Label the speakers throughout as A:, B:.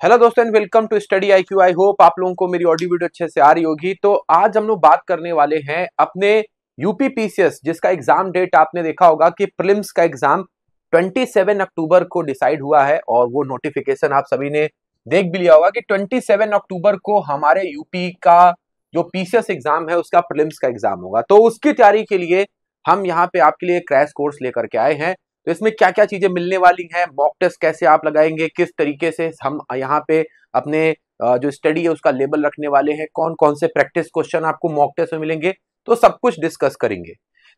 A: Hello दोस्तों and welcome to study IQ। I hope आप लोगों को मेरी ऑडियो वीडियो अच्छे से आ रही होगी। तो आज हम लोग बात करने वाले हैं अपने यूपीपीसीएस, जिसका एग्जाम डेट आपने देखा होगा कि प्रीलिम्स का एग्जाम 27 अक्टूबर को डिसाइड हुआ है और वो नोटिफिकेशन आप सभी ने देख भी लिया होगा कि 27 अक्टूबर को हमारे यूपी का जो पीसीएस एग्जाम है उसका प्रीलिम्स का एग्जाम होगा। तो उसकी तैयारी के लिए हम यहाँ पे आपके लिए क्रैश कोर्स लेकर के आए हैं। तो इसमें क्या क्या चीजें मिलने वाली हैं, मॉक टेस्ट कैसे आप लगाएंगे, किस तरीके से हम यहाँ पे अपने जो स्टडी है उसका लेवल रखने वाले हैं, कौन कौन से प्रैक्टिस क्वेश्चन आपको मॉक टेस्ट में मिलेंगे, तो सब कुछ डिस्कस करेंगे।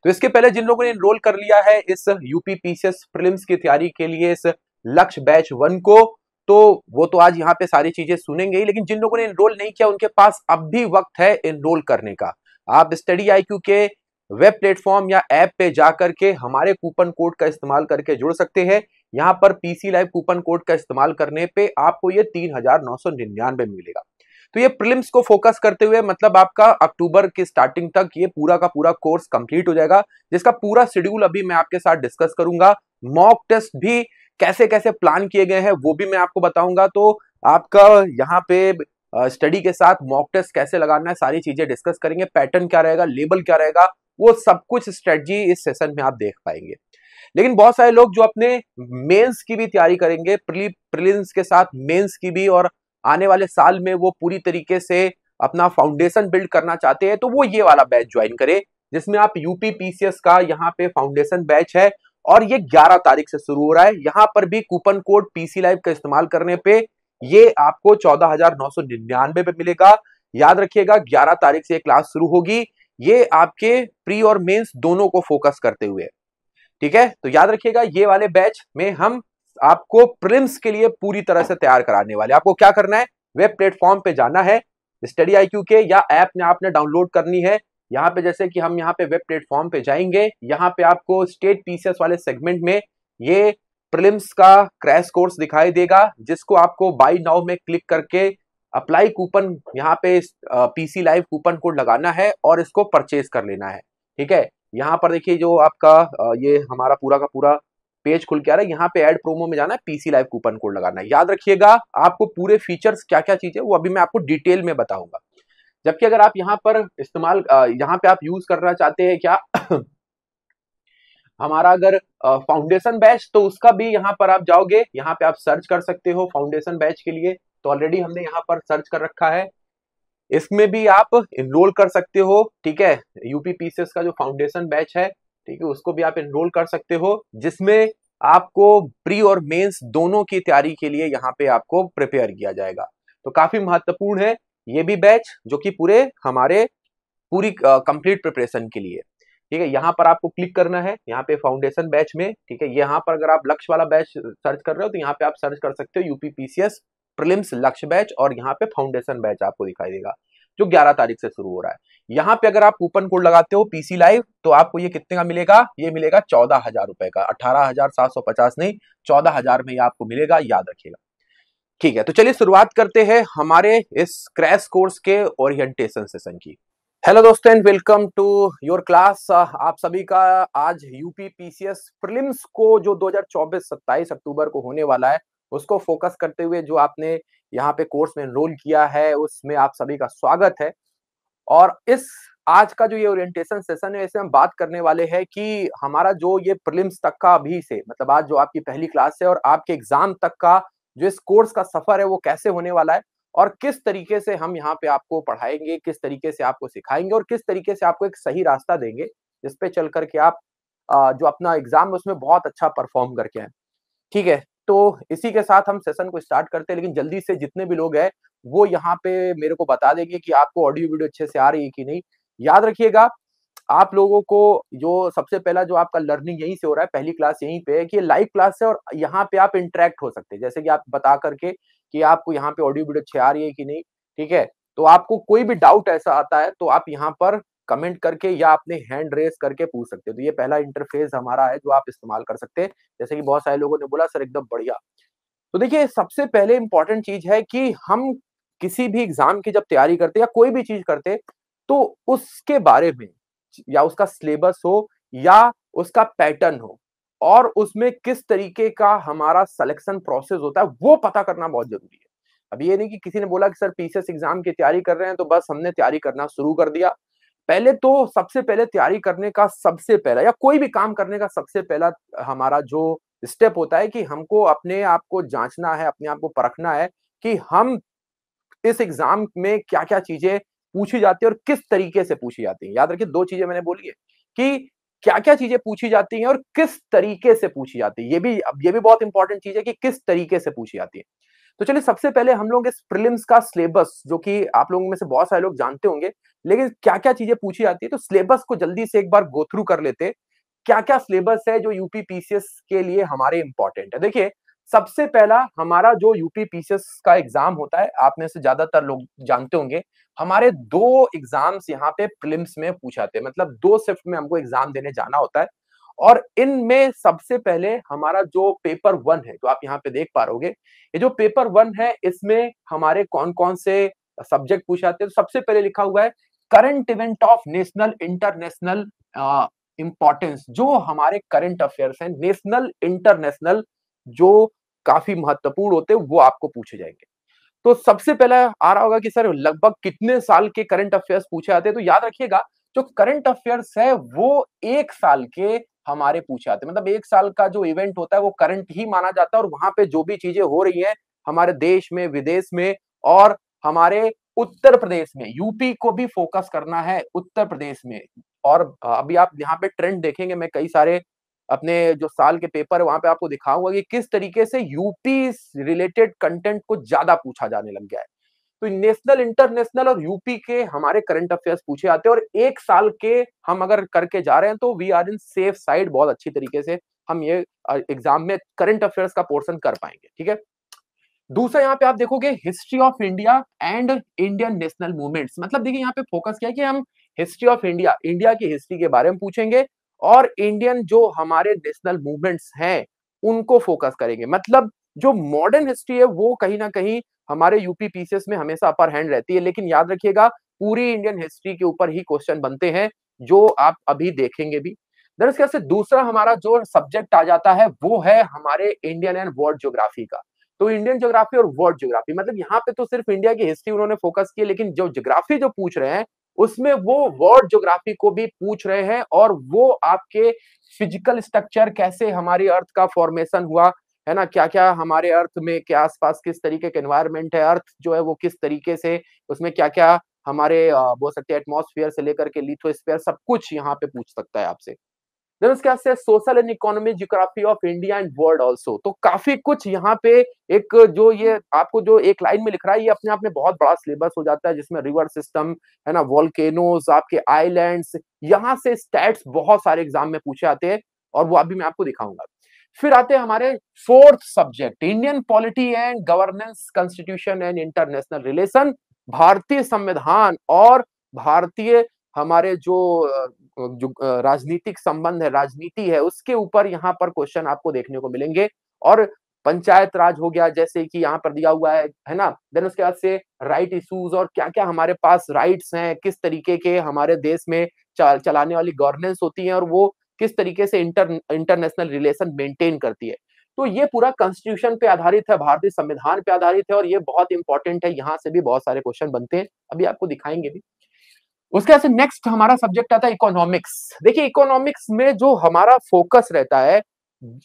A: तो इसके पहले जिन लोगों ने एनरोल कर लिया है इस यूपी पीसीएस प्रीलिम्स की तैयारी के लिए इस लक्ष्य बैच 1 को, तो वो तो आज यहाँ पे सारी चीजें सुनेंगे ही, लेकिन जिन लोगों ने एनरोल नहीं किया उनके पास अब भी वक्त है एनरोल करने का। आप स्टडी IQ के वेब प्लेटफॉर्म या ऐप पे जाकर के हमारे कूपन कोड का इस्तेमाल करके जुड़ सकते हैं। यहाँ पर पीसी लाइव कूपन कोड का इस्तेमाल करने पे आपको ये 3999 में मिलेगा। तो ये प्रीलिम्स को फोकस करते हुए मतलब आपका अक्टूबर की स्टार्टिंग तक ये पूरा का पूरा कोर्स कंप्लीट हो जाएगा, जिसका पूरा शेड्यूल अभी मैं आपके साथ डिस्कस करूंगा। मॉक टेस्ट भी कैसे कैसे प्लान किए गए हैं वो भी मैं आपको बताऊंगा। तो आपका यहाँ पे स्टडी के साथ मॉक टेस्ट कैसे लगाना है सारी चीजें डिस्कस करेंगे। पैटर्न क्या रहेगा, लेबल क्या रहेगा, वो सब कुछ स्ट्रेटजी इस सेशन में आप देख पाएंगे। लेकिन बहुत सारे लोग जो अपने मेंस की भी तैयारी करेंगे, प्रीलिम्स के साथ मेंस की भी, और आने वाले साल में वो पूरी तरीके से अपना फाउंडेशन बिल्ड करना चाहते हैं, तो वो ये वाला बैच ज्वाइन करें जिसमें आप यूपी पीसीएस का यहाँ पे फाउंडेशन बैच है और ये 11 तारीख से शुरू हो रहा है। यहाँ पर भी कूपन कोड पीसी लाइव का इस्तेमाल करने पे ये आपको 14,999 पे मिलेगा। याद रखिएगा 11 तारीख से ये क्लास शुरू होगी। ये आपके प्री और मेंस दोनों को फोकस करते हुए, ठीक है। तो याद रखिएगा ये वाले बैच में हम आपको प्रीलिम्स के लिए पूरी तरह से तैयार कराने वाले। आपको क्या करना है, वेब प्लेटफॉर्म पे जाना है स्टडी IQ के, या ऐप में आपने डाउनलोड करनी है। यहाँ पे जैसे कि हम यहाँ पे वेब प्लेटफॉर्म पे जाएंगे, यहाँ पे आपको स्टेट पीसीएस वाले सेगमेंट में ये प्रीलिम्स का क्रैश कोर्स दिखाई देगा, जिसको आपको बाय नाउ में क्लिक करके अप्लाई कूपन यहाँ पे पीसी लाइव कूपन कोड लगाना है और इसको परचेज कर लेना है, ठीक है। यहाँ पर देखिए जो आपका ये हमारा पूरा का पूरा पेज खुल के आ रहा है। यहाँ पे ऐड प्रोमो में जाना है, पीसी लाइव कूपन कोड लगाना है। याद रखिएगा आपको पूरे फीचर्स क्या क्या चीजें वो अभी मैं आपको डिटेल में बताऊंगा। जबकि अगर आप यहाँ पर इस्तेमाल यहाँ पे आप यूज करना चाहते हैं क्या हमारा अगर फाउंडेशन बैच, तो उसका भी यहाँ पर आप जाओगे, यहाँ पे आप सर्च कर सकते हो फाउंडेशन बैच के लिए। तो ऑलरेडी हमने यहाँ पर सर्च कर रखा है, इसमें भी आप एनरोल कर सकते हो, ठीक है। यूपी पीसीएस का जो फाउंडेशन बैच है, ठीक है, उसको भी आप एनरोल कर सकते हो, जिसमें आपको प्री और मेंस दोनों की तैयारी के लिए यहाँ पे आपको प्रिपेयर किया जाएगा। तो काफी महत्वपूर्ण है ये भी बैच, जो कि पूरे हमारे पूरी कंप्लीट प्रिपरेशन के लिए, ठीक है। यहाँ पर आपको क्लिक करना है, यहाँ पे फाउंडेशन बैच में, ठीक है। यहाँ पर अगर आप लक्ष्य वाला बैच सर्च कर रहे हो तो यहाँ पे आप सर्च कर सकते हो यूपी पीसीएस प्रीलिम्स लक्ष्य बैच, और यहाँ पे फाउंडेशन बैच आपको दिखाई देगा जो 11 तारीख से शुरू हो रहा है। यहाँ पे अगर आप कूपन कोड लगाते हो पीसी लाइव, तो आपको ये कितने का मिलेगा, ये मिलेगा 14,000 रुपए का, 18,750 नहीं, 14,000 में ये आपको मिलेगा, याद रखिएगा, ठीक है। तो चलिए शुरुआत करते हैं हमारे इस क्रैश कोर्स के ओरिएंटेशन सेशन की। हेलो दोस्तों and welcome to your class. आप सभी का आज यूपी पीसीएस प्रीलिम्स को जो 2024-27 अक्टूबर को होने वाला है उसको फोकस करते हुए जो आपने यहाँ पे कोर्स में एनरोल किया है उसमें आप सभी का स्वागत है। और इस आज का जो ये ओरिएंटेशन सेशन है इसमें हम बात करने वाले हैं कि हमारा जो ये प्रीलिम्स तक का अभी से मतलब आज जो आपकी पहली क्लास है और आपके एग्जाम तक का जो इस कोर्स का सफर है वो कैसे होने वाला है, और किस तरीके से हम यहाँ पे आपको पढ़ाएंगे, किस तरीके से आपको सिखाएंगे और किस तरीके से आपको एक सही रास्ता देंगे जिस पे चल करके आप जो अपना एग्जाम है उसमें बहुत अच्छा परफॉर्म करके आए, ठीक है। तो इसी के साथ हम सेशन को स्टार्ट करते हैं, लेकिन जल्दी से जितने भी लोग हैं वो यहाँ पे मेरे को बता देंगे कि आपको ऑडियो वीडियो अच्छे से आ रही है कि नहीं। याद रखिएगा आप लोगों को जो सबसे पहला जो आपका लर्निंग यहीं से हो रहा है, पहली क्लास यहीं पे है कि ये लाइव क्लास है और यहाँ पे आप इंटरेक्ट हो सकते हैं, जैसे कि आप बता करके कि आपको यहाँ पे ऑडियो वीडियो अच्छी आ रही है कि नहीं, ठीक है। तो आपको कोई भी डाउट ऐसा आता है तो आप यहाँ पर कमेंट करके या अपने हैंड रेस करके पूछ सकते हो। तो ये पहला इंटरफेस हमारा है जो आप इस्तेमाल कर सकते हैं, जैसे कि बहुत सारे लोगों ने बोला सर एकदम बढ़िया। तो देखिए सबसे पहले इंपॉर्टेंट चीज है कि हम किसी भी एग्जाम की जब तैयारी करते या कोई भी चीज करते तो उसके बारे में या उसका सिलेबस हो या उसका पैटर्न हो और उसमें किस तरीके का हमारा सिलेक्शन प्रोसेस होता है वो पता करना बहुत जरूरी है। अभी ये नहीं कि किसी ने बोला कि सर पीसीएस एग्जाम की तैयारी कर रहे हैं तो बस हमने तैयारी करना शुरू कर दिया। पहले तो सबसे पहले तैयारी करने का सबसे पहला या कोई भी काम करने का सबसे पहला हमारा जो स्टेप होता है कि हमको अपने आप को जांचना है, अपने आप को परखना है कि हम इस एग्जाम में क्या-क्या चीजें पूछी जाती है और किस तरीके से पूछी जाती है। याद रखिए 2 चीजें मैंने बोली है कि क्या-क्या चीजें पूछी जाती हैं और किस तरीके से पूछी जाती है। ये भी बहुत इंपॉर्टेंट चीज है कि किस तरीके से पूछी जाती है। तो चलिए सबसे पहले हम लोग इस प्रीलिम्स का सिलेबस जो कि आप लोगों में से बहुत सारे लोग जानते होंगे, लेकिन क्या-क्या चीजें पूछी जाती है तो सिलेबस को जल्दी से एक बार गो थ्रू कर लेते हैं। क्या-क्या सिलेबस है जो यूपी पीसीएस के लिए हमारे इंपॉर्टेंट है। देखिए, सबसे पहला हमारा जो यूपी पीसीएस का एग्जाम होता है, आप में से ज्यादातर लोग जानते होंगे, हमारे 2 एग्जाम्स यहाँ पे प्रीलिम्स में पूछाते हैं, मतलब 2 शिफ्ट में हमको एग्जाम देने जाना होता है। और इनमें सबसे पहले हमारा जो पेपर 1 है, जो आप यहाँ पे देख पा रहोगे, ये जो पेपर 1 है, इसमें हमारे कौन-कौन से सब्जेक्ट पूछे जाते हैं। तो सबसे पहले लिखा हुआ है current event of national international importance. जो हमारे करंट अफेयर्स हैं, नेशनल इंटरनेशनल, जो काफी महत्वपूर्ण होते हैं, वो आपको पूछे जाएंगे। तो सबसे पहला आ रहा होगा कि सर लगभग कितने साल के करंट अफेयर्स पूछे जाते हैं, तो याद रखिएगा जो करंट अफेयर्स है वो 1 साल के हमारे पूछे जाते हैं। मतलब 1 साल का जो इवेंट होता है वो करंट ही माना जाता है और वहां पे जो भी चीजें हो रही हैं हमारे देश में, विदेश में और हमारे उत्तर प्रदेश में, यूपी को भी फोकस करना है उत्तर प्रदेश में। और अभी आप यहाँ पे ट्रेंड देखेंगे, मैं कई सारे अपने जो साल के पेपर है वहां पे आपको दिखाऊंगा कि किस तरीके से यूपी रिलेटेड कंटेंट को ज्यादा पूछा जाने लग गया है। तो नेशनल, इंटरनेशनल और यूपी के हमारे करंट अफेयर्स पूछे जाते हैं और 1 साल के हम अगर करके जा रहे हैं तो we are in safe side. बहुत अच्छी तरीके से हम ये एग्जाम में करंट अफेयर्स का पोर्शन कर पाएंगे, ठीक है। दूसरा यहाँ पे आप देखोगे history of India and Indian national movements. मतलब देखिए यहाँ पे फोकस किया है कि हम हिस्ट्री ऑफ इंडिया, इंडिया की हिस्ट्री के बारे में पूछेंगे और इंडियन जो हमारे नेशनल मूवमेंट्स हैं उनको फोकस करेंगे। मतलब जो मॉडर्न हिस्ट्री है वो कहीं ना कहीं हमारे यूपी पीसीएस में हमेशा अपर हैंड रहती है, लेकिन याद रखिएगा पूरी इंडियन हिस्ट्री के ऊपर ही क्वेश्चन बनते हैं जो आप अभी देखेंगे भी। दरअसल से दूसरा हमारा जो सब्जेक्ट आ जाता है वो है हमारे इंडियन एंड वर्ल्ड ज्योग्राफी का। तो इंडियन ज्योग्राफी और वर्ल्ड ज्योग्राफी, मतलब यहाँ पे तो सिर्फ इंडिया की हिस्ट्री उन्होंने फोकस की है, लेकिन जो ज्योग्राफी जो पूछ रहे हैं उसमें वो वर्ल्ड ज्योग्राफी को भी पूछ रहे हैं और वो आपके फिजिकल स्ट्रक्चर, कैसे हमारी अर्थ का फॉर्मेशन हुआ है ना, क्या क्या हमारे अर्थ में के आसपास किस तरीके का एनवायरमेंट है, अर्थ जो है वो किस तरीके से, उसमें क्या क्या हमारे बोल सकते हैं एटमॉस्फेयर से लेकर के लिथोस्फीयर, सब कुछ यहाँ पे पूछ सकता है आपसे। देन उसके बाद से social and economic geography of India and world also. तो काफी कुछ यहाँ पे एक जो ये आपको जो एक लाइन में लिख रहा है ये अपने आप में बहुत बड़ा सिलेबस हो जाता है, जिसमें रिवर सिस्टम है ना, वोल्केनोज, आपके आइलैंड्स, यहाँ से स्टैट्स बहुत सारे एग्जाम में पूछे आते हैं और वो अभी मैं आपको दिखाऊंगा। फिर आते हैं हमारे fourth subject Indian polity and governance, constitution and international relation. भारतीय संविधान और भारतीय हमारे जो राजनीतिक संबंध है, राजनीति है, उसके ऊपर यहाँ पर क्वेश्चन आपको देखने को मिलेंगे। और पंचायत राज हो गया जैसे कि यहाँ पर दिया हुआ है ना। देन उसके बाद से राइट इश्यूज और क्या क्या हमारे पास राइट्स हैं, किस तरीके के हमारे देश में चलाने वाली गवर्नेंस होती है और वो किस तरीके से इंटरनेशनल रिलेशन मेंटेन करती है। तो ये पूरा कॉन्स्टिट्यूशन पे आधारित है, भारतीय संविधान पे आधारित है और ये बहुत इंपॉर्टेंट है, यहाँ से भी बहुत सारे क्वेश्चन बनते हैं, अभी आपको दिखाएंगे भी। उसके बाद से नेक्स्ट हमारा सब्जेक्ट आता है इकोनॉमिक्स। देखिए इकोनॉमिक्स में जो हमारा फोकस रहता है,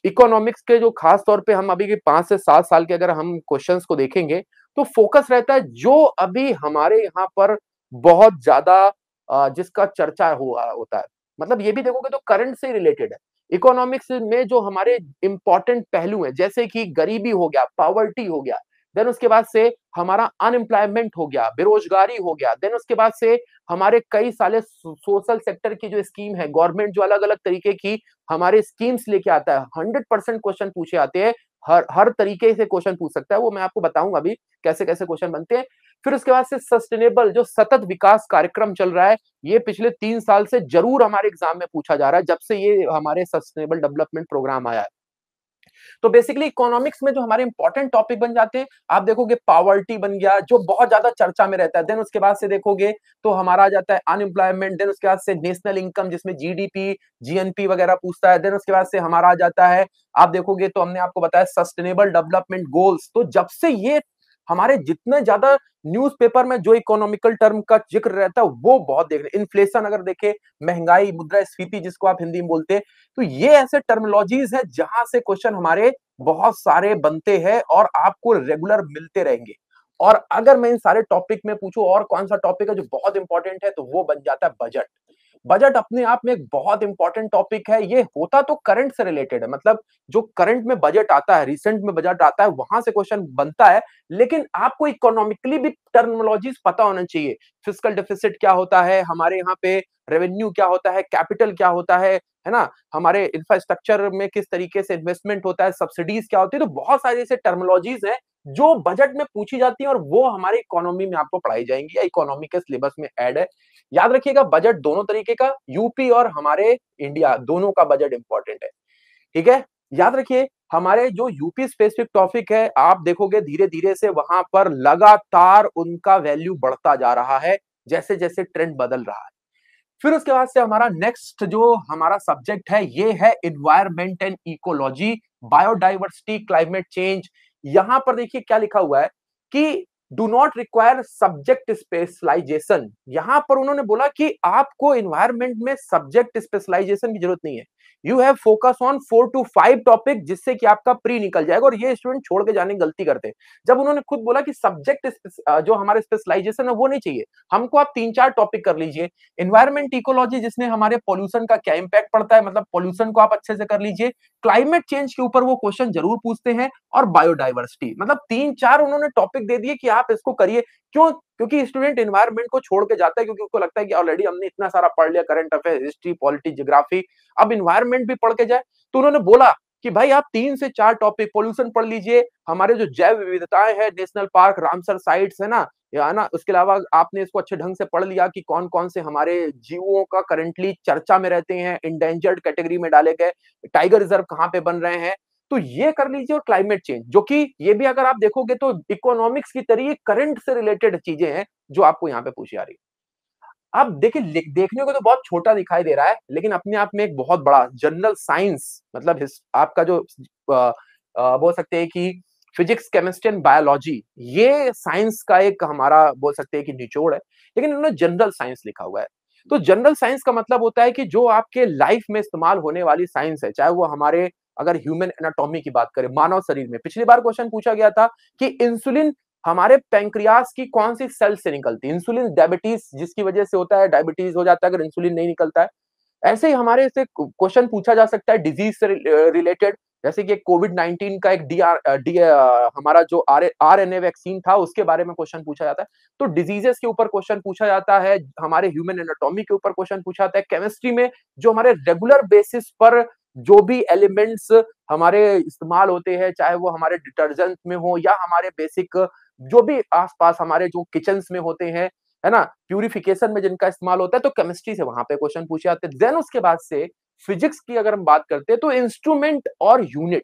A: इकोनॉमिक्स के जो खास तौर पे हम अभी के 5 से 7 साल के अगर हम क्वेश्चंस को देखेंगे तो फोकस रहता है जो अभी हमारे यहाँ पर बहुत ज्यादा जिसका चर्चा हुआ होता है। मतलब ये भी देखोगे तो करंट से रिलेटेड है। इकोनॉमिक्स में जो हमारे इंपॉर्टेंट पहलू हैं जैसे कि गरीबी हो गया, पॉवर्टी हो गया, देन उसके बाद से हमारा अनएम्प्लॉयमेंट हो गया, बेरोजगारी हो गया, देन उसके बाद से हमारे कई सारे सोशल सेक्टर की जो स्कीम है, गवर्नमेंट जो अलग अलग तरीके की हमारे स्कीम्स लेके आता है, 100% क्वेश्चन पूछे आते हैं। हर तरीके से क्वेश्चन पूछ सकता है, वो मैं आपको बताऊंगा अभी कैसे कैसे क्वेश्चन बनते हैं। फिर उसके बाद से सस्टेनेबल जो सतत विकास कार्यक्रम चल रहा है, ये पिछले 3 साल से जरूर हमारे एग्जाम में पूछा जा रहा है जब से ये हमारे सस्टेनेबल डेवलपमेंट प्रोग्राम आया है। तो बेसिकली इकोनॉमिक्स में जो हमारे इंपॉर्टेंट टॉपिक बन जाते हैं, आप देखोगे पॉवर्टी बन गया जो बहुत ज्यादा चर्चा में रहता है। देन उसके बाद से देखोगे तो हमारा आ जाता है अनएम्प्लॉयमेंट, देन उसके बाद से नेशनल इनकम जिसमें जीडीपी, जीएनपी वगैरह पूछता है। देन उसके बाद से हमारा आ जाता है, आप देखोगे तो हमने आपको बताया सस्टेनेबल डेवलपमेंट गोल्स। तो जब से ये हमारे जितने ज्यादा न्यूज़पेपर में जो इकोनॉमिकल टर्म का जिक्र रहता है वो बहुत देख रहे हैं। इन्फ्लेशन अगर देखें, महंगाई, मुद्रास्फीति जिसको आप हिंदी में बोलते हैं, तो ये ऐसे टर्मिनोलॉजीज है जहां से क्वेश्चन हमारे बहुत सारे बनते हैं और आपको रेगुलर मिलते रहेंगे। और अगर मैं इन सारे टॉपिक में पूछूं और कौन सा टॉपिक है जो बहुत इंपॉर्टेंट है, तो वो बन जाता है बजट। बजट अपने आप में एक बहुत इंपॉर्टेंट टॉपिक है। ये होता तो करंट से रिलेटेड है, मतलब जो करंट में बजट आता है, रिसेंट में बजट आता है, वहां से क्वेश्चन बनता है। लेकिन आपको इकोनॉमिकली भी टर्मिनोलॉजीज पता होना चाहिए। फिस्कल डेफिसिट क्या होता है हमारे यहाँ पे, रेवेन्यू क्या होता है, कैपिटल क्या होता है ना, हमारे इंफ्रास्ट्रक्चर में किस तरीके से इन्वेस्टमेंट होता है, सब्सिडीज क्या होती है। तो बहुत सारी ऐसे टर्मिनोलॉजीज हैं जो बजट में पूछी जाती है और वो हमारी इकोनॉमी में आपको पढ़ाई जाएंगी या इकोनॉमी के सिलेबस में ऐड है। याद रखिएगा, बजट दोनों तरीके का, यूपी और हमारे इंडिया दोनों का बजट इंपॉर्टेंट है। ठीक है, याद रखिए हमारे जो यूपी स्पेसिफिक टॉपिक है, आप देखोगे धीरे धीरे से वहां पर लगातार उनका वैल्यू बढ़ता जा रहा है जैसे जैसे ट्रेंड बदल रहा है। फिर उसके बाद से हमारा नेक्स्ट जो हमारा सब्जेक्ट है ये है environment and ecology, biodiversity, climate change. यहां पर देखिए क्या लिखा हुआ है कि do not require subject specialization. यहां पर उन्होंने बोला कि आपको इन्वायरमेंट में सब्जेक्ट स्पेशलाइजेशन की जरूरत नहीं है। You have focus on 4 to 5 topic, जिससे कि आपका प्री निकल जाएगा। और ये स्टूडेंट छोड़ के जाने की गलती करते हैं। जब उन्होंने खुद बोला कि सब्जेक्ट जो हमारे स्पेशलाइजेशन है वो नहीं चाहिए हमको, आप 3-4 टॉपिक कर लीजिए। एनवायरमेंट इकोलॉजी, जिसमें हमारे पॉल्यूशन का क्या इंपैक्ट पड़ता है, मतलब पॉल्यूशन को आप अच्छे से कर लीजिए। क्लाइमेट चेंज के ऊपर वो क्वेश्चन जरूर पूछते हैं। और बायोडाइवर्सिटी, मतलब 3-4 उन्होंने टॉपिक दे दिए कि आप इसको करिए। क्यों? क्योंकि स्टूडेंट एनवायरमेंट को छोड़ के जाता है क्योंकि उसको लगता है कि ऑलरेडी हमने इतना सारा पढ़ लिया, current affair, history, polity, geography, अब एनवायरमेंट भी पढ़ के जाए। तो उन्होंने बोला कि भाई आप 3 से 4 टॉपिक, पोल्यूशन पढ़ लीजिए, हमारे जो जैव विविधताएं हैं, नेशनल पार्क, रामसर साइट्स है ना, या ना, उसके अलावा आपने इसको अच्छे ढंग से पढ़ लिया कि कौन कौन से हमारे जीवों का करंटली चर्चा में रहते हैं, इंडेंजर्ड कैटेगरी में डाले गए, टाइगर रिजर्व कहाँ पे बन रहे हैं, तो ये कर लीजिए। और क्लाइमेट चेंज, जो कि ये भी अगर आप देखोगे तो इकोनॉमिक्स की तरह करंट से रिलेटेड चीजें हैं जो आपको यहाँ पे पूछी जा रही है। अब देखिए, देखने को तो बहुत छोटा दिखाई दे रहा है, लेकिन अपने आप में एक बहुत बड़ा जनरल साइंस, मतलब आपका जो बोल सकते हैं कि फिजिक्स, केमिस्ट्री एंड बायोलॉजी, ये साइंस का एक हमारा बोल सकते हैं कि निचोड़ है। लेकिन उन्होंने जनरल साइंस लिखा हुआ है। तो जनरल साइंस का मतलब होता है कि जो आपके लाइफ में इस्तेमाल होने वाली साइंस है, चाहे वो हमारे, अगर ह्यूमन एनाटॉमी की बात करें, मानव शरीर में पिछली बार क्वेश्चन पूछा गया था कि इंसुलिन हमारे पैंक्रियास की कौन सी सेल से निकलती है। इंसुलिन डायबिटीज जिसकी वजह से होता है, डायबिटीज हो जाता है अगर इंसुलिन नहीं निकलता है। ऐसे ही हमारे से क्वेश्चन पूछा जा सकता है डिजीज से रिलेटेड, जैसे कि कोविड-19 का एक हमारा जो आरएनए वैक्सीन था उसके बारे में क्वेश्चन पूछा जाता है। तो डिजीजेस के ऊपर क्वेश्चन पूछा जाता है, हमारे ह्यूमन एनाटॉमी के ऊपर क्वेश्चन पूछा जाता है, केमिस्ट्री में जो हमारे रेगुलर बेसिस पर जो भी एलिमेंट्स हमारे इस्तेमाल होते हैं, चाहे वो हमारे डिटर्जेंट में हो या हमारे बेसिक जो भी आसपास हमारे जो किचन्स में होते हैं, है ना, प्यूरिफिकेशन में जिनका इस्तेमाल होता है, तो केमिस्ट्री से वहां पे क्वेश्चन पूछे जाते हैं। देन उसके बाद से फिजिक्स की अगर हम बात करते हैं तो इंस्ट्रूमेंट और यूनिट।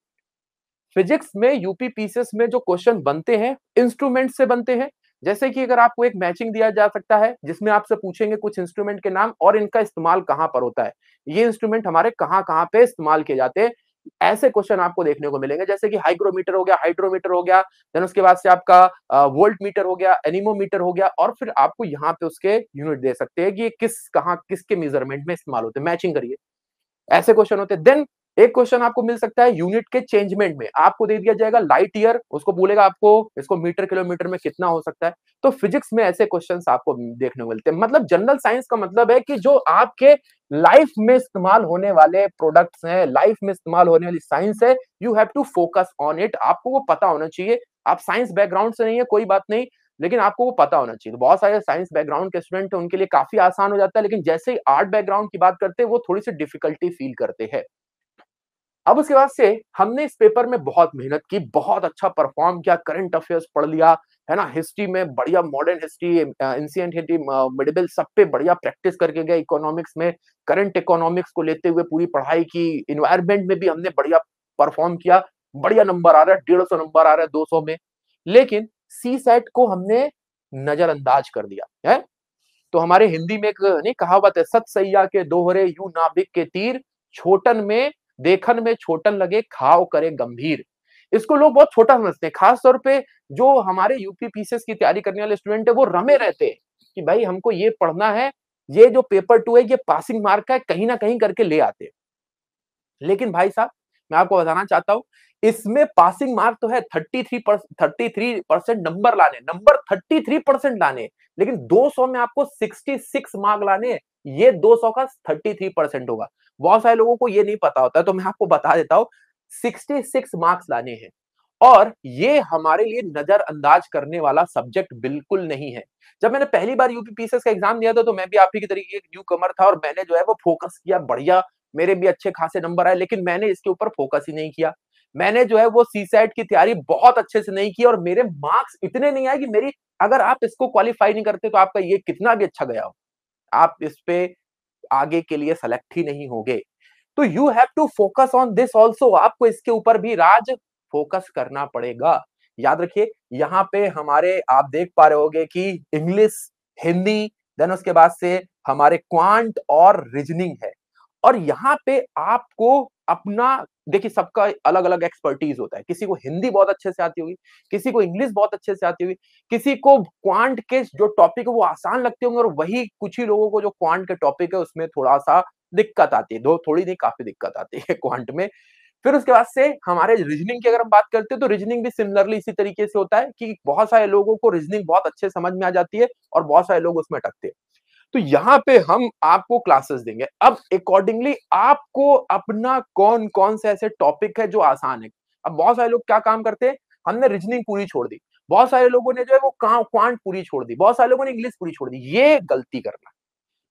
A: फिजिक्स में यूपीपीसीएस में जो क्वेश्चन बनते हैं इंस्ट्रूमेंट से बनते हैं। जैसे कि अगर आपको एक मैचिंग दिया जा सकता है जिसमें आपसे पूछेंगे कुछ इंस्ट्रूमेंट के नाम और इनका इस्तेमाल कहां पर होता है, ये इंस्ट्रूमेंट हमारे कहां कहां पे इस्तेमाल किए जाते हैं, ऐसे क्वेश्चन आपको देखने को मिलेंगे। जैसे कि हाइग्रोमीटर हो गया, हाइड्रोमीटर हो गया, देन उसके बाद से आपका वोल्ट मीटर हो गया, एनीमोमीटर हो गया, और फिर आपको यहाँ पे उसके यूनिट दे सकते हैं कि ये कहाँ किसके मेजरमेंट में इस्तेमाल होते हैं, मैचिंग करिए। ऐसे क्वेश्चन होते हैं। देन एक क्वेश्चन आपको मिल सकता है यूनिट के चेंजमेंट में, आपको दे दिया जाएगा लाइट ईयर, उसको बोलेगा आपको इसको मीटर किलोमीटर में कितना हो सकता है। तो फिजिक्स में ऐसे क्वेश्चंस आपको देखने को मिलते हैं। मतलब जनरल साइंस का मतलब है कि जो आपके लाइफ में इस्तेमाल होने वाले प्रोडक्ट्स हैं, लाइफ में इस्तेमाल होने वाली साइंस है, you have to focus on it. आपको वो पता होना चाहिए। आप साइंस बैकग्राउंड से नहीं है कोई बात नहीं, लेकिन आपको वो पता होना चाहिए। तो बहुत सारे साइंस बैकग्राउंड के स्टूडेंट उनके लिए काफी आसान हो जाता है, लेकिन जैसे ही आर्ट बैकग्राउंड की बात करते हैं वो थोड़ी सी डिफिकल्टी फील करते हैं। अब उसके बाद से हमने इस पेपर में बहुत मेहनत की, बहुत अच्छा परफॉर्म किया, करंट अफेयर्स पढ़ लिया, है ना, हिस्ट्री में बढ़िया, modern history, ancient history, medieval, सब पे बढ़िया प्रैक्टिस करके गए। इकोनॉमिक्स में करंट इकोनॉमिक्स को लेते हुए पूरी पढ़ाई की। इन्वायरमेंट में भी हमने बढ़िया परफॉर्म किया, बढ़िया नंबर आ रहा है, 150 नंबर आ रहा है 200 में। लेकिन सी सेट को हमने नजरअंदाज कर दिया है। तो हमारे हिंदी में एक नहीं कहावत है, सत सैया के दोहरे यूं नाभिक के तीर, छोटन में देखन में छोटन लगे, खाओ करे गंभीर। इसको लोग बहुत छोटा समझते हैं, खास तौर पे जो हमारे यूपी पीसीएस की तैयारी करने वाले स्टूडेंट है वो रमे रहते हैं कि भाई हमको ये पढ़ना है, ये जो पेपर 2 है ये पासिंग मार्क का है, कहीं ना कहीं करके ले आते हैं। लेकिन भाई साहब मैं आपको बताना चाहता हूं, इसमें पासिंग मार्क तो है 33% नंबर 33% लाने, लेकिन 200 में आपको 66 मार्क लाने, ये 200 का 33% होगा। बहुत सारे लोगों को ये नहीं पता होता है, तो मैं आपको बता देता हूं 66 मार्क्स लाने हैं। और ये हमारे लिए नजरअंदाज करने वाला सब्जेक्ट बिल्कुल नहीं है। जब मैंने पहली बार यूपीपीसीएस का एग्जाम दिया था तो मैं भी आप ही की तरीके एक न्यू कमर था और मैंने जो है वो फोकस किया, बढ़िया मेरे भी अच्छे खासे नंबर आए, लेकिन मैंने इसके ऊपर फोकस ही नहीं किया। मैंने जो है वो सीसैट की तैयारी बहुत अच्छे से नहीं की और मेरे मार्क्स इतने नहीं आए कि मेरी, अगर आप इसको क्वालिफाई नहीं करते तो आपका ये कितना भी अच्छा गया हो, आप इस पे आगे के लिए सेलेक्ट ही नहीं होगे। तो you have to focus on this also, आपको इसके ऊपर भी राज फोकस करना पड़ेगा। याद रखिए यहाँ पे हमारे आप देख पा रहे होगे कि इंग्लिश, हिंदी, देन उसके बाद से हमारे क्वांट और रीजनिंग है। और यहाँ पे आपको अपना, देखिए सबका अलग अलग एक्सपर्टीज होता है, किसी को हिंदी बहुत अच्छे से आती होगी, किसी को इंग्लिश बहुत अच्छे से आती होगी, किसी को क्वांट के जो टॉपिक है वो आसान लगते होंगे, और वही कुछ ही लोगों को जो क्वांट के टॉपिक है उसमें थोड़ा सा दिक्कत आती है, दो थोड़ी नहीं काफी दिक्कत आती है क्वांट में। फिर उसके बाद से हमारे रीजनिंग की अगर हम बात करते हैं तो रीजनिंग भी सिमिलरली इसी तरीके से होता है कि बहुत सारे लोगों को रीजनिंग बहुत अच्छे समझ में आ जाती है और बहुत सारे लोग उसमें अटकते हैं। तो यहाँ पे हम आपको क्लासेस देंगे, अब अकॉर्डिंगली आपको अपना कौन कौन से ऐसे टॉपिक है जो आसान है। अब बहुत सारे लोग क्या काम करते हैं, हमने रीजनिंग पूरी छोड़ दी, बहुत सारे लोगों ने जो है वो क्वांट पूरी छोड़ दी, बहुत सारे लोगों ने इंग्लिश पूरी छोड़ दी। ये गलती करना,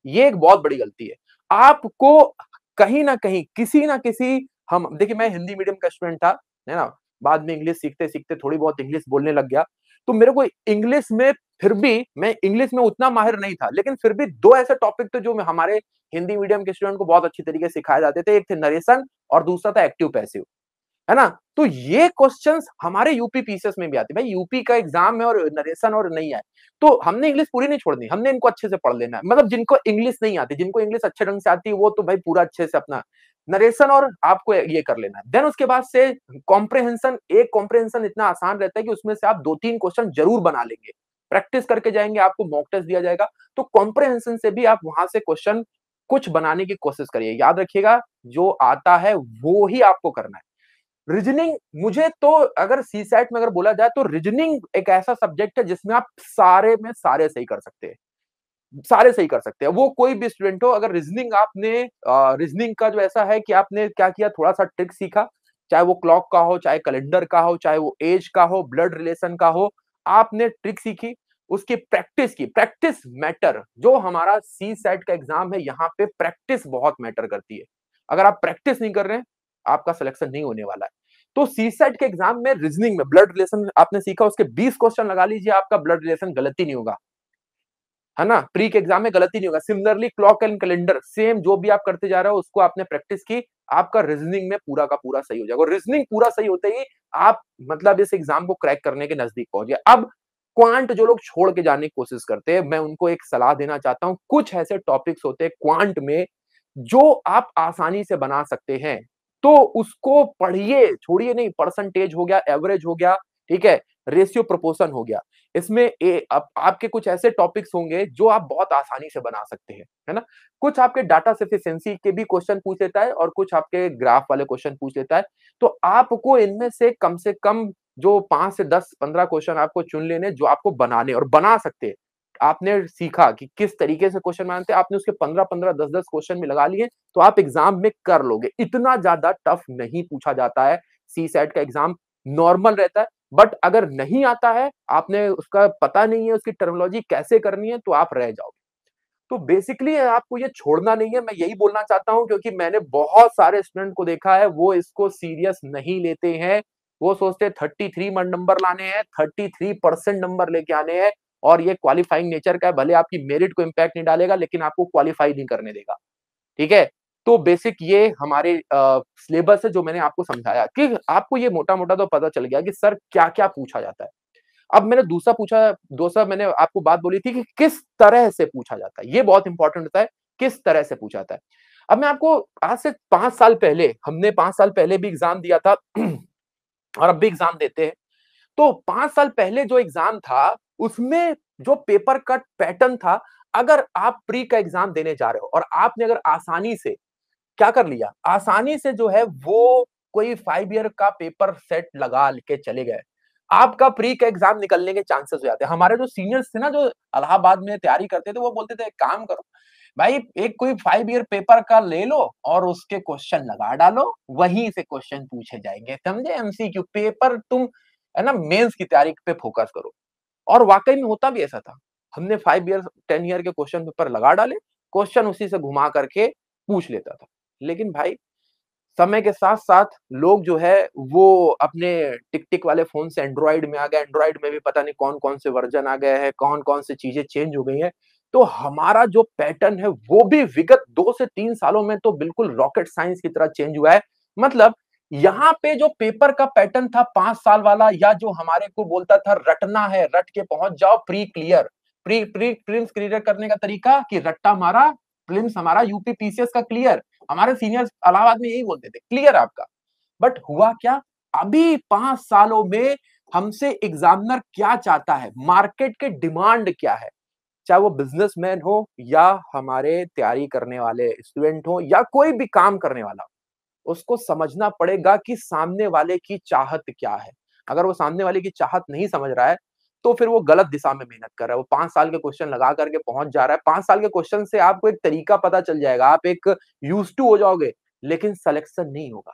A: ये एक बहुत बड़ी गलती है। आपको कहीं ना कहीं किसी ना किसी, हम देखिए मैं हिंदी मीडियम का स्टूडेंट था, है ना, बाद में इंग्लिश सीखते सीखते थोड़ी बहुत इंग्लिश बोलने लग गया, तो मेरे को इंग्लिश में, फिर भी मैं इंग्लिश में उतना माहिर नहीं था, लेकिन फिर भी दो ऐसे टॉपिक थे जो हमारे हिंदी मीडियम के स्टूडेंट को बहुत अच्छी तरीके से सिखाए जाते थे, एक थे नरेशन और दूसरा था एक्टिव पैसिव, है ना। तो ये क्वेश्चंस हमारे यूपी पीसीएस में भी आते हैं। भाई यूपी का एग्जाम है और नरेशन और नहीं आए, तो हमने इंग्लिश पूरी नहीं छोड़नी, हमने इनको अच्छे से पढ़ लेना है। मतलब जिनको इंग्लिश नहीं आती, जिनको इंग्लिश अच्छे ढंग से आती है, वो तो भाई पूरा अच्छे से अपना नरेशन और आपको ये कर लेना है। देन उसके बाद से कॉम्प्रिहेंशन, एक कॉम्प्रिहेंशन इतना आसान रहता है कि उसमें से आप 2-3 क्वेश्चन जरूर बना लेंगे, प्रैक्टिस करके जाएंगे, आपको मॉक टेस्ट दिया जाएगा, तो कॉम्प्रिहेंशन से भी आप वहां से क्वेश्चन कुछ बनाने की कोशिश करिए। याद रखिएगा जो आता है वो ही आपको करना है। रीजनिंग, मुझे तो अगर सीसैट में अगर बोला जाए तो रीजनिंग एक ऐसा सब्जेक्ट है जिसमें आप सारे में सारे सही कर सकते हैं, सारे सही कर सकते हैं। वो कोई भी स्टूडेंट हो, अगर रीजनिंग आपने, रीजनिंग का जो ऐसा है कि आपने क्या किया, थोड़ा सा ट्रिक सीखा, चाहे वो क्लॉक का हो, चाहे कैलेंडर का हो, चाहे वो एज का हो, ब्लड रिलेशन का हो, आपने ट्रिक सीखी, उसकी प्रैक्टिस की, प्रैक्टिस मैटर। जो हमारा सी सेट का एग्जाम है यहाँ पे प्रैक्टिस बहुत मैटर करती है। अगर आप प्रैक्टिस नहीं कर रहे हैं आपका सिलेक्शन नहीं होने वाला है। तो सी सेट के एग्जाम में रीजनिंग में ब्लड रिलेशन आपने सीखा, उसके 20 क्वेश्चन लगा लीजिए, आपका ब्लड रिलेशन गलती नहीं होगा, है ना, प्री के एग्जाम में गलती नहीं होगा। Similarly clock and calendar, same जो भी आप करते जा रहे हो उसको आपने प्रैक्टिस की, आपका रीजनिंग में पूरा का पूरा सही हो जाएगा। और रीजनिंग पूरा सही होते ही आप मतलब इस एग्जाम को क्रैक करने के नजदीक पहुंच गए। अब क्वांट जो लोग छोड़ के जाने की कोशिश करते हैं, मैं उनको एक सलाह देना चाहता हूं, कुछ ऐसे टॉपिक्स होते हैं क्वांट में जो आप आसानी से बना सकते हैं, तो उसको पढ़िए, छोड़िए नहीं। परसेंटेज हो गया, एवरेज हो गया, ठीक है, रेशियो प्रोपोर्शन हो गया, इसमें आपके कुछ ऐसे टॉपिक्स होंगे जो आप बहुत आसानी से बना सकते हैं, है ना। कुछ आपके डाटा सफिशिएंसी के भी क्वेश्चन पूछ लेता है और कुछ आपके ग्राफ वाले क्वेश्चन पूछ लेता है, तो आपको इनमें से कम जो 5 से 10 15 क्वेश्चन आपको चुन लेने जो आपको बनाने और बना सकते हैं। आपने सीखा कि किस तरीके से क्वेश्चन बनाते हैं, आपने उसके 15-15 10-10 क्वेश्चन भी लगा लिए, तो आप एग्जाम में कर लोगे। इतना ज्यादा टफ नहीं पूछा जाता है, सी सेट का एग्जाम नॉर्मल रहता है। बट अगर नहीं आता है, आपने उसका पता नहीं है उसकी टर्मिनोलॉजी कैसे करनी है, तो आप रह जाओगे। तो बेसिकली आपको ये छोड़ना नहीं है, मैं यही बोलना चाहता हूं, क्योंकि मैंने बहुत सारे स्टूडेंट को देखा है वो इसको सीरियस नहीं लेते हैं। वो सोचते हैं 33 नंबर लाने हैं, 33% नंबर लेके आने हैं, और ये क्वालिफाइंग नेचर का है, भले आपकी मेरिट को इंपैक्ट नहीं डालेगा लेकिन आपको क्वालिफाई नहीं करने देगा, ठीक है। तो बेसिक ये हमारे सिलेबस है जो मैंने आपको समझाया, कि आपको ये मोटा मोटा तो पता चल गया कि सर क्या क्या पूछा जाता है। अब मैंने दूसरा मैंने आपको बात बोली थी कि किस तरह से पूछा जाता है, ये बहुत इंपॉर्टेंट होता है, किस तरह से पूछा जाता है। अब मैं आपको, आज से 5 साल पहले, हमने 5 साल पहले भी एग्जाम दिया था और अब भी एग्जाम देते हैं, तो 5 साल पहले जो एग्जाम था, उसमें जो पेपर कट पैटर्न था, अगर आप प्री का एग्जाम देने जा रहे हो और आपने अगर आसानी से क्या कर लिया, आसानी से जो है वो कोई 5 ईयर का पेपर सेट लगा के चले गए, आपका प्री का एग्जाम निकलने के चांसेस हो जाते हैं। हमारे जो सीनियर्स थे ना, जो इलाहाबाद में तैयारी करते थे, वो बोलते थे, एक काम करो भाई, एक कोई 5 ईयर पेपर का ले लो और उसके क्वेश्चन लगा डालो, वहीं से क्वेश्चन पूछे जाएंगे, समझे? एमसीक्यू पेपर तुम है ना, मेंस की तैयारी पे फोकस करो। और वाकई में होता भी ऐसा था। हमने 5 ईयर 10 ईयर के क्वेश्चन पेपर लगा डाले, क्वेश्चन उसी से घुमा करके पूछ लेता था। लेकिन भाई समय के साथ-साथ लोग जो है वो अपने टिक-टिक वाले फ़ोन से एंड्रॉइड में आ गए, एंड्रॉइड में भी पता नहीं कौन-कौन से वर्ज़न आ गए हैं, कौन-कौन से चीज़ें चेंज हो गई हैं। तो हमारा जो पैटर्न है वो भी विगत 2 से 3 सालों में तो बिल्कुल रॉकेट साइंस की तरह चेंज हुआ है। मतलब यहाँ पे जो पेपर का पैटर्न था 5 साल वाला, या जो हमारे को बोलता था रटना है, रट के पहुँच जाओ प्री क्लियर, प्रीलिम्स क्लियर करने का तरीका कि रट्टा मारा, प्रीलिम्स हमारा यूपी पीसीएस का क्लियर। हमारे सीनियर्स इलाहाबाद में यही बोलते थे, क्लियर आपका। बट हुआ क्या? अभी 5 सालों में हमसे एग्जामिनर क्या चाहता है, मार्केट के डिमांड क्या है, चाहे वो बिजनेसमैन हो या हमारे तैयारी करने वाले स्टूडेंट हो या कोई भी काम करने वाला, उसको समझना पड़ेगा कि सामने वाले की चाहत क्या है। अगर वो सामने वाले की चाहत नहीं समझ रहा है, तो फिर वो गलत दिशा में मेहनत कर रहा है। वो 5 साल के क्वेश्चन लगा करके पहुँच जा रहा है। 5 साल के क्वेश्चन से आपको एक तरीका पता चल जाएगा, आप एक यूज्ड टू हो जाओगे, लेकिन सिलेक्शन नहीं होगा।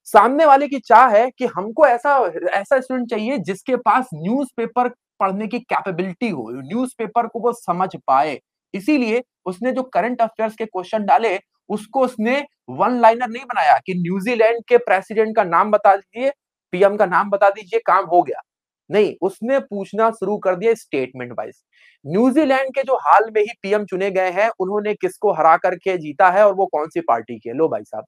A: सामने वाले की चाह है कि हमको ऐसा ऐसा स्टूडेंट चाहिए जिसके पास न्यूज़पेपर पढ़ने की कैपेबिलिटी हो, न्यूज़पेपर को वो समझ पाए। इसीलिए उसने जो करंट अफेयर्स के क्वेश्चन डाले, उसको उसने वन लाइनर नहीं बनाया कि न्यूजीलैंड के प्रेसिडेंट का नाम बता दीजिए, पीएम का नाम बता दीजिए, काम हो गया। नहीं, उसने पूछना शुरू कर दिया स्टेटमेंट वाइज। न्यूजीलैंड के जो हाल में ही पीएम चुने गए हैं, उन्होंने किसको हरा करके जीता है और वो कौन सी पार्टी के? लो भाई साहब,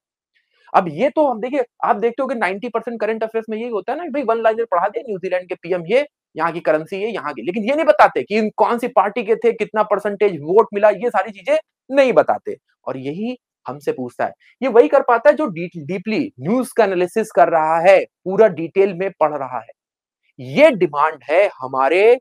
A: अब ये तो हम देखिए, आप देखते हो कि 90% करंट अफेयर्स में यही होता है ना, भाई वन लाइनर पढ़ा दिया, न्यूजीलैंड के पीएम ये, यहाँ की करेंसी ये, यहाँ की, लेकिन ये नहीं बताते कि कौन सी पार्टी के थे, कितना परसेंटेज वोट मिला, ये सारी चीजें नहीं बताते। और यही हमसे पूछता है, ये वही कर पाता है जो डीपली न्यूज का एनालिसिस कर रहा है, पूरा डिटेल में पढ़ रहा है। ये डिमांड है हमारे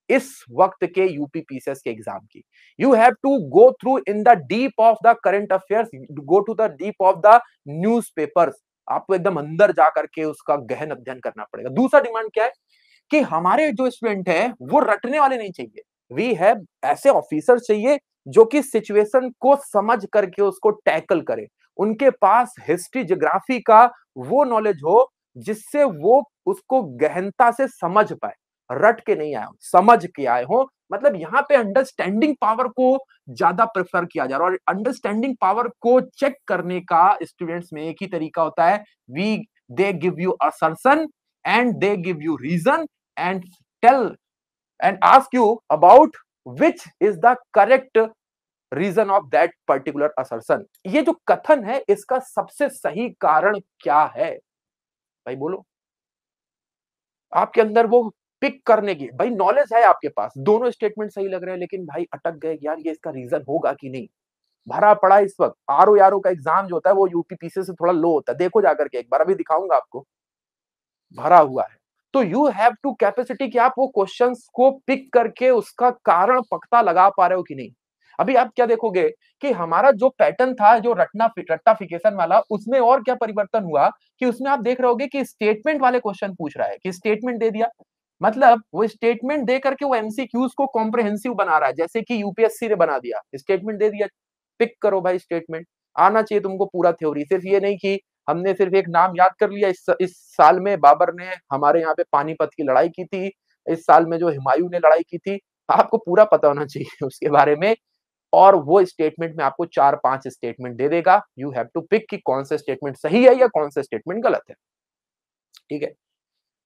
A: इस वक्त के यूपी पीसीएस के एग्जाम की। You have to go through in the deep of the current affairs, go to the deep of the newspapers. आपको एकदम अंदर जाकर के उसका गहन अध्ययन करना पड़ेगा। दूसरा डिमांड क्या है कि हमारे जो स्टूडेंट है वो रटने वाले नहीं चाहिए। वी हैव ऐसे ऑफिसर चाहिए जो कि सिचुएशन को समझ करके उसको टैकल करे। उनके पास हिस्ट्री ज्योग्राफी का वो नॉलेज हो जिससे वो उसको गहनता से समझ पाए। रट के नहीं आए हो, समझ के आए हो। मतलब यहाँ पे अंडरस्टैंडिंग पावर को ज्यादा प्रेफर किया जा रहा है, और अंडरस्टैंडिंग पावर को चेक करने का स्टूडेंट्स में एक ही तरीका होता है, we they give you assertion and they give you reason and tell and ask you about which is the correct reason of that particular assertion. ये जो कथन है, इसका सबसे सही कारण क्या है भाई, बोलो। आपके अंदर वो पिक करने की भाई नॉलेज है आपके पास, दोनों स्टेटमेंट सही लग रहे हैं, लेकिन भाई अटक गए यार, ये इसका रीजन होगा कि नहीं। भरा पड़ा इस वक्त आरओ यारो का एग्जाम जो होता है वो यूपीपीसी से थोड़ा लो होता है, देखो जाकर के, एक बार अभी दिखाऊंगा आपको, भरा हुआ है। तो यू हैव टू कैपेसिटी कि आप वो क्वेश्चंस को पिक करके उसका कारण पता लगा पा रहे हो कि नहीं। अभी आप क्या देखोगे कि हमारा जो पैटर्न था, जो रट्टाफिकेशन वाला, उसमें और क्या परिवर्तन हुआ कि उसमें आप देख रहे होगे कि स्टेटमेंट वाले क्वेश्चन पूछ रहा है, कि स्टेटमेंट दे दिया, मतलब वो स्टेटमेंट दे करके वो एमसीक्यूज को कॉम्प्रिहेंसिव बना रहा है, जैसे कि यूपीएससी ने बना दिया, स्टेटमेंट दे दिया, पिक करो भाई स्टेटमेंट। आना चाहिए तुमको पूरा थ्योरी, सिर्फ ये नहीं कि हमने सिर्फ एक नाम याद कर लिया। इस साल में बाबर ने हमारे यहाँ पे पानीपत की लड़ाई की थी, इस साल में जो हुमायूं ने लड़ाई की थी, आपको पूरा पता होना चाहिए उसके बारे में। और वो स्टेटमेंट में आपको 4-5 स्टेटमेंट दे देगा, यू हैव टू पिक कि कौन सा स्टेटमेंट सही है या कौन सा स्टेटमेंट गलत है। ठीक है,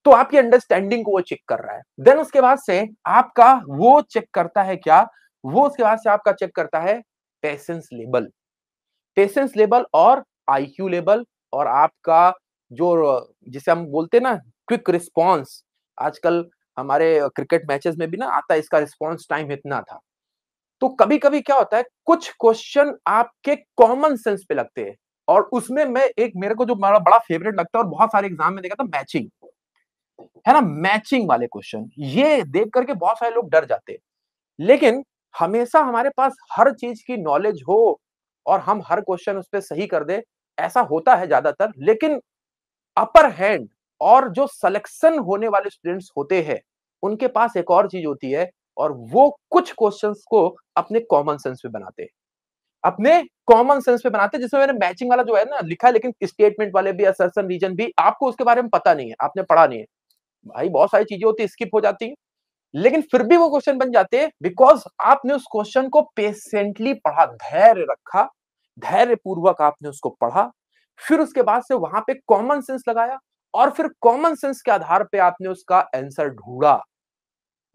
A: तो आपकी अंडरस्टैंडिंग को वो चेक कर रहा है। देन उसके बाद से आपका वो चेक करता है क्या, वो उसके बाद से आपका चेक करता है पेशेंस लेवल, पेशेंस लेवल और आईक्यू लेवल, और आपका जो जिसे हम बोलते हैं ना क्विक रिस्पॉन्स। आजकल हमारे क्रिकेट मैचेस में भी ना आता है, इसका रिस्पॉन्स टाइम इतना था। तो कभी कभी क्या होता है, कुछ क्वेश्चन आपके कॉमन सेंस पे लगते हैं, और उसमें मैं एक, मेरे को जो बड़ा बड़ा फेवरेट लगता है और बहुत सारे एग्जाम में देखा था, मैचिंग। है ना, मैचिंग वाले क्वेश्चन, ये देख करके बहुत सारे लोग डर जाते हैं। लेकिन हमेशा हमारे पास हर चीज की नॉलेज हो और हम हर क्वेश्चन उस पे सही कर दे, ऐसा होता है ज्यादातर। लेकिन अपर हैंड और जो सिलेक्शन होने वाले स्टूडेंट्स होते हैं, उनके पास एक और चीज होती है, और वो कुछ क्वेश्चंस को अपने कॉमन सेंस पे बनाते हैं। अपने कॉमन सेंस पे बनाते हैं, जिसमें मैंने मैचिंग वाला जो है ना लिखा है, लेकिन स्टेटमेंट वाले भी, असर्शन रीजन भी, आपको उसके बारे में पता नहीं है, आपने पढ़ा नहीं है। भाई बहुत सारी चीजें होती है, स्किप हो जाती है, लेकिन फिर भी वो क्वेश्चन बन जाते हैं, बिकॉज आपने उस क्वेश्चन को पेशेंटली पढ़ा, धैर्य रखा, धैर्य पूर्वक आपने उसको पढ़ा, फिर उसके बाद से वहां पे कॉमन सेंस लगाया, और फिर कॉमन सेंस के आधार पे आपने उसका आंसर ढूंढा।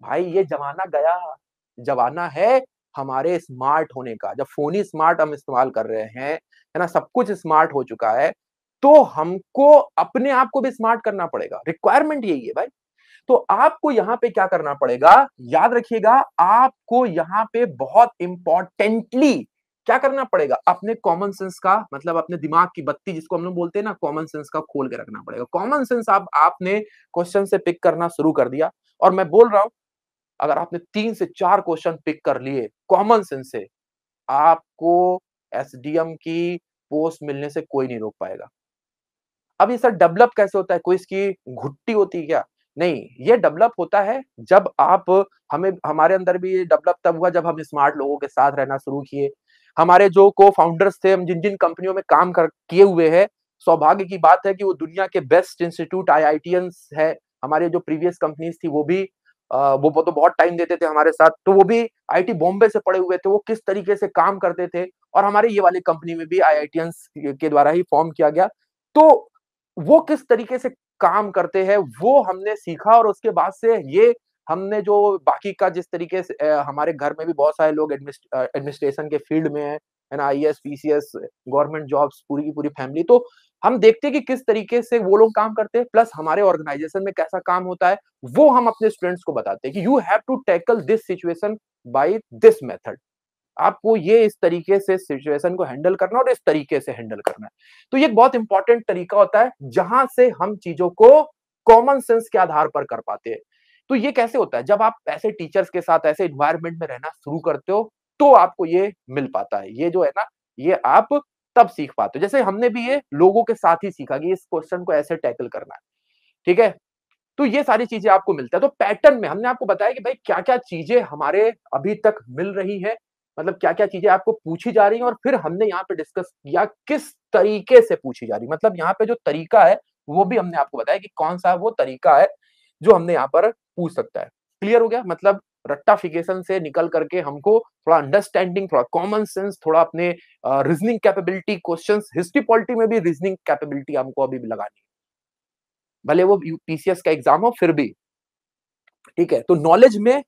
A: भाई ये जमाना गया, जमाना है हमारे स्मार्ट होने का। जब फोन ही स्मार्ट हम इस्तेमाल कर रहे हैं, है ना, सब कुछ स्मार्ट हो चुका है, तो हमको अपने आप को भी स्मार्ट करना पड़ेगा। रिक्वायरमेंट यही है भाई। तो आपको यहाँ पे क्या करना पड़ेगा, याद रखिएगा, आपको यहाँ पे बहुत इंपॉर्टेंटली क्या करना पड़ेगा, अपने कॉमन सेंस का, मतलब अपने दिमाग की बत्ती जिसको हम लोग बोलते हैं ना, कॉमन सेंस का खोल के रखना पड़ेगा। कॉमन सेंस आपने क्वेश्चन से पिक करना शुरू कर दिया, और मैं बोल रहा हूं, अगर आपने 3 से 4 क्वेश्चन पिक कर लिए कॉमन सेंस से, आपको एसडीएम की पोस्ट मिलने से कोई नहीं रोक पाएगा। अब ये सर डेवलप कैसे होता है? कोई इसकी घुट्टी होती है क्या? नहीं, ये डेवलप होता है जब आप, हमें, हमारे अंदर भी ये डेवलप तब हुआ जब हम स्मार्ट लोगों के साथ रहना शुरू किए। हमारे जो को-फाउंडर्स थे, हम जिन-जिन कंपनियों में काम कर किए हुए हैं, सौभाग्य की बात है कि वो दुनिया के बेस्ट इंस्टीट्यूट आईआईटियंस है। हमारे जो प्रीवियस कंपनीज थी वो भी वो तो बहुत टाइम देते थे हमारे साथ, तो वो भी आईआईटी बॉम्बे से पढ़े हुए थे। वो किस तरीके से काम करते थे, और हमारे ये वाली कंपनी में भी आईआईटियंस के द्वारा ही फॉर्म किया गया। तो वो किस तरीके से काम करते हैं, वो हमने सीखा, और उसके बाद से ये हमने जो बाकी का, जिस तरीके से हमारे घर में भी बहुत सारे लोग एडमिनिस्ट्रेशन के फील्ड में है ना, आईएएस, पीसीएस, गवर्नमेंट जॉब्स, पूरी की पूरी फैमिली, तो हम देखते हैं कि किस तरीके से वो लोग काम करते हैं, प्लस हमारे ऑर्गेनाइजेशन में कैसा काम होता है, वो हम अपने स्टूडेंट्स को बताते हैं कि you have to tackle this situation by this method. आपको ये इस तरीके से सिचुएशन को हैंडल करना, और इस तरीके से हैंडल करना है। तो ये एक बहुत इंपॉर्टेंट तरीका होता है, जहां से हम चीजों को कॉमन सेंस के आधार पर कर पाते हैं। तो ये कैसे होता है? जब आप ऐसे टीचर्स के साथ, ऐसे एनवायरनमेंट में रहना शुरू करते हो, तो आपको ये मिल पाता है। ये जो है ना, ये आप तब सीख पाते हो। जैसे हमने भी ये लोगों के साथ ही सीखा कि इस क्वेश्चन को ऐसे टैकल करना है। ठीक है? तो ये सारी चीजें आपको मिलता है। तो पैटर्न में हमने आपको बताया कि भाई क्या-क्या चीजें हमारे अभी तक मिल रही हैं, मतलब क्या-क्या चीजें आपको पूछी जा रही हैं, और फिर हमने यहाँ पे डिस्कस किया किस तरीके से पूछी जा रही है। मतलब यहाँ पे जो तरीका है, वो भी हमने आपको बताया कि कौन-सा वो तरीका है, जो हमने यहाँ पर पूछ सकता है। क्लियर हो गया? मतलब रट्टाफिकेशन से निकल करके हमको थोड़ा अंडरस्टैंडिंग, थोड़ा कॉमन सेंस, थोड़ा अपने reasoning capability, questions, history polity में भी रीजनिंग कैपेबिलिटी हमको अभी भी लगानी है। भले वो पीसीएस का एग्जाम हो फिर भी। ठीक है? तो नॉलेज में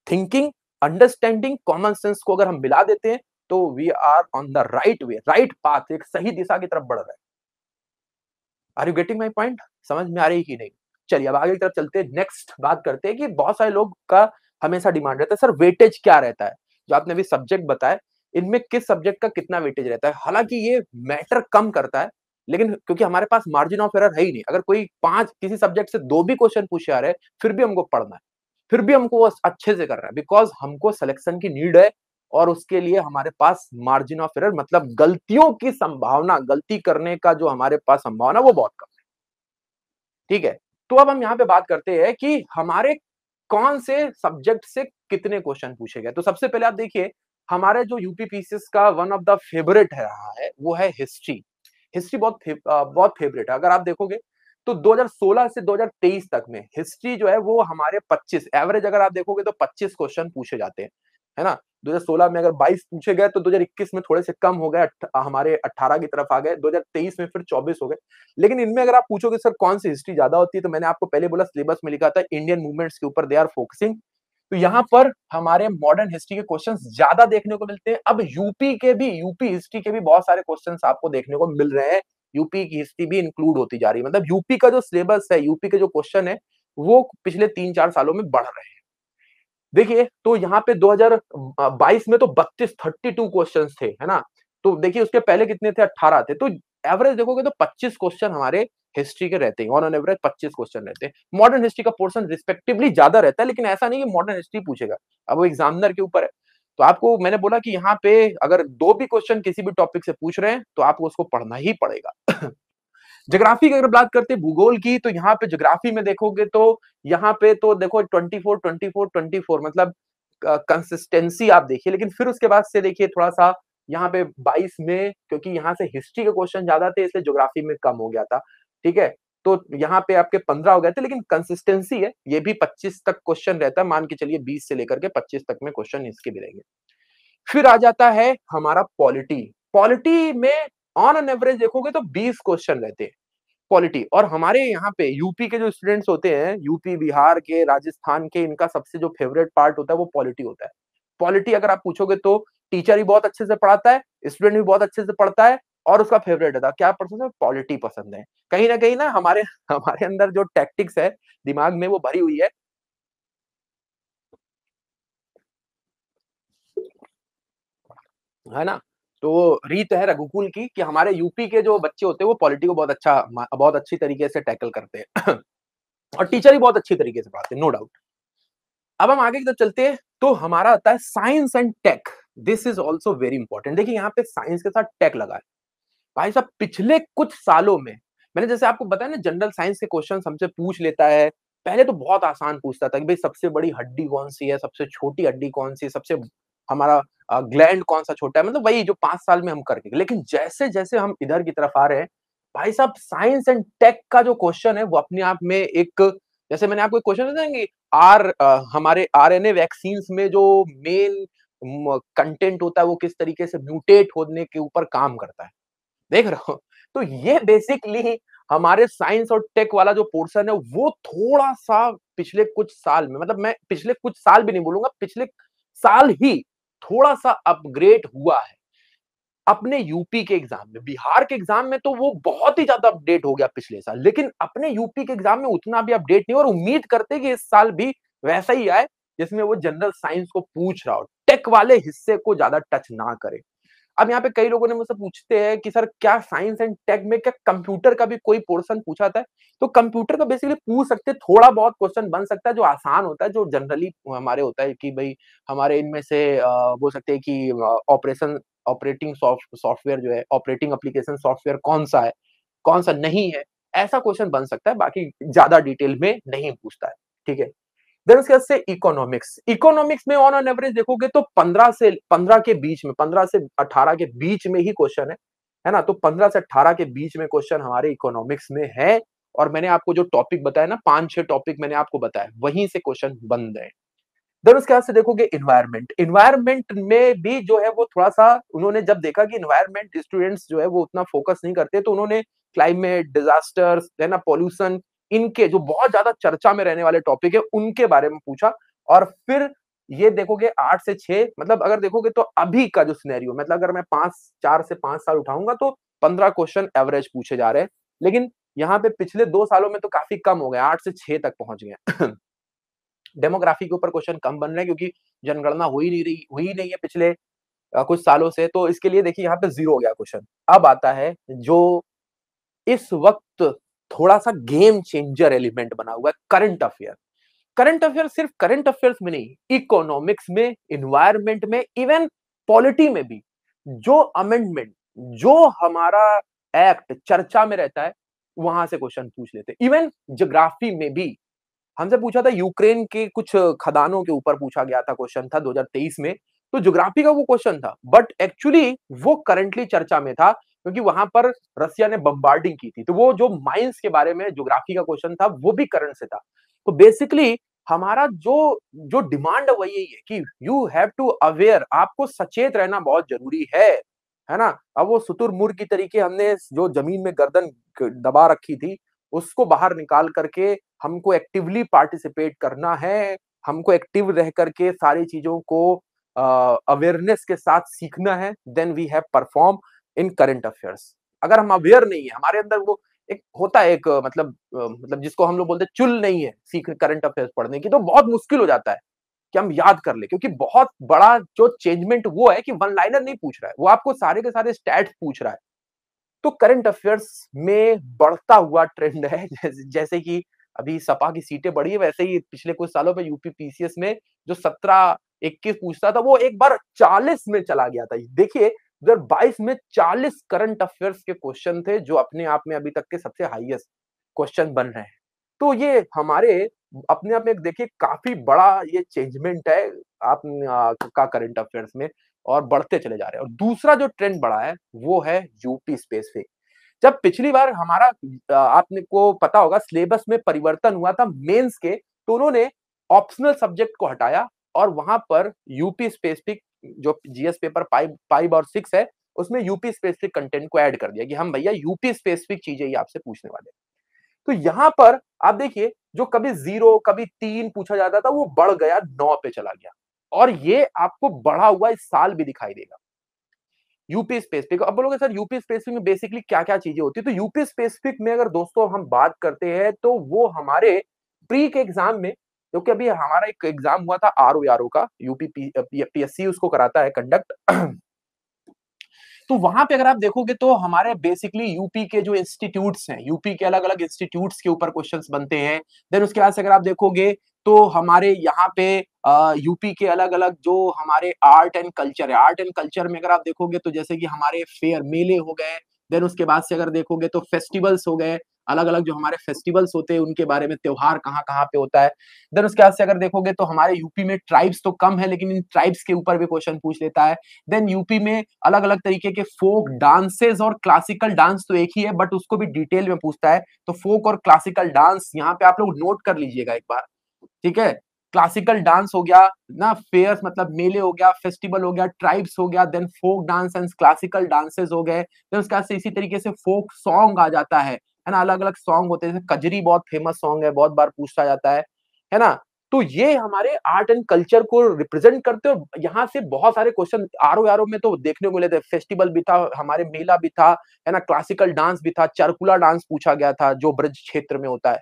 A: थिंकिंग, अंडरस्टैंडिंग, कॉमन सेंस को अगर हम मिला देते हैं, तो we are on the right way, right path, एक सही दिशा की तरफ बढ़ रहे हैं। Are you getting my point? समझ में आ रही है कि नहीं? चलिए अब आगे की तरफ चलते हैं। नेक्स्ट बात करते हैं कि बहुत सारे लोग का हमेशा डिमांड रहता है, सर वेटेज क्या रहता है? जो आपने अभी सब्जेक्ट बताए, इनमें किस सब्जेक्ट का कितना वेटेज रहता है? हालांकि ये मैटर कम करता है, लेकिन क्योंकि हमारे पास मार्जिन ऑफ एरर है ही नहीं। अगर कोई 5 किसी सब्जेक्ट से 2 भी क्वेश्चन पूछे आ रहे हैं, फिर भी हमको पढ़ना है। फिर भी हमको वो अच्छे से करना है, बिकॉज़ हमको सिलेक्शन की नीड है, और उसके लिए हमारे पास मार्जिन ऑफ एरर, मतलब गलतियों की संभावना, गलती करने का जो हमारे पास संभावना, वो बहुत कम है। ठीक है? तो अब हम यहाँ पे बात करते हैं कि हमारे कौन से सब्जेक्ट से कितने क्वेश्चन पूछे गए। तो सबसे पहले आप देखिए, हमारे जो यूपी पीसीएस का वन ऑफ द फेवरेट है रहा है, वो है हिस्ट्री। हिस्ट्री बहुत फेवरेट है। अगर आप देखोगे तो 2016 से 2023 तक में हिस्ट्री जो है वो हमारे 25 एवरेज, अगर आप देखोगे तो 25 क्वेश्चन पूछे जाते हैं, है ना? 2016 में अगर 22 पूछे गए, तो 2021 में थोड़े से कम हो गए, हमारे 18 की तरफ आ गए, 2023 में फिर 24 हो गए। लेकिन इनमें अगर आप पूछोगे सर कौन सी हिस्ट्री ज्यादा होती है, तो मैंने आपको पहले बोला, सिलेबस में लिखा था इंडियन मूवमेंट्स के ऊपर दे आर फोकसिंग। तो यहाँ पर हमारे मॉडर्न हिस्ट्री के क्वेश्चंस ज्यादा देखने को मिलते हैं। अब यूपी हिस्ट्री के भी बहुत सारे क्वेश्चंस आपको देखने को मिल रहे हैं। यूपी की हिस्ट्री भी इंक्लूड होती जा रही है, मतलब यूपी का जो सिलेबस है, यूपी के जो क्वेश्चन है, वो पिछले 3-4 सालों में बढ़ रहे हैं। देखिए, तो यहाँ पे 2022 में तो 32 क्वेश्चंस थे, है ना? तो देखिए उसके पहले कितने थे, 18 थे। तो एवरेज देखोगे तो 25 क्वेश्चन हमारे हिस्ट्री के रहते हैं, ऑन एवरेज 25 क्वेश्चन रहते हैं। मॉडर्न हिस्ट्री का पोर्शन रिस्पेक्टिवली ज्यादा रहता है, लेकिन ऐसा नहीं कि मॉडर्न हिस्ट्री पूछेगा, अब वो एग्जामिनर के ऊपर है। तो आपको मैंने बोला कि यहाँ पे अगर 2 भी क्वेश्चन किसी भी टॉपिक से पूछ रहे हैं तो आपको उसको पढ़ना ही पड़ेगा। ज्योग्राफी की अगर बात करते हैं भूगोल की, तो यहाँ पे ज्योग्राफी में देखोगे तो यहाँ पे तो देखो 24 24 24 मतलब कंसिस्टेंसी आप देखिए, लेकिन फिर उसके बाद से देखिए थोड़ा सा यहाँ पे 22 में, क्योंकि यहाँ से हिस्ट्री के क्वेश्चन ज्यादा थे इसलिए ज्योग्राफी में कम हो गया था। ठीक है, तो यहाँ पे आपके 15 हो गए थे, लेकिन कंसिस्टेंसी है, ये भी 25 तक क्वेश्चन रहता है, मान के चलिए 20 से लेकर के 25 तक में क्वेश्चन इसके भी रहेंगे। फिर आ जाता है हमारा पॉलिटी। पॉलिटी में ऑन एन एवरेज देखोगे तो 20 क्वेश्चन रहते हैं पॉलिटी, और हमारे यहाँ पे यूपी के जो स्टूडेंट्स होते हैं, यूपी, बिहार के, राजस्थान के, इनका सबसे जो फेवरेट पार्ट होता है वो पॉलिटी होता है। पॉलिटी अगर आप पूछोगे तो टीचर भी बहुत अच्छे से पढ़ाता है, स्टूडेंट भी बहुत अच्छे से पढ़ता है, और उसका फेवरेट होता है क्या पसंद है, पॉलिटी पसंद है। कहीं ना हमारे हमारे अंदर जो टैक्टिक्स है दिमाग में वो भरी हुई है ना। तो रीत है रघुकुल की कि हमारे यूपी के जो बच्चे होते हैं वो पॉलिटी को बहुत अच्छी तरीके से टैकल करते हैं। और टीचर ही बहुत अच्छी तरीके से पढ़ाते हैं, नो डाउट। अब हम आगे की तरफ चलते हैं, तो हमारा आता है science and tech. This is also very important. देखिए यहाँ पे साइंस के साथ टेक लगा है। भाई साहब पिछले कुछ सालों में, मैंने जैसे आपको बताया ना, जनरल साइंस के क्वेश्चन हमसे पूछ लेता है। पहले तो बहुत आसान पूछता था कि भाई सबसे बड़ी हड्डी कौन सी है, सबसे छोटी हड्डी कौन सी है, सबसे हमारा ग्लैंड कौन सा छोटा है, मतलब वही जो 5 साल में हम करके। लेकिन जैसे जैसे हम इधर की तरफ आ रहे हैं, भाई साहब साइंस एंड टेक का जो क्वेश्चन है वो अपने आप में एक, जैसे मैंने आपको एक क्वेश्चन बताएंगे, हमारे आरएनए वैक्सीन्स में जो मेन कंटेंट होता है वो किस तरीके से म्यूटेट होने के ऊपर काम करता है, देख रहे हो। तो ये बेसिकली हमारे साइंस और टेक वाला जो पोर्शन है वो थोड़ा सा पिछले कुछ साल में, मतलब मैं पिछले कुछ साल भी नहीं बोलूंगा, पिछले साल ही थोड़ा सा अपग्रेड हुआ है। अपने यूपी के एग्जाम में, बिहार के एग्जाम में तो वो बहुत ही ज्यादा अपडेट हो गया पिछले साल, लेकिन अपने यूपी के एग्जाम में उतना भी अपडेट नहीं, और उम्मीद करते हैं कि इस साल भी वैसा ही आए जिसमें वो जनरल साइंस को पूछ रहा हो, टेक वाले हिस्से को ज्यादा टच ना करे। अब यहाँ पे कई लोगों ने मुझसे पूछते हैं कि सर क्या साइंस एंड टेक में क्या कंप्यूटर का भी कोई पोर्शन पूछा था? तो कंप्यूटर का बेसिकली पूछ सकते हैं, थोड़ा बहुत क्वेश्चन बन सकता है जो आसान होता है, जो जनरली हमारे होता है कि भाई हमारे इनमें से बोल सकते हैं कि ऑपरेटिंग सॉफ्टवेयर जो है, ऑपरेटिंग एप्लीकेशन सॉफ्टवेयर कौन सा है, कौन सा नहीं है, ऐसा क्वेश्चन बन सकता है, बाकी ज्यादा डिटेल में नहीं पूछता है। ठीक है, देन उसके बाद से इकोनॉमिक्स। इकोनॉमिक्स में ऑन एन एवरेज देखोगे तो 15 के बीच में, 15 से 18 के बीच में ही क्वेश्चन है ना। तो 15 से 18 के बीच में क्वेश्चन हमारे इकोनॉमिक्स में है, और मैंने आपको जो टॉपिक बताया ना, 5-6 टॉपिक मैंने आपको बताया, वहीं से क्वेश्चन बन गए। देन उसके बाद से देखोगे इन्वायरमेंट। इन्वायरमेंट में भी जो है वो थोड़ा सा, उन्होंने जब देखा कि इन्वायरमेंट स्टूडेंट्स जो है वो उतना फोकस नहीं करते, तो उन्होंने क्लाइमेट, डिजास्टर्स, है ना, पॉल्यूशन, इनके जो बहुत ज्यादा चर्चा में रहने वाले टॉपिक है उनके बारे में पूछा। और फिर ये देखोगे 8 से 6, मतलब अगर देखोगे तो अभी का जो सिनेरियो, मतलब अगर मैं 4 से 5 साल उठाऊंगा तो 15 क्वेश्चन एवरेज पूछे जा रहे हैं, लेकिन यहाँ पे पिछले 2 सालों में तो काफी कम हो गए, 8 से 6 तक पहुंच गए। डेमोग्राफी के ऊपर क्वेश्चन कम बन रहे हैं क्योंकि जनगणना हुई नहीं है पिछले कुछ सालों से, तो इसके लिए देखिए यहाँ पे 0 हो गया क्वेश्चन। अब आता है जो इस वक्त थोड़ा सा गेम चेंजर एलिमेंट बना हुआ है, करंट अफेयर। करंट अफेयर सिर्फ करंट अफेयर्स में नहीं, इकोनॉमिक्स में, इन्वायरमेंट में, इवन पॉलिटी में भी जो अमेंडमेंट, जो हमारा एक्ट चर्चा में रहता है, वहां से क्वेश्चन पूछ लेते हैं। इवन ज्योग्राफी में भी हमसे पूछा था, यूक्रेन के कुछ खदानों के ऊपर पूछा गया था क्वेश्चन था 2023 में, तो ज्योग्राफी का वो क्वेश्चन था, बट एक्चुअली वो करंटली चर्चा में था क्योंकि वहां पर रसिया ने बम्बार्डिंग की थी, तो वो जो माइंस के बारे में ज्योग्राफी का क्वेश्चन था वो भी करंट से था। तो बेसिकली हमारा जो जो डिमांड है वो यही है कि यू हैव टू अवेयर, आपको सचेत रहना बहुत जरूरी है ना। अब वो शुतुरमुर्ग की तरीके हमने जो जमीन में गर्दन दबा रखी थी, उसको बाहर निकाल करके हमको एक्टिवली पार्टिसिपेट करना है, हमको एक्टिव रह करके सारी चीजों को अवेयरनेस के साथ सीखना है, then we have perform in current affairs. अगर हम अवेयर नहीं है, हमारे अंदर वो एक होता है, एक मतलब जिसको हम लोग बोलते हैं चुल नहीं है सीख करंट अफेयर्स पढ़ने की, तो बहुत मुश्किल हो जाता है कि हम याद कर ले, क्योंकि बहुत बड़ा जो चेंजमेंट वो है कि वन लाइनर नहीं पूछ रहा है, वो आपको सारे के सारे स्टैट्स पूछ रहा है। तो करंट अफेयर्स में बढ़ता हुआ ट्रेंड है, जैसे कि अभी सपा की सीटें बढ़ी है, वैसे ही पिछले कुछ सालों में यूपी पीसीएस में जो 17-21 पूछता था, वो एक बार 40 में चला गया था। देखिए 2022 में 40 करंट अफेयर्स के क्वेश्चन थे, जो अपने आप में अभी तक के सबसे हाईएस्ट क्वेश्चन बन रहे हैं। तो ये हमारे अपने आप में देखिए काफ़ी बड़ा ये चेंजमेंट है आप का करंट अफेयर्स में, और बढ़ते चले जा रहे हैं। और दूसरा जो ट्रेंड बढ़ा है, वो है यूपी स्पेसिफिक। जब पिछली बार हमारा आपने को पता होगा सिलेबस में परिवर्तन हुआ था मेंस के, तो उन्होंने ऑप्शनल सब्जेक्ट को हटाया और वहां पर यूपी स्पेसिफिक जो जीएस पेपर 5 और 6 है, उसमें यूपी स्पेसिफिक कंटेंट को ऐड कर दिया कि हम भैया यूपी स्पेसिफिक चीजें ही आपसे पूछने वाले हैं। तो यहां पर आप देखिए जो कभी 0 कभी 3 पूछा जाता था, वो बढ़ गया 9 पे चला गया, और ये आपको बढ़ा हुआ इस साल भी दिखाई देगा। यूपी स्पेसिफिक, अब बोलोगे सर यूपी स्पेसिफिक में बेसिकली क्या-क्या चीजें होती है? तो यूपी स्पेसिफिक में अगर दोस्तों हम बात करते हैं, तो वो हमारे प्री के एग्जाम में, क्योंकि अभी हमारा एक एग्जाम हुआ था आरओ का, यूपी पीएससी उसको कराता है कंडक्ट। तो वहां पे अगर आप देखोगे तो हमारे बेसिकली यूपी के जो इंस्टीट्यूट्स हैं, यूपी के अलग अलग इंस्टीट्यूट्स के ऊपर क्वेश्चंस बनते हैं। देन उसके बाद से अगर आप देखोगे तो हमारे यहाँ पे यूपी के अलग अलग जो हमारे आर्ट एंड कल्चर है, आर्ट एंड कल्चर में अगर आप देखोगे तो जैसे कि हमारे फेयर मेले हो गए। देन उसके बाद से अगर देखोगे तो फेस्टिवल्स हो गए, अलग अलग जो हमारे फेस्टिवल्स होते हैं उनके बारे में, त्योहार कहाँ कहाँ पे होता है। देन उसके बाद से अगर देखोगे तो हमारे यूपी में ट्राइब्स तो कम है, लेकिन इन ट्राइब्स के ऊपर भी क्वेश्चन पूछ लेता है। देन यूपी में अलग अलग तरीके के फोक डांसेस और क्लासिकल डांस तो एक ही है, बट उसको भी डिटेल में पूछता है। तो फोक और क्लासिकल डांस यहाँ पे आप लोग नोट कर लीजिएगा एक बार, ठीक है। क्लासिकल डांस हो गया ना, फेयर्स मतलब मेले हो गया, फेस्टिवल हो गया, ट्राइब्स हो गया, then folk dance and classical dances हो गए। देन उसके बाद से इसी तरीके से फोक सॉन्ग आ जाता है ना, अलग अलग सॉन्ग होते हैं, जैसे कजरी बहुत फेमस सॉन्ग है, बहुत बार पूछा जाता है ना। तो ये हमारे आर्ट एंड कल्चर को रिप्रेजेंट करते हो। यहाँ से बहुत सारे क्वेश्चन आरो आरो में तो देखने को मिले थे, फेस्टिवल भी था, हमारे मेला भी था, है ना, क्लासिकल डांस भी था, चरकुला डांस पूछा गया था जो ब्रज क्षेत्र में होता है।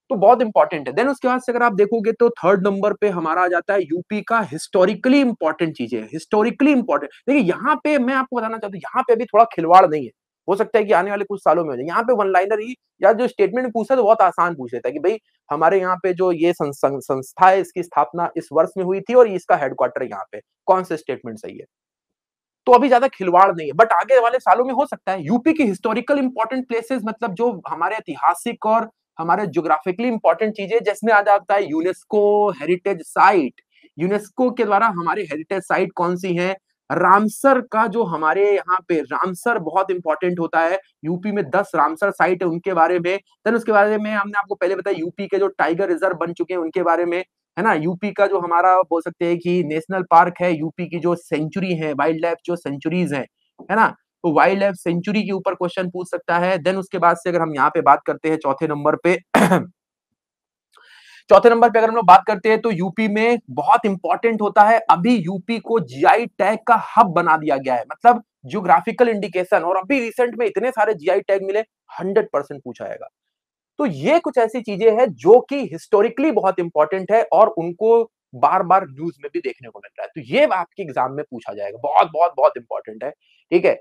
A: तो बहुत इंपॉर्टेंट है। देन उसके बाद से अगर आप देखोगे तो थर्ड नंबर पे हमारा आ जाता है यूपी का हिस्टोरिकली इंपॉर्टेंट चीजें, हिस्टोरिकली इंपॉर्टेंट। देखिए यहाँ पे मैं आपको बताना चाहता हूँ, यहाँ पे अभी थोड़ा खिलवाड़ नहीं है, हो सकता है कि आने वाले कुछ सालों में हो जाए। यहाँ पे वन लाइनर ही या जो स्टेटमेंट पूछता है तो बहुत आसान पूछ लेता है कि भाई हमारे यहाँ पे जो ये संस्था है, इसकी स्थापना इस वर्ष में हुई थी और इसका हेडक्वार्टर यहाँ पे, कौन से स्टेटमेंट सही है। तो अभी ज्यादा खिलवाड़ नहीं है, बट आगे वाले सालों में हो सकता है। यूपी की हिस्टोरिकल इंपॉर्टेंट प्लेसेस मतलब जो हमारे ऐतिहासिक और हमारे ज्योग्राफिकली इंपॉर्टेंट चीजें, जिसमें आ जाता है यूनेस्को हेरिटेज साइट। यूनेस्को के द्वारा हमारे हेरिटेज साइट कौन सी है? रामसर का जो हमारे यहाँ पे रामसर बहुत इंपॉर्टेंट होता है, यूपी में 10 रामसर साइट है, उनके बारे में। देन उसके बारे में हमने आपको पहले बताया यूपी के जो टाइगर रिजर्व बन चुके हैं उनके बारे में, है ना। यूपी का जो हमारा बोल सकते हैं कि नेशनल पार्क है, यूपी की जो सेंचुरी है, वाइल्ड लाइफ जो सेंचुरीज है ना, तो वाइल्ड लाइफ सेंचुरी के ऊपर क्वेश्चन पूछ सकता है। देन उसके बाद से अगर हम यहाँ पे बात करते हैं चौथे नंबर पे, चौथे नंबर पे अगर हम लोग बात करते हैं तो यूपी में बहुत इंपॉर्टेंट होता है, अभी यूपी को जीआई टैग का हब बना दिया गया है, मतलब जियोग्राफिकल इंडिकेशन। और अभी रिसेंट में इतने सारे जीआई टैग मिले, 100% पूछा जाएगा। तो ये कुछ ऐसी चीजें हैं जो कि हिस्टोरिकली बहुत इंपॉर्टेंट है और उनको बार बार न्यूज में भी देखने को मिल रहा है। तो ये आपके एग्जाम में पूछा जाएगा, बहुत बहुत बहुत इंपॉर्टेंट है, ठीक है।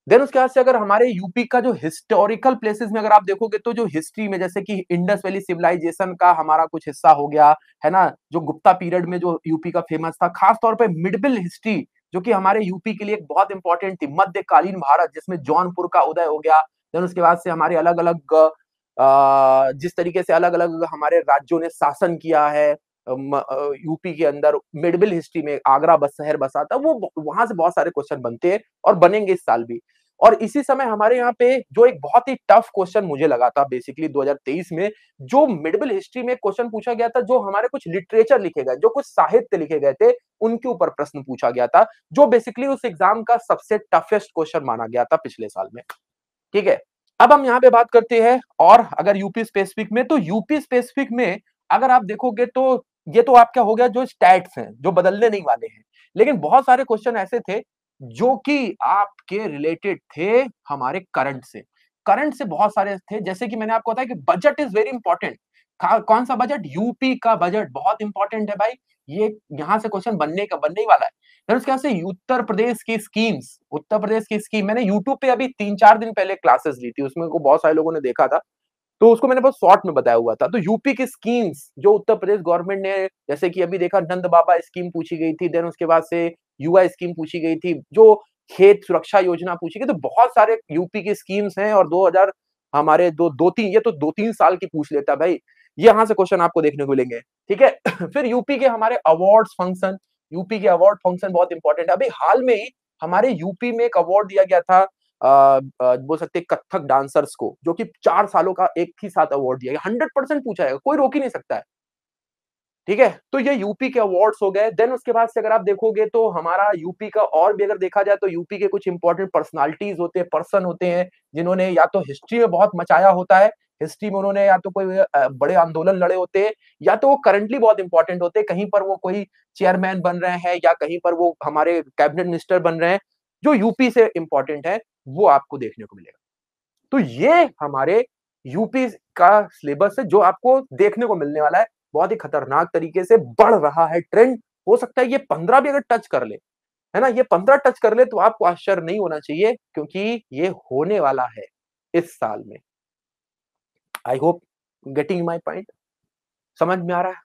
A: देन उसके बाद से अगर हमारे यूपी का जो हिस्टोरिकल प्लेसेस में अगर आप देखोगे तो जो हिस्ट्री में, जैसे कि इंडस वैली सिविलाइजेशन का हमारा कुछ हिस्सा हो गया, है ना, जो गुप्ता पीरियड में जो यूपी का फेमस था, खास तौर पे मिडबल हिस्ट्री जो कि हमारे यूपी के लिए एक बहुत इंपॉर्टेंट थी, मध्यकालीन भारत जिसमें जौनपुर का उदय हो गया। देन उसके बाद से हमारे अलग अलग जिस तरीके से अलग अलग हमारे राज्यों ने शासन किया है यूपी के अंदर, मिडबल हिस्ट्री में आगरा बस शहर बसा था, वो वहां से बहुत सारे क्वेश्चन बनते हैं और बनेंगे इस साल भी। और इसी समय हमारे यहाँ पे जो एक बहुत ही टफ क्वेश्चन मुझे लगा था बेसिकली 2023 में, जो मिडबल हिस्ट्री में क्वेश्चन पूछा गया था, जो हमारे कुछ लिटरेचर लिखे गए, जो कुछ साहित्य लिखे गए थे, उनके ऊपर प्रश्न पूछा गया था, जो बेसिकली उस एग्जाम का सबसे टफेस्ट क्वेश्चन माना गया था पिछले साल में, ठीक है। अब हम यहाँ पे बात करते हैं और अगर यूपी स्पेसिफिक में, तो यूपी स्पेसिफिक में अगर आप देखोगे तो ये तो आपका हो गया जो स्टैट्स हैं जो बदलने नहीं वाले हैं, लेकिन बहुत सारे क्वेश्चन ऐसे थे जो कि आपके रिलेटेड थे हमारे करंट से। करंट से बहुत सारे थे, जैसे कि मैंने आपको बताया कि बजट इज वेरी इंपॉर्टेंट। कौन सा बजट? यूपी का बजट बहुत इंपॉर्टेंट है भाई। ये यहां से क्वेश्चन बनने ही वाला है। फिर उसके बाद से उत्तर प्रदेश की स्कीम्स, उत्तर प्रदेश की स्कीम मैंने यूट्यूब पे अभी 3-4 दिन पहले क्लासेस ली थी, उसमें को बहुत सारे लोगों ने देखा था, तो उसको मैंने बहुत शॉर्ट में बताया हुआ था। तो यूपी की स्कीम्स जो उत्तर प्रदेश गवर्नमेंट ने, जैसे कि अभी देखा नंद बाबा स्कीम पूछी गई थी, देन उसके बाद से युवा स्कीम पूछी गई थी, जो खेत सुरक्षा योजना पूछी गई, तो बहुत सारे यूपी की स्कीम्स हैं। और 2000 हमारे दो दो तीन ये तो 2-3 साल की पूछ लेता भाई, ये यहां से क्वेश्चन आपको देखने को मिलेंगे। ठीक है। फिर यूपी के हमारे अवार्ड्स फंक्शन, यूपी के अवार्ड फंक्शन बहुत इंपॉर्टेंट है। अभी हाल में ही हमारे यूपी में एक अवार्ड दिया गया था, बोल सकते हैं कथक डांसर्स को, जो कि 4 सालों का एक ही साथ अवार्ड दिया गया। 100% पूछा है, कोई रोक ही नहीं सकता है। ठीक है, तो ये यूपी के अवार्ड्स हो गए। देन उसके बाद से अगर आप देखोगे तो हमारा यूपी का और भी अगर देखा जाए तो यूपी के कुछ इंपॉर्टेंट पर्सनालिटीज होते हैं, पर्सन होते हैं, जिन्होंने या तो हिस्ट्री में बहुत मचाया होता है, हिस्ट्री में उन्होंने या तो कोई बड़े आंदोलन लड़े होते हैं, या तो वो करंटली बहुत इंपॉर्टेंट होते हैं, कहीं पर वो कोई चेयरमैन बन रहे हैं या कहीं पर वो हमारे कैबिनेट मिनिस्टर बन रहे हैं, जो यूपी से इंपॉर्टेंट है, वो आपको देखने को मिलेगा। तो ये हमारे यूपी का सिलेबस है, जो आपको देखने को मिलने वाला है। बहुत ही खतरनाक तरीके से बढ़ रहा है ट्रेंड। हो सकता है ये 15 भी अगर टच कर ले, है ना, ये 15 टच कर ले तो आपको आश्चर्य नहीं होना चाहिए, क्योंकि ये होने वाला है इस साल में। I hope getting my point, समझ में आ रहा है?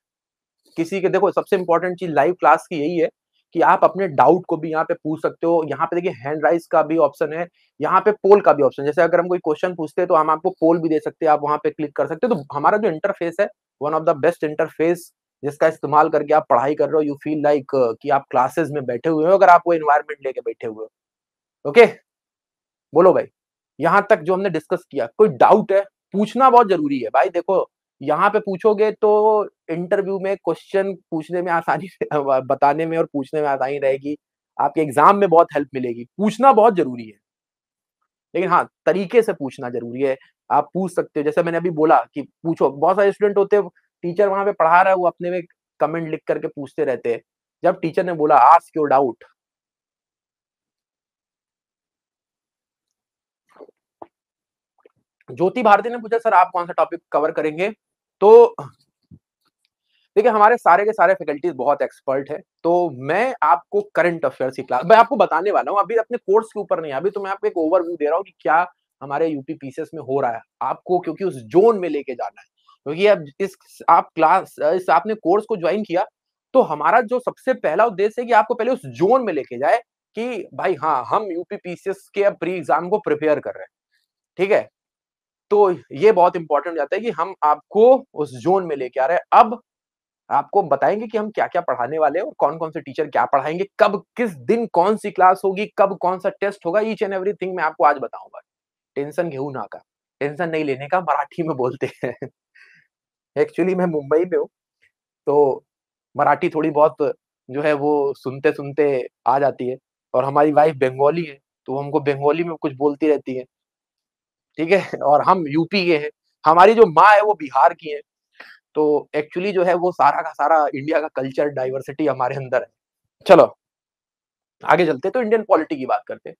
A: किसी के देखो, सबसे इंपॉर्टेंट चीज लाइव क्लास की यही है कि आप अपने डाउट को भी यहाँ पे पूछ सकते हो। यहाँ पे देखिए हैंड राइज का भी ऑप्शन है, यहाँ पे पोल का भी ऑप्शन। जैसे अगर हम कोई क्वेश्चन पूछते हैं तो हम आपको पोल भी दे सकते हैं, आप वहां पे क्लिक कर सकते हो। तो हमारा जो इंटरफेस है, one of the best interface, जिसका इस्तेमाल करके आप पढ़ाई कर रहे हो, यू फील लाइक कि आप क्लासेस में बैठे हुए हो, अगर आप वो एनवायरमेंट लेके बैठे हुए हो। ओके, बोलो भाई, यहां तक जो हमने डिस्कस किया, कोई डाउट है? पूछना बहुत जरूरी है भाई। देखो, यहाँ पे पूछोगे तो इंटरव्यू में क्वेश्चन पूछने में आसानी बताने में और पूछने में आसानी रहेगी, आपके एग्जाम में बहुत हेल्प मिलेगी। पूछना बहुत जरूरी है, लेकिन हाँ, तरीके से पूछना जरूरी है। आप पूछ सकते हो, जैसे मैंने अभी बोला कि पूछो। बहुत सारे स्टूडेंट होते हैं, टीचर वहां पे पढ़ा रहा है, वो अपने में कमेंट लिख करके पूछते रहते हैं। जब टीचर ने बोला आस्क योर डाउट, ज्योति भारती ने पूछा सर आप कौन सा टॉपिक कवर करेंगे? तो देखिए, हमारे सारे के सारे फैकल्टीज बहुत एक्सपर्ट है, तो मैं आपको करंट अफेयर्स की क्लास मैं आपको बताने वाला हूँ। अभी अपने कोर्स के ऊपर नहीं, अभी तो मैं आपको एक ओवरव्यू दे रहा हूँ कि क्या हमारे यूपी पीसीएस में हो रहा है, आपको क्योंकि उस जोन में लेके जाना है। क्योंकि अब इस आप क्लास इस आपने कोर्स को ज्वाइन किया, तो हमारा जो सबसे पहला उद्देश्य है कि आपको पहले उस जोन में लेके जाए कि भाई हाँ, हम यूपी पीसीएस के अब प्री एग्जाम को प्रिपेयर कर रहे हैं। ठीक है, तो ये बहुत इंपॉर्टेंट हो जाता है कि हम आपको उस जोन में लेके आ रहे हैं। अब आपको बताएंगे कि हम क्या-क्या पढ़ाने वाले हैं और कौन-कौन से टीचर क्या पढ़ाएंगे, कब किस दिन कौन सी क्लास होगी, कब कौन सा टेस्ट होगा, ईच एंड एवरीथिंग मैं आपको आज बताऊंगा। टेंशन घेऊ ना का, टेंशन नहीं लेने का, मराठी में बोलते हैं। एक्चुअली मैं मुंबई में हूँ, तो मराठी थोड़ी बहुत जो है वो सुनते-सुनते आ जाती है। और हमारी वाइफ बंगाली है, तो वो हमको बंगाली में कुछ बोलती रहती है। ठीक है, और हम यूपी के हैं, हमारी जो माँ है वो बिहार की है। तो एक्चुअली जो है वो सारा का सारा इंडिया का कल्चर डाइवर्सिटी हमारे अंदर है। चलो आगे चलते, तो इंडियन पॉलिटी की बात करते हैं।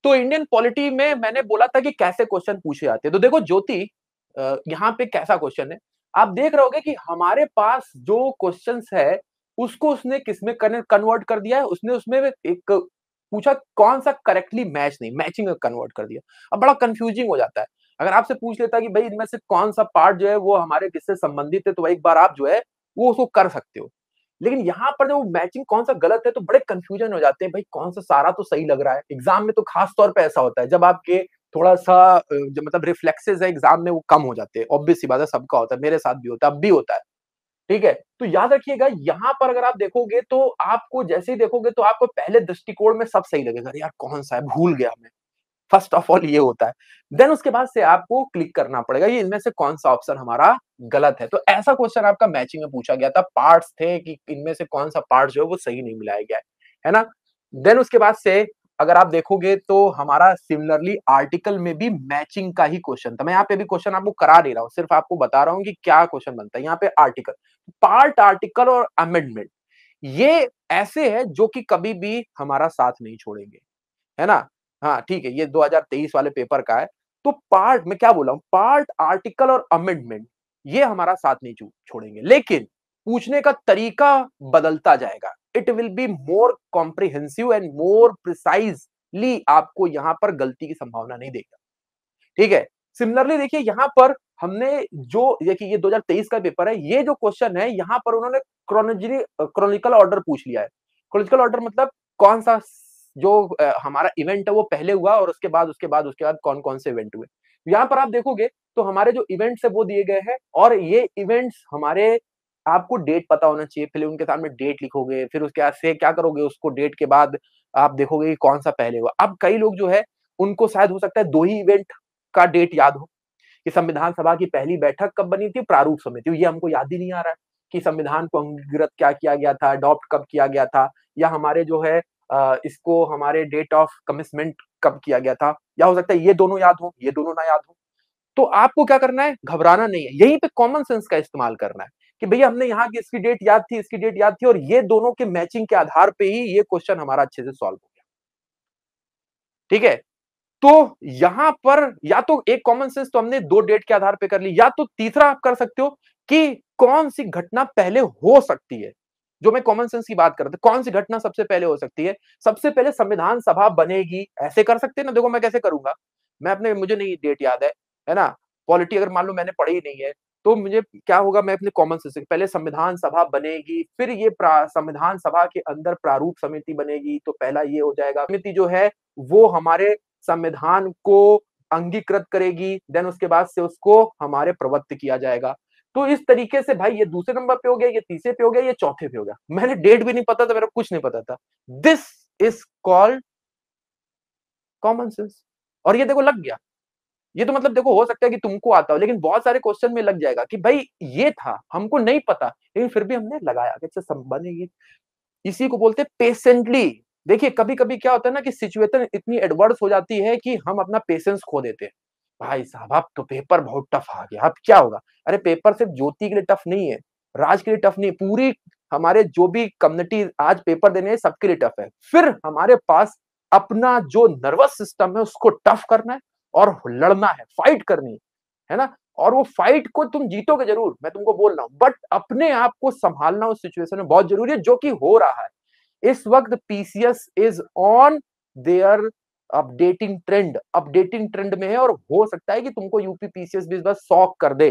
A: तो इंडियन पॉलिटी में मैंने बोला था कि कैसे क्वेश्चन पूछे जाते हैं। तो देखो ज्योति, यहाँ पे कैसा क्वेश्चन है, आप देख रहे होगे कि हमारे पास जो क्वेश्चंस है, उसको उसने किसमें कन्वर्ट कर दिया है, उसने उसमें एक पूछा कौन सा करेक्टली मैच नहीं, मैचिंग में कन्वर्ट कर दिया। अब बड़ा कंफ्यूजिंग हो जाता है। अगर आपसे पूछ लेता कि भाई इनमें से कौन सा पार्ट जो है वो हमारे किससे संबंधित है, तो एक बार आप जो है वो उसको कर सकते हो। लेकिन यहाँ पर जो मैचिंग कौन सा गलत है, तो बड़े कंफ्यूजन हो जाते हैं भाई, कौन सा सारा तो सही लग रहा है। एग्जाम में तो खास तौर पे ऐसा होता है, जब आपके थोड़ा सा जो मतलब रिफ्लेक्सेस है एग्जाम में वो कम हो जाते हैं। ऑब्वियस सी बात है, सबका होता है, मेरे साथ भी होता है, अब भी होता है। ठीक है, तो याद रखिएगा यहाँ पर अगर आप देखोगे तो आपको जैसे ही देखोगे तो आपको पहले दृष्टिकोण में सब सही लगेगा, अरे यार कौन सा है, भूल गया मैं। फर्स्ट ऑफ ऑल ये होता है। देन उसके बाद से आपको क्लिक करना पड़ेगा ये इनमें से कौन सा ऑप्शन हमारा गलत है। तो ऐसा क्वेश्चन आपका मैचिंग में पूछा गया था, पार्ट्स थे कि इनमें से कौन सा पार्ट जो है वो सही नहीं मिलाया गया है ना। देन उसके बाद से अगर आप देखोगे तो हमारा सिमिलरली आर्टिकल में भी मैचिंग का ही क्वेश्चन था। मैं यहाँ पे भी क्वेश्चन आपको करा दे रहा हूँ, सिर्फ आपको बता रहा हूँ कि क्या क्वेश्चन बनता है। यहाँ पे आर्टिकल, पार्ट, आर्टिकल और अमेंडमेंट, ये ऐसे है जो कि कभी भी हमारा साथ नहीं छोड़ेंगे, है ना? हाँ, ठीक है, ये 2023 वाले पेपर का है। तो पार्ट मैं क्या बोला हूँ, पार्ट, आर्टिकल और अमेंडमेंट, ये हमारा साथ नहीं छोड़ेंगे, लेकिन पूछने का तरीका बदलता जाएगा। It will be more comprehensive and more precisely, आपको यहां पर गलती की संभावना नहीं देगा। ठीक है। सिमिलरली देखिए यहां पर हमने जो देखिए ये 2023 का पेपर है, ये जो क्वेश्चन है यहां पर उन्होंने क्रोनोलॉजिकल ऑर्डर पूछ लिया है। क्रोनोलॉजिकल ऑर्डर मतलब कौन सा जो हमारा इवेंट है वो पहले हुआ और उसके बाद कौन-कौन से इवेंट हुए। यहां पर आप देखोगे तो हमारे जो इवेंट्स है वो दिए गए हैं और ये इवेंट्स हमारे आपको डेट पता होना चाहिए। पहले उनके सामने डेट लिखोगे, फिर उसके बाद से क्या करोगे, उसको डेट के बाद आप देखोगे कि कौन सा पहले हुआ। अब कई लोग जो है उनको शायद हो सकता है 2 ही इवेंट का डेट याद हो कि संविधान सभा की पहली बैठक कब बनी थी, प्रारूप समिति, ये हमको याद ही नहीं आ रहा है कि संविधान को अंगीकृत क्या किया गया था, अडॉप्ट कब किया गया था, या हमारे जो है इसको हमारे डेट ऑफ कमिटमेंट कब किया गया था, या हो सकता है ये दोनों याद हो, ये दोनों ना याद हो। तो आपको क्या करना है, घबराना नहीं है, यहीं पे कॉमन सेंस का इस्तेमाल करना है कि भैया हमने यहाँ की इसकी डेट याद थी, इसकी डेट याद थी, और ये दोनों के मैचिंग के आधार पे ही ये क्वेश्चन हमारा अच्छे से सॉल्व हो गया। ठीक है। तो यहां पर या तो एक कॉमन सेंस तो हमने 2 डेट के आधार पे कर ली, या तो तीसरा आप कर सकते हो कि कौन सी घटना पहले हो सकती है। जो मैं कॉमन सेंस की बात कर रहा था, कौन सी घटना सबसे पहले हो सकती है? सबसे पहले संविधान सभा बनेगी, ऐसे कर सकते हैं ना। देखो मैं कैसे करूंगा, मुझे नहीं डेट याद है ना। पॉलिटी अगर मान लो मैंने पढ़ी ही नहीं है, तो मुझे क्या होगा, मैं अपने कॉमन सेंस से पहले संविधान सभा बनेगी, फिर ये संविधान सभा के अंदर प्रारूप समिति बनेगी, तो पहला ये हो जाएगा। समिति जो है वो हमारे संविधान को अंगीकृत करेगी, देन उसके बाद से उसको हमारे प्रवत्त किया जाएगा। तो इस तरीके से भाई ये दूसरे नंबर पे हो गया, ये तीसरे पे हो गया, ये चौथे पे हो गया। मैंने डेट भी नहीं पता था, मेरे को कुछ नहीं पता था। This is called common sense. और ये देखो लग गया। ये तो मतलब देखो हो सकता है कि तुमको आता हो, लेकिन बहुत सारे क्वेश्चन में लग जाएगा कि भाई ये था, हमको नहीं पता, लेकिन फिर भी हमने लगाया कि इससे बनेगी। इसी को बोलते हैं पेशेंटली। देखिए कभी-कभी क्या होता है ना कि सिचुएशन इतनी एडवर्स हो जाती है कि हम अपना पेशेंस खो देते हैं। भाई साहब अब तो पेपर बहुत टफ आ गया, अब क्या होगा? अरे पेपर सिर्फ ज्योति के लिए टफ नहीं है, राज के लिए टफ नहीं है, पूरी हमारे जो भी कम्युनिटी आज पेपर देने है सबके लिए टफ है। फिर हमारे पास अपना जो नर्वस सिस्टम है उसको टफ करना है और लड़ना है, फाइट करनी है ना? और वो फाइट को तुम जीतोगे जरूर, मैं तुमको बोल रहा हूँ, बट अपने आप को संभालना उस सिचुएशन में बहुत जरूरी है, जो कि हो रहा है। इस वक्त PCS is on their updating trend में है, और हो सकता है कि तुमको यूपी पीसीएस भी इस बार शॉक कर दे।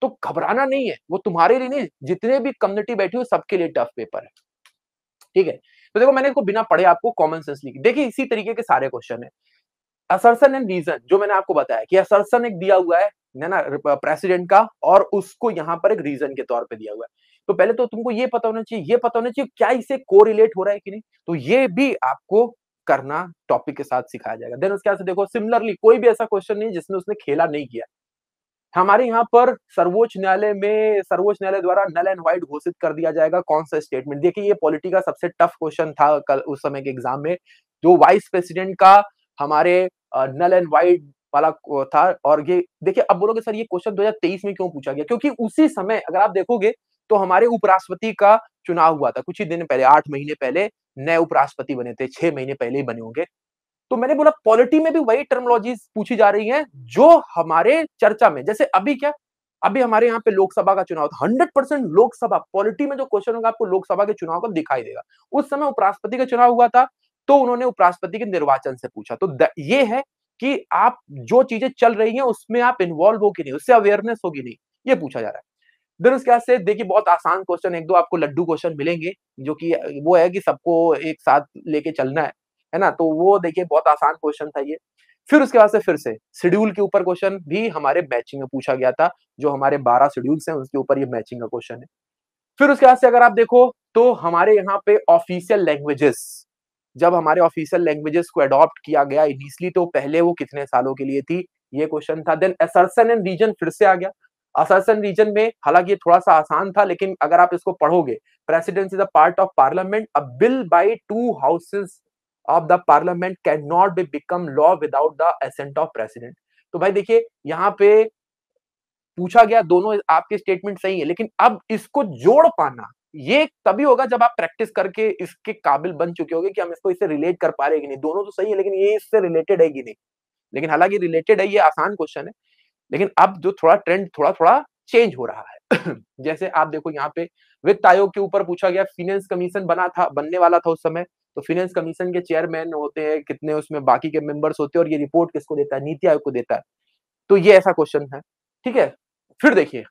A: तो घबराना नहीं है, वो तुम्हारे लिए नहीं, जितने भी कम्युनिटी बैठी हो सबके लिए टफ पेपर है। ठीक है। तो देखो मैंने इसको बिना पढ़े आपको कॉमन सेंस लिखी, देखिए इसी तरीके के सारे क्वेश्चन है। असर्शन एंड रीजन, जो मैंने आपको बताया कि असर्शन एक दिया हुआ है ना, प्रेसिडेंट का, और उसको यहाँ पर एक रीजन के तौर पे दिया हुआ है। तो पहले तो तुमको ये पता होना चाहिए, ये पता होना चाहिए क्या इससे कोरिलेट हो रहा है कि नहीं। तो ये भी आपको करना टॉपिक के साथ सिखाया जाएगा। देन उसके बाद से देखो सिमिलरली कोई भी ऐसा क्वेश्चन नहीं जिसमें उसने खेला नहीं किया। हमारे यहाँ पर सर्वोच्च न्यायालय द्वारा नल एंड व्हाइट घोषित कर दिया जाएगा कौन सा स्टेटमेंट। देखिए ये पॉलिटी का सबसे टफ क्वेश्चन था कल उस समय के एग्जाम में, जो वाइस प्रेसिडेंट का हमारे नल एंड व्हाइट वाला था। और ये देखिए अब बोलोगे सर ये क्वेश्चन 2023 में क्यों पूछा गया, क्योंकि उसी समय अगर आप देखोगे तो हमारे उपराष्ट्रपति का चुनाव हुआ था कुछ ही दिन पहले, 8 महीने पहले नए उपराष्ट्रपति बने थे, 6 महीने पहले ही बने होंगे। तो मैंने बोला पॉलिटी में भी वही टर्मिनोलॉजीज पूछी जा रही हैं जो हमारे चर्चा में, जैसे अभी क्या, अभी हमारे यहाँ पे लोकसभा का चुनाव था, 100% लोकसभा पॉलिटी में जो क्वेश्चन होगा आपको लोकसभा के चुनाव का दिखाई देगा। उस समय उपराष्ट्रपति का चुनाव हुआ था, तो उन्होंने उपराष्ट्रपति के निर्वाचन से पूछा। तो ये है कि आप जो चीजें चल रही हैं उसमें आप इन्वॉल्व हो कि नहीं, उससे अवेयरनेस होगी नहीं, ये पूछा जा रहा है। देन उसके बाद से देखिए बहुत आसान क्वेश्चन, एक दो आपको लड्डू क्वेश्चन मिलेंगे, जो कि वो है कि सबको एक साथ लेके चलना है ना। तो वो देखिए बहुत आसान क्वेश्चन था ये। फिर उसके बाद से फिर से शेड्यूल के ऊपर क्वेश्चन भी हमारे मैचिंग में पूछा गया था, जो हमारे 12 शेड्यूल्स हैं उसके ऊपर ये मैचिंग का क्वेश्चन है। फिर उसके बाद से अगर आप देखो तो हमारे यहाँ पे ऑफिशियल लैंग्वेजेस, जब हमारे ऑफिशियल लैंग्वेजेस को अडॉप्ट किया गया इनिशियली, तो पहले वो कितने सालों के लिए थी, ये क्वेश्चन था। देन असर्शन एंड रीजन फिर से आ गया। असर्शन रीजन में हालांकि ये थोड़ा सा आसान था, लेकिन अगर आप इसको पढ़ोगे, presidency is a part of parliament, a bill by 2 houses of the parliament can not be become law without the assent of president. तो भाई देखिए यहाँ पे पूछा गया, दोनों आपके स्टेटमेंट सही है, लेकिन अब इसको जोड़ पाना ये तभी होगा जब आप प्रैक्टिस करके इसके काबिल बन चुके होगे कि हम इसको इससे रिलेट कर पा रहे हैं कि नहीं। दोनों तो सही है, लेकिन ये इससे रिलेटेड है कि नहीं। लेकिन हालांकि रिलेटेड है, ये आसान क्वेश्चन है, लेकिन अब जो थोड़ा ट्रेंड थोड़ा थोड़ा चेंज हो रहा है। जैसे आप देखो यहाँ पे वित्त आयोग के ऊपर पूछा गया, फिनेंस कमीशन बनने वाला था उस समय, तो फिनेंस कमीशन के चेयरमैन होते हैं कितने, उसमें बाकी के मेंबर्स होते हैं, और ये रिपोर्ट किसको देता है, नीति आयोग को देता है। तो ये ऐसा क्वेश्चन है, ठीक है। फिर देखिए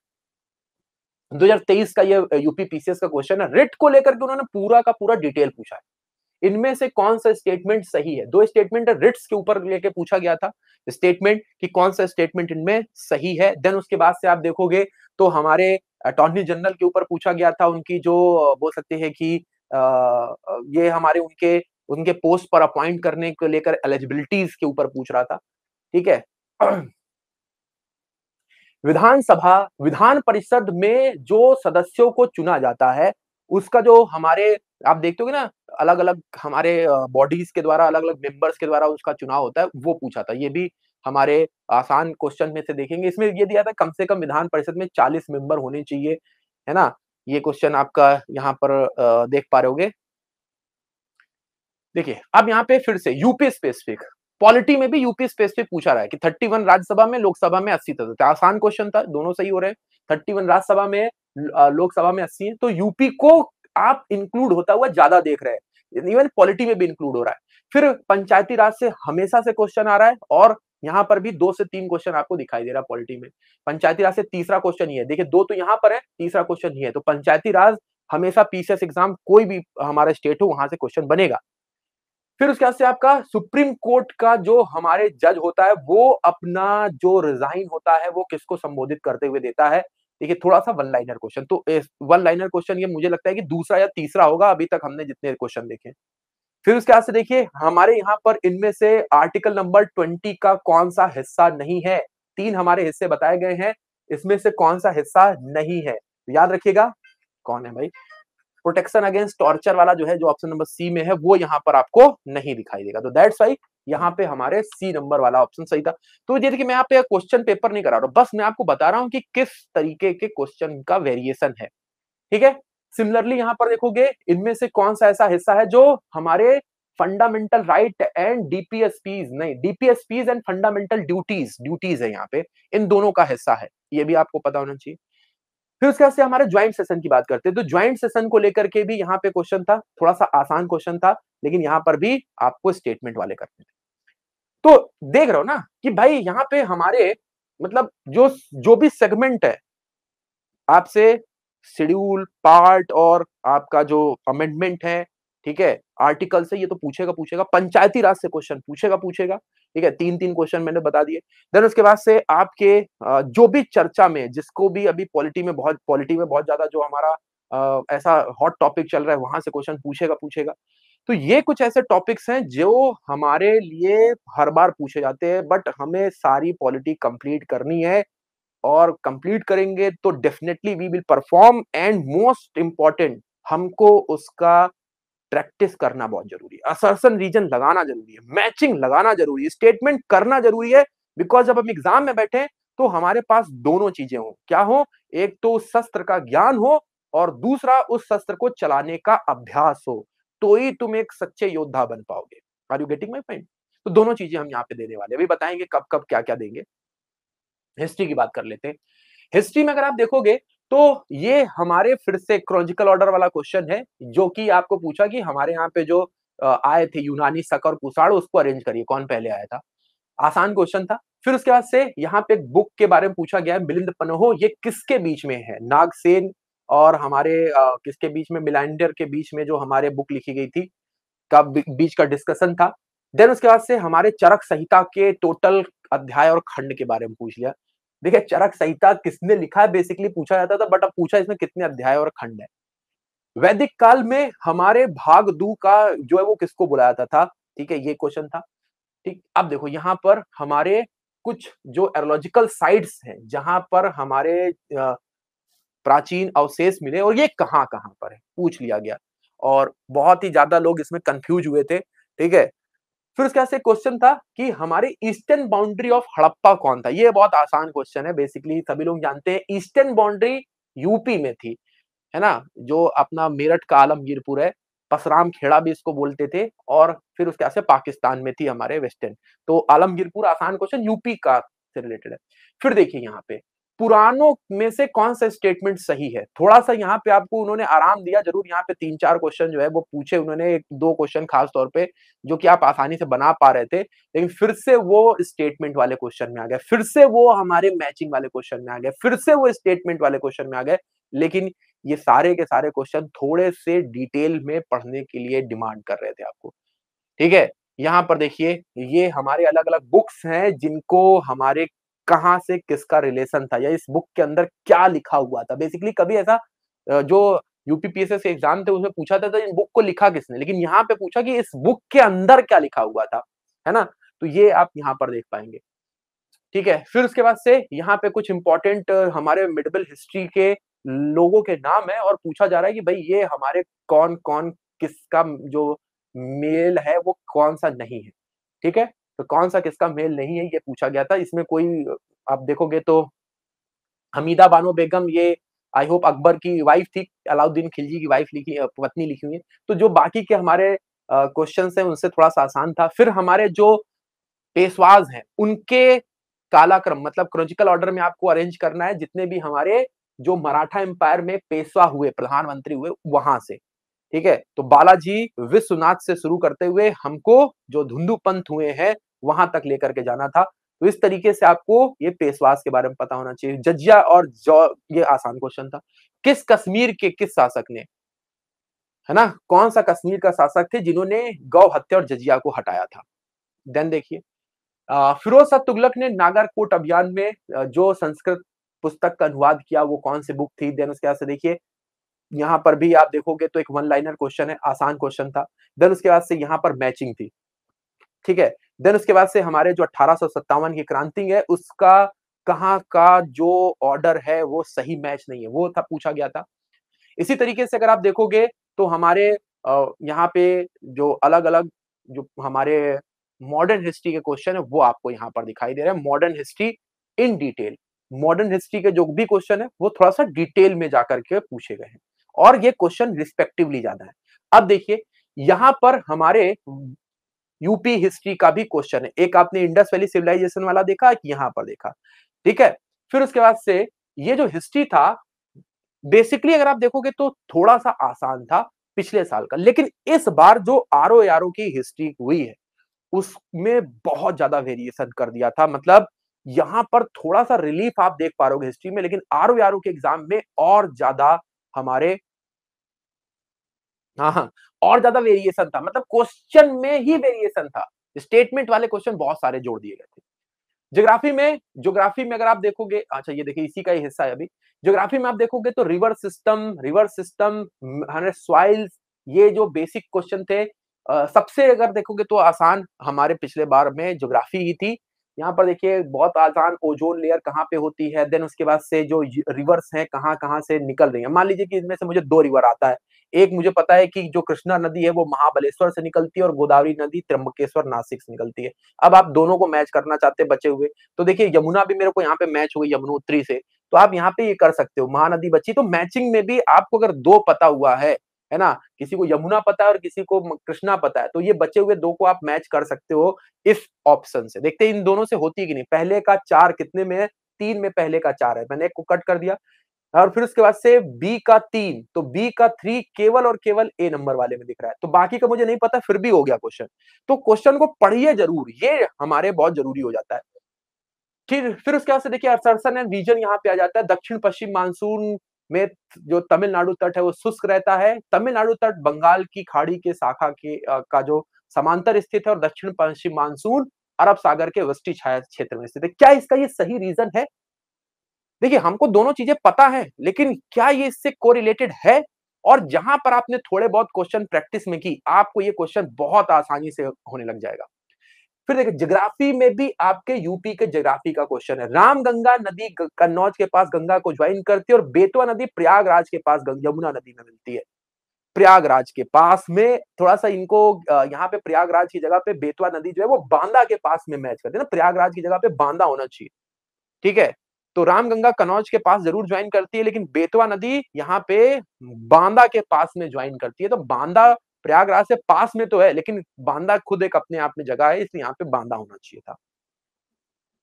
A: 2023 का ये यूपी पीसीएस का क्वेश्चन है, रिट को लेकर के उन्होंने पूरा का पूरा डिटेल पूछा है। इनमें से कौन सा स्टेटमेंट सही है, दो स्टेटमेंट रिट्स के ऊपर लेके पूछा गया था स्टेटमेंट कि कौन सा स्टेटमेंट इनमें सही है। देन उसके बाद से आप देखोगे तो हमारे अटॉर्नी जनरल के ऊपर पूछा गया था, उनकी जो बोल सकते हैं कि ये हमारे उनके उनके पोस्ट पर अपॉइंट करने को लेकर एलिजिबिलिटीज के ऊपर पूछ रहा था, ठीक है। विधानसभा विधान परिषद में जो सदस्यों को चुना जाता है, उसका जो हमारे आप देखते होगे ना, अलग अलग हमारे बॉडीज के द्वारा, अलग अलग मेंबर्स के द्वारा उसका चुनाव होता है, वो पूछा था। ये भी हमारे आसान क्वेश्चन में से देखेंगे। इसमें ये दिया था कम से कम विधान परिषद में 40 मेंबर होने चाहिए, है ना। ये क्वेश्चन आपका यहाँ पर देख पा रहे होगे। देखिए अब यहाँ पे फिर से यूपी स्पेसिफिक, पॉलिटी में भी यूपी स्पेसिफिक पूछा रहा है कि 31 राज्यसभा में, लोकसभा में 80 सदस्य। आसान क्वेश्चन था, दोनों सही हो रहे हैं। 31 राज्यसभा में, लोकसभा में 80 है, तो यूपी को आप इंक्लूड होता हुआ ज्यादा देख रहे हैं, इवन पॉलिटी में भी इंक्लूड हो रहा है। फिर पंचायती राज से हमेशा से क्वेश्चन आ रहा है, और यहाँ पर भी 2 से 3 क्वेश्चन आपको दिखाई दे रहा है पॉलिटी में। पंचायती राज से तीसरा क्वेश्चन ही है, देखिए 2 तो यहाँ पर है, तीसरा क्वेश्चन ही है। तो पंचायती राज हमेशा पीसीएस एग्जाम कोई भी हमारा स्टेट हो वहां से क्वेश्चन बनेगा। फिर उसके बाद से आपका सुप्रीम कोर्ट का जो हमारे जज होता है, वो अपना जो रिजाइन होता है वो किसको संबोधित करते हुए देता है। देखिए थोड़ा सा वन लाइनर क्वेश्चन, तो वन लाइनर क्वेश्चन ये मुझे लगता है कि दूसरा या तीसरा होगा अभी तक हमने जितने क्वेश्चन देखे। फिर उसके बाद से देखिए हमारे यहाँ पर इनमें से आर्टिकल नंबर 20 का कौन सा हिस्सा नहीं है। 3 हमारे हिस्से बताए गए हैं, इसमें से कौन सा हिस्सा नहीं है, याद रखिएगा कौन है भाई। प्रोटेक्शन अगेंस्ट टॉर्चर वाला जो है, जो ऑप्शन नंबर सी में है, वो यहाँ पर आपको नहीं दिखाई देगा। तो दैट्स वाई यहाँ पे हमारे सी नंबर वाला ऑप्शन सही था। तो ये देखिए मैं यहाँ पे क्वेश्चन पेपर नहीं करा रहा हूँ, बस मैं आपको बता रहा हूँ कि किस तरीके के क्वेश्चन का वेरिएशन है, ठीक है। सिमिलरली यहाँ पर देखोगे इनमें से कौन सा ऐसा हिस्सा है जो हमारे फंडामेंटल राइट एंड डीपीएसपीज, नहीं डीपीएसपीज एंड फंडामेंटल ड्यूटीज है यहाँ पे, इन दोनों का हिस्सा है, ये भी आपको पता होना चाहिए। फिर उसके बाद से हमारे ज्वाइंट सेशन की बात करते हैं, तो ज्वाइंट सेशन को लेकर के भी यहाँ पे क्वेश्चन था, थोड़ा सा आसान क्वेश्चन था, लेकिन यहाँ पर भी आपको स्टेटमेंट वाले करते थे। तो देख रहे हो ना कि भाई यहाँ पे हमारे मतलब जो जो भी सेगमेंट है, आपसे शेड्यूल पार्ट और आपका जो अमेंडमेंट है, ठीक है, आर्टिकल से ये तो पूछेगा पूछेगा, पंचायती राज से क्वेश्चन पूछेगा पूछेगा, ठीक है। 3-3 क्वेश्चन मैंने बता दिए। देन उसके बाद से आपके जो भी चर्चा में, जिसको भी अभी पॉलिटी में बहुत ज्यादा जो हमारा ऐसा हॉट टॉपिक चल रहा है, वहां से क्वेश्चन पूछेगा पूछेगा। तो ये कुछ ऐसे टॉपिक्स हैं जो हमारे लिए हर बार पूछे जाते हैं, बट हमें सारी पॉलिटी कंप्लीट करनी है, और कंप्लीट करेंगे तो definitely we will perform, and most important हमको उसका प्रैक्टिस करना बहुत जरूरी है, असर्शन रीजन लगाना जरूरी है, मैचिंग लगाना जरूरी है, स्टेटमेंट करना जरूरी है। बिकॉज जब हम एग्जाम में बैठे तो हमारे पास दोनों चीजें हो, क्या हो, एक तो उस शस्त्र का ज्ञान हो, और दूसरा उस शस्त्र को चलाने का अभ्यास हो, तो ही तुम एक सच्चे योद्धा बन पाओगे। Are you getting my point? तो दोनों चीजें हम यहाँ पे देने वाले, अभी बताएंगे कब कब क्या क्या देंगे। हिस्ट्री की बात कर लेते हैं। हिस्ट्री में अगर आप देखोगे तो ये हमारे फिर से क्रोनॉलॉजिकल ऑर्डर वाला क्वेश्चन है, जो कि आपको पूछा कि हमारे यहाँ पे जो आए थे यूनानी, शक और कुषाण, उसको अरेंज करिए, कौन पहले आया था। आसान क्वेश्चन था। फिर उसके बाद से यहाँ पे एक बुक के बारे में पूछा गया है, मिलिंद पन्हो, ये किसके बीच में है, नागसेन और हमारे किसके बीच में, मिलांडर के बीच में जो हमारे बुक लिखी गई थी, का बीच का डिस्कशन था। देन उसके बाद से हमारे चरक संहिता के टोटल अध्याय और खंड के बारे में पूछ लिया। देखिए चरक संहिता किसने लिखा है बेसिकली पूछा जाता था, बट अब पूछा इसमें कितने अध्याय और खंड है। वैदिक काल में हमारे भाग दू का जो है वो किसको बुलाया जाता था, ठीक है, ये क्वेश्चन था। ठीक, अब देखो यहाँ पर हमारे कुछ जो एरोलॉजिकल साइट्स हैं, जहां पर हमारे प्राचीन अवशेष मिले, और ये कहाँ कहाँ पर है पूछ लिया गया, और बहुत ही ज्यादा लोग इसमें कंफ्यूज हुए थे, ठीक है। फिर उसके बाद से क्वेश्चन था कि हमारे ईस्टर्न बाउंड्री ऑफ हड़प्पा कौन था। ये बहुत आसान क्वेश्चन है, बेसिकली सभी लोग जानते हैं ईस्टर्न बाउंड्री यूपी में थी, है ना, जो अपना मेरठ का आलमगीरपुर है, पसराम खेड़ा भी इसको बोलते थे, और फिर उसके बाद से पाकिस्तान में थी हमारे वेस्टर्न। तो आलमगीरपुर आसान क्वेश्चन यूपी का से रिलेटेड है। फिर देखिए यहाँ पे पुरानों में से कौन सा स्टेटमेंट सही है। थोड़ा सा यहाँ पे आपको उन्होंने आराम दिया, जरूर यहाँ पे 3-4 क्वेश्चन जो है वो पूछे उन्होंने, 1-2 क्वेश्चन खास तौर पे जो कि आप आसानी से बना पा रहे थे, लेकिन फिर से वो स्टेटमेंट वाले क्वेश्चन में आ गए, फिर से वो हमारे मैचिंग वाले क्वेश्चन में आ गए, फिर से वो स्टेटमेंट वाले क्वेश्चन में आ गए। लेकिन ये सारे के सारे क्वेश्चन थोड़े से डिटेल में पढ़ने के लिए डिमांड कर रहे थे आपको। ठीक है, यहाँ पर देखिए ये हमारे अलग-अलग बुक्स हैं जिनको हमारे कहाँ से किसका रिलेशन था या इस बुक के अंदर क्या लिखा हुआ था। बेसिकली कभी ऐसा जो यूपीपीएससी एग्जाम थे उसमें पूछा था तो इन बुक को लिखा किसने, लेकिन यहाँ पे पूछा कि इस बुक के अंदर क्या लिखा हुआ था, है ना? तो ये आप यहाँ पर देख पाएंगे। ठीक है, फिर उसके बाद से यहाँ पे कुछ इंपॉर्टेंट हमारे मिडिवल हिस्ट्री के लोगों के नाम है और पूछा जा रहा है कि भाई ये हमारे कौन-कौन किसका जो मेल है वो कौन-सा नहीं है। ठीक है? तो कौन-सा किसका मेल नहीं है ये पूछा गया था। इसमें कोई आप देखोगे तो हमीदा बानो बेगम ये आई होप अकबर की वाइफ थी, अलाउद्दीन खिलजी की वाइफ लिखी पत्नी लिखी हुई है। तो जो बाकी के हमारे क्वेश्चन्स हैं उनसे थोड़ा-सा आसान था। फिर हमारे जो पेशवाज हैं, उनके कालाक्रम मतलब क्रोनॉलॉजिकल ऑर्डर में आपको अरेंज करना है जितने भी हमारे जो मराठा एम्पायर में पेशवा हुए, प्रधानमंत्री हुए, वहां से। ठीक है? तो बालाजी विश्वनाथ से शुरू करते हुए हमको जो धुंधु पंत हुए हैं, वहां तक लेकर के जाना था। तो इस तरीके से आपको ये पेशवास के बारे में पता होना चाहिए। जजिया और ये आसान क्वेश्चन था। किस कश्मीर के किस शासक ने, है ना? कौन सा कश्मीर का शासक थे जिन्होंने गौ हत्या और जजिया को हटाया था? देन देखिए फिरोज शाह तुगलक ने नागरकोट अभियान में जो संस्कृत पुस्तक का अनुवाद किया वो कौन सी बुक थी? देन उसके बाद से देखिए यहाँ पर भी आप देखोगे तो एक वन लाइनर क्वेश्चन है, आसान क्वेश्चन था। देन उसके बाद से यहाँ पर मैचिंग थी। ठीक है? देन उसके बाद से हमारे जो 1857 की क्रांति है उसका कहाँ का जो ऑर्डर है वो सही मैच नहीं है, वो था पूछा गया था। इसी तरीके से अगर आप देखोगे तो हमारे यहाँ पे जो अलग-अलग जो हमारे मॉडर्न हिस्ट्री के क्वेश्चन है वो आपको यहाँ पर दिखाई दे रहा है। Modern history in detail, modern history के जो भी क्वेश्चन है वो थोड़ा-सा डिटेल में जाकर के पूछे गए हैं और ये क्वेश्चन रिस्पेक्टिवली ज्यादा है। अब देखिए यहाँ पर हमारे यूपी हिस्ट्री का भी क्वेश्चन है। एक आपने इंडस वैली सिविलाइजेशन वाला देखा, एक यहाँ पर देखा। ठीक है? फिर उसके बाद से ये जो हिस्ट्री था बेसिकली अगर आप देखोगे तो थोड़ा-सा आसान था पिछले साल का, लेकिन इस बार जो आरओ-एआरओ की हिस्ट्री हुई है, उसमें बहुत ज़्यादा वेरिएशन कर दिया था। मतलब यहाँ पर थोड़ा-सा रिलीफ आप देख पा रहे होगे हिस्ट्री में, लेकिन आरओ-एआरओ के एग्ज़ाम में और ज़्यादा हमारे हाँ, हाँ, और ज़्यादा वेरिएशन था। मतलब क्वेश्चन में ही वेरिएशन था। स्टेटमेंट वाले क्वेश्चन बहुत सारे जोड़ दिए गए थे। ज्योग्राफी में अगर आप देखोगे अच्छा ये देखिए इसी का ही हिस्सा है अभी। ज्योग्राफी में आप देखोगे तो रिवर सिस्टम हमारे सॉइल्स ये जो बेसिक क्वेश्चन थे सबसे अगर देखोगे तो आसान हमारे पिछले बार में ज्योग्राफी ही थी। यहाँ पर देखिए बहुत आसान ओजोन लेयर कहाँ पे होती है, देन उसके बाद से जो रिवर्स हैं कहाँ-कहाँ से निकल रही हैं। मान लीजिए कि इनमें से मुझे 2 रिवर आता है। एक मुझे पता है कि जो कृष्णा नदी है वो महाबलेश्वर से निकलती है और गोदावरी नदी त्र्यंबकेश्वर नासिक से निकलती है। अब आप दोनों को मैच करना चाहते हैं बचे हुए, तो देखिए यमुना भी मेरे को यहाँ पे मैच हो गई यमुनोत्री से, तो आप यहाँ पे ये कर सकते हो, महानदी बची तो मैचिंग में भी आपको अगर 2 पता हुआ है ना? किसी को यमुना पता है और किसी को कृष्णा पता है, तो ये बचे हुए 2 को आप मैच कर सकते हो इस ऑप्शन से। देखते हैं इन दोनों से होती है कि नहीं। पहले का 4 कितने में है? 3 में पहले का 4 है। मैंने 1 को कट कर दिया और फिर उसके बाद से बी का 3, तो बी का 3 केवल और केवल ए नंबर वाले में दिख रहा है। तो बाकी का मुझे नहीं पता फिर भी हो गया क्वेश्चन। तो क्वेश्चन को पढ़िए ज़रूर, ये हमारे बहुत ज़रूरी हो जाता है। फिर उसके बाद से देखिए असर्सन एंड रीजन यहाँ पे आ जाता है। दक्षिण-पश्चिम मानसून में जो तमिलनाडु तट है वो शुष्क रहता है। तमिलनाडु तट बंगाल की खाड़ी के शाखा के का जो समांतर स्थित है और दक्षिण-पश्चिम मानसून अरब सागर के वृष्टि छाया क्षेत्र में स्थित है। क्या इसका ये सही रीजन है? देखिए हमको दोनों चीजें पता है, लेकिन क्या ये इससे कोरिलेटेड है? और जहां पर आपने थोड़े बहुत क्वेश्चन प्रैक्टिस में की, आपको ये क्वेश्चन बहुत आसानी से होने लग जाएगा। फिर देखिए ज्योग्राफी में भी आपके यूपी के ज्योग्राफी का क्वेश्चन है। रामगंगा नदी कन्नौज के पास गंगा को ज्वाइन करती है और बेतवा नदी प्रयागराज के पास यमुना नदी में मिलती है। प्रयागराज के पास में थोड़ा-सा इनको यहाँ पे प्रयागराज की जगह पे बेतवा नदी जो है वो बांदा के पास में मैच करती है ना, प्रयागराज की जगह पे बांदा होना चाहिए। ठीक है? तो रामगंगा कन्नौज के पास ज़रूर जॉइन करती है, लेकिन बेतवा नदी यहाँ पे बांदा के पास में जॉइन करती है। तो बांदा प्रयागराज से पास में तो है, लेकिन बांदा खुद एक अपने आप में जगह है, इसलिए यहाँ पे बांदा होना चाहिए था।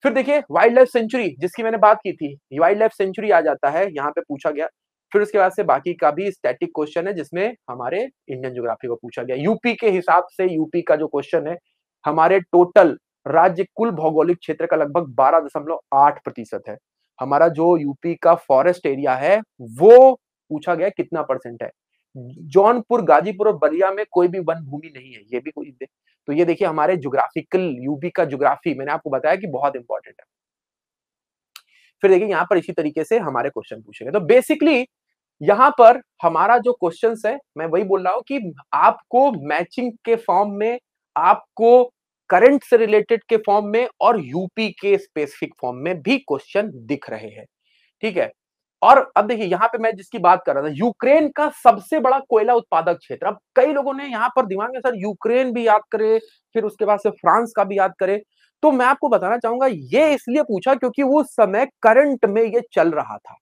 A: फिर देखिए वाइल्ड लाइफ सेंचुरी जिसकी मैंने बात की थी, वाइल्ड लाइफ सेंचुरी आ जाता है, यहाँ पे पूछा गया। फिर उसके बाद से बाकी का भी स्टैटिक क्वेश्चन है जिसमें हमारे इंडियन ज्योग्राफी को पूछा गया। यूपी के हिसाब से यूपी का जो क्वेश्चन है, हमारे टोटल राज्य कुल भौगोलिक क्षेत्र का लगभग 12.8% है। हमारा जो यूपी का फॉरेस्ट एरिया है वो पूछा गया कितना परसेंट है। जौनपुर, गाजीपुर और बलिया में कोई भी वन भूमि नहीं है, ये भी कोई। तो ये देखिए हमारे ज्योग्राफिकल, यूपी का ज्योग्राफी मैंने आपको बताया कि बहुत इंपॉर्टेंट है। फिर देखिए यहाँ पर इसी तरीके से हमारे क्वेश्चन पूछेंगे। तो बेसिकली यहाँ पर हमारा जो क्वेश्चंस है, मैं वही बोल रहा हूं कि आपको मैचिंग के फॉर्म में, आपको करंट से रिलेटेड के फॉर्म में और यूपी के स्पेसिफिक फॉर्म में भी क्वेश्चन दिख रहे हैं, ठीक है। और अब देखिए यहाँ पे मैं जिसकी बात कर रहा था, यूक्रेन का सबसे बड़ा कोयला उत्पादक क्षेत्र। अब कई लोगों ने यहाँ पर दिमाग में सर यूक्रेन भी याद करे, फिर उसके बाद से फ्रांस का भी याद करे। तो मैं आपको बताना चाहूंगा ये इसलिए पूछा क्योंकि वो समय करंट में ये चल रहा था।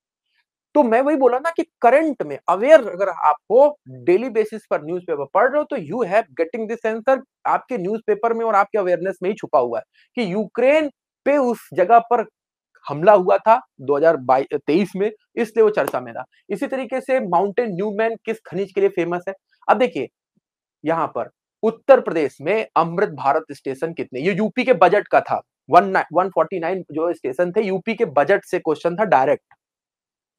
A: तो मैं वही बोला ना कि करंट में अवेयर अगर आप हो, डेली बेसिस पर न्यूज़पेपर पढ़ रहे हो, तो you have getting this answer आपके न्यूज़पेपर में और आपके अवेयरनेस में ही छुपा हुआ है कि यूक्रेन पे उस जगह पर हमला हुआ था 2023 में, इसलिए वो चर्चा में था। इसी तरीके से माउंटेन न्यूमैन किस खनिज के लिए फेमस है? अब देखिए यहाँ पर उत्तर प्रदेश में अमृत भारत स्टेशन कितने, ये यूपी के बजट का था। 149 जो स्टेशन थे यूपी के बजट से क्वेश्चन था डायरेक्ट,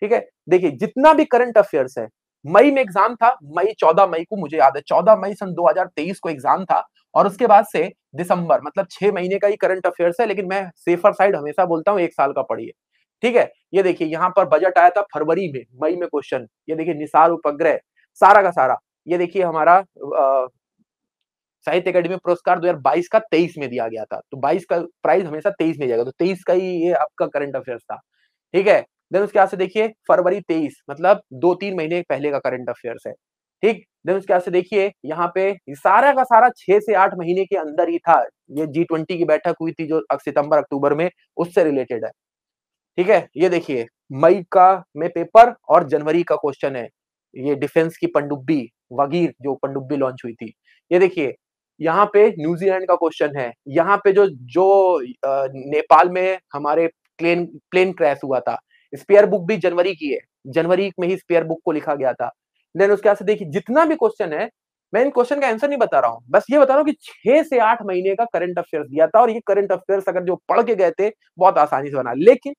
A: ठीक है। देखिए जितना भी करंट अफेयर्स है, मई में एग्जाम था, मई 14 मई को मुझे याद है, 14 मई सन 2023 को एग्जाम था। और उसके बाद से दिसंबर, मतलब 6 महीने का ही करंट अफेयर्स है, लेकिन मैं सेफर साइड हमेशा बोलता हूँ 1 साल का पढ़िए, ठीक है। ये देखिए यहाँ पर बजट आया था फरवरी में, मई में क्वेश्चन, ये देखिए निसार उपग्रह सारा का सारा। ये देखिए हमारा साहित्य अकेडमी पुरस्कार 2022 का 23 में दिया गया था, तो 22 का प्राइज हमेशा 23 में जाएगा, तो 23 का ही ये आपका करंट अफेयर्स था, ठीक है। देन उसके बाद से देखिए फरवरी 23, मतलब 2-3 महीने पहले का करंट अफेयर्स है, ठीक। देन उसके बाद से देखिए यहाँ पे सारा का सारा 6 से 8 महीने के अंदर ही था। ये G20 की बैठक हुई थी जो सितंबर अक्टूबर में, उससे रिलेटेड है, ठीक है। ये देखिए मई का में पेपर और जनवरी का क्वेश्चन है, ये डिफेंस की पनडुब्बी वगीर जो पनडुब्बी लॉन्च हुई थी। ये देखिए यहाँ पे न्यूजीलैंड का क्वेश्चन है, यहाँ पे जो जो नेपाल में हमारे प्लेन प्लेन क्रैश हुआ था, स्पेयर बुक भी जनवरी की है, जनवरी में ही स्पेयर बुक को लिखा गया था। देन उसके बाद से देखिए जितना भी क्वेश्चन है, मैं इन क्वेश्चन का आंसर नहीं बता रहा हूँ, बस ये बता रहा हूँ कि 6 से 8 महीने का करंट अफेयर्स दिया था, और ये करंट अफेयर्स अगर जो पढ़ के गए थे बहुत आसानी से बना। लेकिन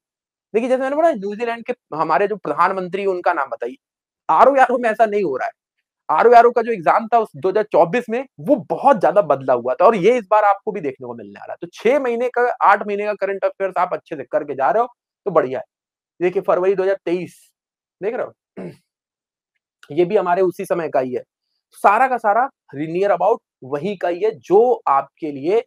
A: देखिए जैसे मैंने बोला न्यूजीलैंड के हमारे जो प्रधानमंत्री उनका नाम बताइए। आरओ यारो में ऐसा नहीं हो रहा है। आरओ यारो का जो एग्जाम था उस 2024 में वो बहुत ज्यादा बदला हुआ था, और ये इस बार आपको भी देखने को मिलने आ रहा है। तो 6 महीने का 8 महीने का करंट अफेयर्स आप अच्छे से करके जा रहे हो तो बढ़िया है। देखिए फरवरी 2023 देख रहे हो, ये भी हमारे उसी समय का ही है। सारा का सारा नियर अबाउट वही का ही है जो आपके लिए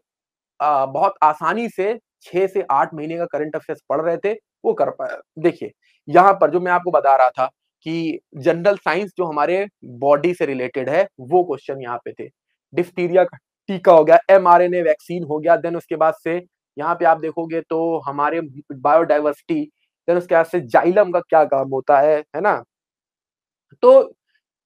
A: बहुत आसानी से 6 से 8 महीने का करंट अफेयर्स पढ़ रहे थे वो कर पाया। देखिए यहाँ पर जो मैं आपको बता रहा था कि जनरल साइंस जो हमारे बॉडी से रिलेटेड है वो क्वेश्चन यहाँ पे थे। डिफ्टीरिया का टीका हो गया, एमआरएनए वैक्सीन हो गया, देन उसके बाद से यहाँ पे आप देखोगे तो हमारे बायोडाइवर्सिटी, देन उसके बाद से जाइलम का क्या काम होता है ना। तो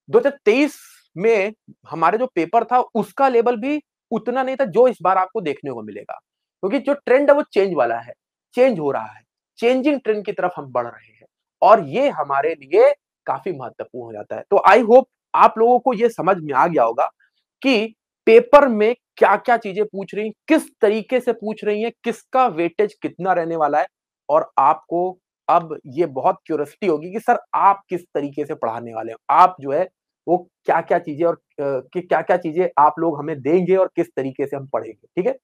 A: 2023 में हमारे जो पेपर था उसका लेवल भी उतना नहीं था जो इस बार आपको देखने को मिलेगा, क्योंकि जो ट्रेंड है वो चेंज वाला है, चेंज हो रहा है, चेंजिंग ट्रेंड की तरफ हम बढ़ रहे हैं, और ये हमारे लिए काफी महत्वपूर्ण हो जाता है। तो आई होप आप लोगों को ये समझ में आ गया होगा कि पेपर में क्या क्या चीजें पूछ रही, किस तरीके से पूछ रही है, किसका वेटेज कितना रहने वाला है, और आपको अब ये बहुत क्यूरियोसिटी होगी कि सर आप किस तरीके से पढ़ाने वाले हो, आप जो है वो क्या क्या चीजें और कि क्या क्या चीजें आप लोग हमें देंगे और किस तरीके से हम पढ़ेंगे, ठीक है।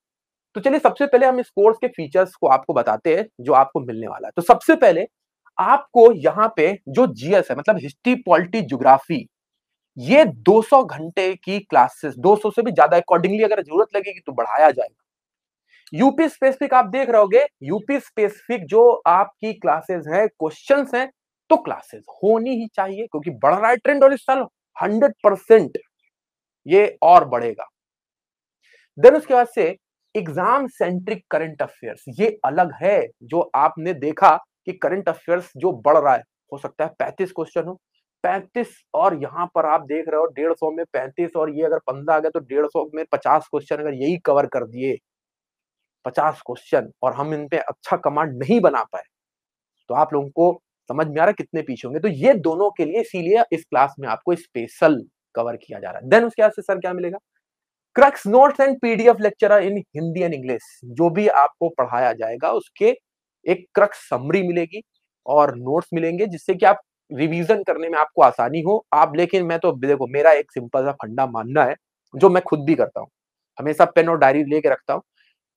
A: तो चलिए सबसे पहले हम इस कोर्स के फीचर्स को आपको बताते हैं जो आपको मिलने वाला है। तो सबसे पहले आपको यहाँ पे जो जीएस है, मतलब हिस्ट्री पॉलिटी ज्योग्राफी, ये 200 घंटे की क्लासेस, 200 से भी ज्यादा, अकॉर्डिंगली अगर जरूरत लगेगी तो बढ़ाया जाएगा। यूपी स्पेसिफिक आप देख रहे होगे, यूपी स्पेसिफिक जो आपकी क्लासेस हैं, क्वेश्चंस हैं, तो क्लासेस होनी ही चाहिए क्योंकि बढ़ रहा है ट्रेंड, और इस साल 100% ये और बढ़ेगा। देन उसके बाद से एग्जाम सेंट्रिक करंट अफेयर्स, ये अलग है। जो आपने देखा कि करंट अफेयर्स जो बढ़ रहा है, हो सकता है 35 क्वेश्चन हो, 35, और यहां पर आप देख रहे हो 150 में 35, और ये अगर 15 आ गया तो 150 में 50 क्वेश्चन अगर यही कवर कर दिए 50 क्वेश्चन और हम इन पे अच्छा कमांड नहीं बना पाए, तो आप लोगों को समझ में आ रहा है कितने पीछे होंगे। तो ये दोनों के लिए इसीलिए इस क्लास में आपको स्पेशल कवर किया जा रहा है। देन उसके बाद से सर क्या मिलेगा? Crux notes and PDF lecture in Hindi and English. जो भी आपको पढ़ाया जाएगा उसके एक क्रक्स समरी मिलेगी और नोट्स मिलेंगे, जिससे कि आप रिवीजन करने में आपको आसानी हो। आप लेकिन मैं तो देखो, मेरा एक सिंपल सा फंडा मानना है जो मैं खुद भी करता हूँ, हमेशा पेन और डायरी लेके रखता हूँ।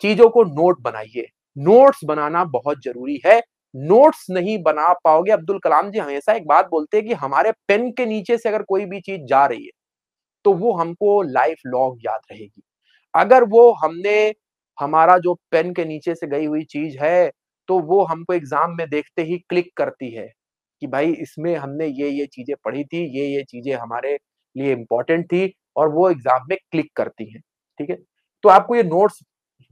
A: चीजों को नोट बनाइए, नोट्स बनाना बहुत जरूरी है। नोट्स नहीं बना पाओगे, अब्दुल कलाम जी हमेशा एक बात बोलते हैं कि हमारे पेन के नीचे से अगर कोई भी चीज जा रही है तो वो हमको लाइफ लॉन्ग याद रहेगी। अगर वो हमने हमारा जो पेन के नीचे से गई हुई चीज है तो वो हमको एग्जाम में देखते ही क्लिक करती है कि भाई इसमें हमने ये चीजें पढ़ी थी, ये चीजें हमारे लिए इंपॉर्टेंट थी और वो एग्जाम में क्लिक करती हैं। ठीक है, तो आपको ये नोट्स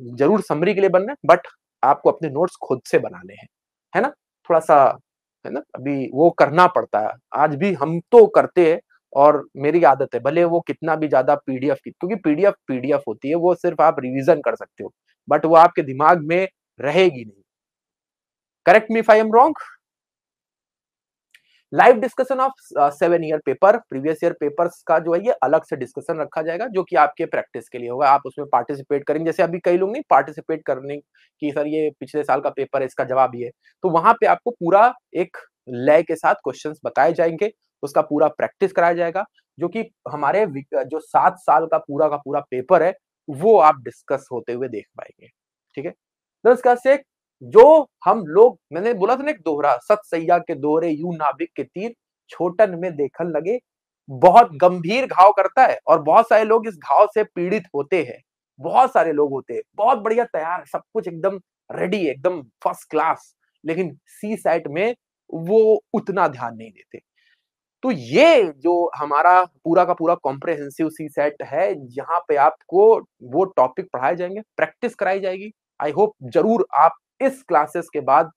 A: जरूर समरी के लिए बनना है, बट आपको अपने नोट्स खुद से बनाने हैं, है ना? थोड़ा सा, है ना, अभी वो करना पड़ता है। आज भी हम तो करते हैं और मेरी आदत है, भले वो कितना भी ज्यादा पीडीएफ की, क्योंकि पीडीएफ पीडीएफ होती है, वो सिर्फ आप रिवीजन कर सकते हो, बट वो आपके दिमाग में रहेगी नहीं। Correct me if I am wrong. Live discussion of 7 year paper, previous year papers का जो है ये अलग से डिस्कशन रखा जाएगा, जो कि आपके प्रैक्टिस के लिए होगा। आप उसमें पार्टिसिपेट करेंगे, जैसे अभी कई लोग नहीं पार्टिसिपेट करने की, सर ये पिछले साल का पेपर है, इसका जवाब ये, तो वहां पे आपको पूरा एक लय के साथ क्वेश्चंस बताए जाएंगे, उसका पूरा प्रैक्टिस कराया जाएगा, जो कि हमारे जो 7 साल का पूरा पेपर है वो आप डिस्कस होते हुए देख पाएंगे। ठीक है, तो इसका से जो हम लोग, मैंने बोला था ना एक दोहरा, सत सैया के दोहरे यूं नाभिक के तीर छोटन में देखन लगे। बहुत गंभीर घाव करता है और बहुत सारे लोग इस घाव से पीड़ित होते हैं। बहुत सारे लोग होते हैं बहुत बढ़िया तैयार, सब कुछ एकदम रेडी, एकदम फर्स्ट क्लास, लेकिन सी सेट में वो उतना ध्यान नहीं देते। तो ये जो हमारा पूरा का पूरा कॉम्प्रहेंसिव सी सेट है, यहाँ पे आपको वो टॉपिक पढ़ाए जाएंगे, प्रैक्टिस कराई जाएगी। आई होप जरूर आप इस क्लासेस के बाद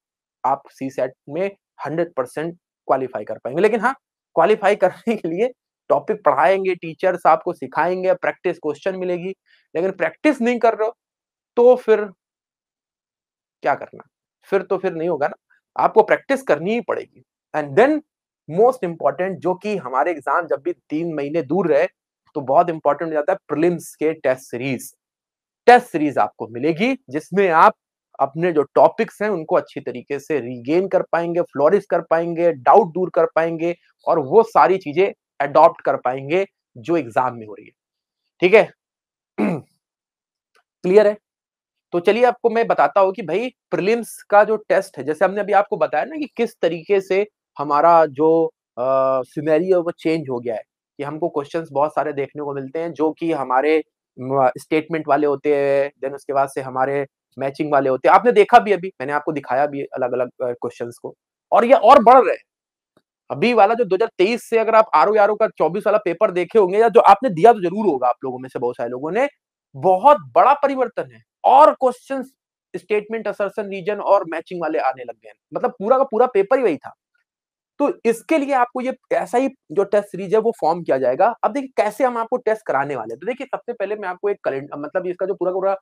A: आप सी सेट में 100% क्वालिफाई कर पाएंगे। लेकिन हाँ, क्वालिफाई करने के लिए टॉपिक पढ़ाएंगे, टीचर्स आपको सिखाएंगे, प्रैक्टिस क्वेश्चन मिलेगी, लेकिन प्रैक्टिस नहीं कर रहे हो तो फिर क्या करना? फिर नहीं होगा ना, आपको प्रैक्टिस करनी ही पड़ेगी। एंड देन मोस्ट इंपॉर्टेंट, जो कि हमारे एग्जाम जब भी 3 महीने दूर रहे तो बहुत इंपॉर्टेंट हो जाता है, प्रीलिम्स के टेस्ट सीरीज। टेस्ट सीरीज आपको मिलेगी जिसमें आप अपने जो टॉपिक्स हैं उनको अच्छी तरीके से रीगेन कर पाएंगे, फ्लोरिश कर पाएंगे, डाउट दूर कर पाएंगे और वो सारी चीजें अडॉप्ट कर पाएंगे जो एग्जाम में हो रही है। ठीक है, क्लियर है? तो चलिए आपको मैं बताता हूँ कि भाई प्रीलिम्स का जो टेस्ट है, जैसे हमने अभी आपको बताया ना कि किस तरीके से हमारा जो सिनेरियो वो चेंज हो गया है, कि हमको क्वेश्चंस बहुत सारे देखने को मिलते हैं जो कि हमारे स्टेटमेंट वाले होते हैं, देन उसके बाद से हमारे मैचिंग वाले होते हैं। आपने देखा भी, अभी मैंने आपको दिखाया भी अलग अलग क्वेश्चंस को, और ये और बढ़ रहे हैं। अभी वाला जो 2023 से अगर आप आरओ आरओ का 24 वाला पेपर देखे होंगे, या जो आपने दिया तो जरूर होगा आप लोगों में से बहुत सारे लोगों ने, बहुत बड़ा परिवर्तन है और क्वेश्चंस स्टेटमेंट, असर्शन, रीजन और मैचिंग वाले आने लग गए हैं। मतलब पूरा का पूरा पेपर ही वही था। तो इसके लिए आपको ये ऐसा ही जो टेस्ट सीरीज है वो फॉर्म किया जाएगा। अब देखिए कैसे हम आपको टेस्ट कराने वाले हैं। तो देखिए सबसे पहले मैं आपको एक कैलेंडर, मतलब इसका जो पूरा का पूरा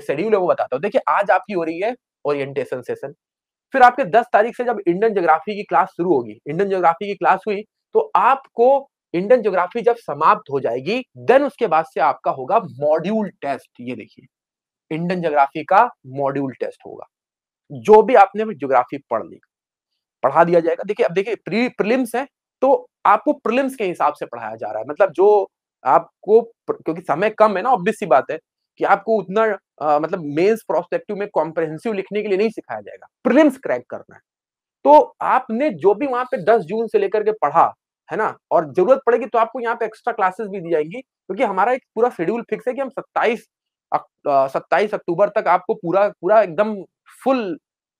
A: शेड्यूल है वो बताता हूँ। देखिए आज आपकी हो रही है ओरिएंटेशन सेशन, फिर आपके 10 तारीख से जब इंडियन ज्योग्राफी की क्लास शुरू होगी, इंडियन ज्योग्राफी की क्लास हुई तो आपको इंडियन ज्योग्राफी जब समाप्त हो जाएगी, देन उसके बाद से आपका होगा मॉड्यूल टेस्ट। ये देखिए इंडियन ज्योग्राफी का मॉड्यूल टेस्ट होगा, जो भी आपने ज्योग्राफी पढ़ ली पढ़ा दिया जाएगा। देखिए अब देखिए प्रीलिम्स है तो आपको प्रीलिम्स के हिसाब से पढ़ाया जा रहा है, मतलब जो आपको, क्योंकि समय कम है ना, ऑब्वियस सी बात है कि आपको उतना मतलब मेंस प्रोस्पेक्टिव में कॉम्प्रिहेंसिव लिखने के लिए नहीं सिखाया जाएगा, प्रीलिम्स क्रैक करना है। तो आपने जो भी वहां पे 10 जून से लेकर के पढ़ा है ना, और जरूरत पड़ेगी तो आपको यहाँ पे एक्स्ट्रा क्लासेस भी दी जाएंगी, क्योंकि हमारा एक पूरा शेड्यूल फिक्स है कि हम 27 अक्टूबर तक आपको पूरा पूरा एकदम फुल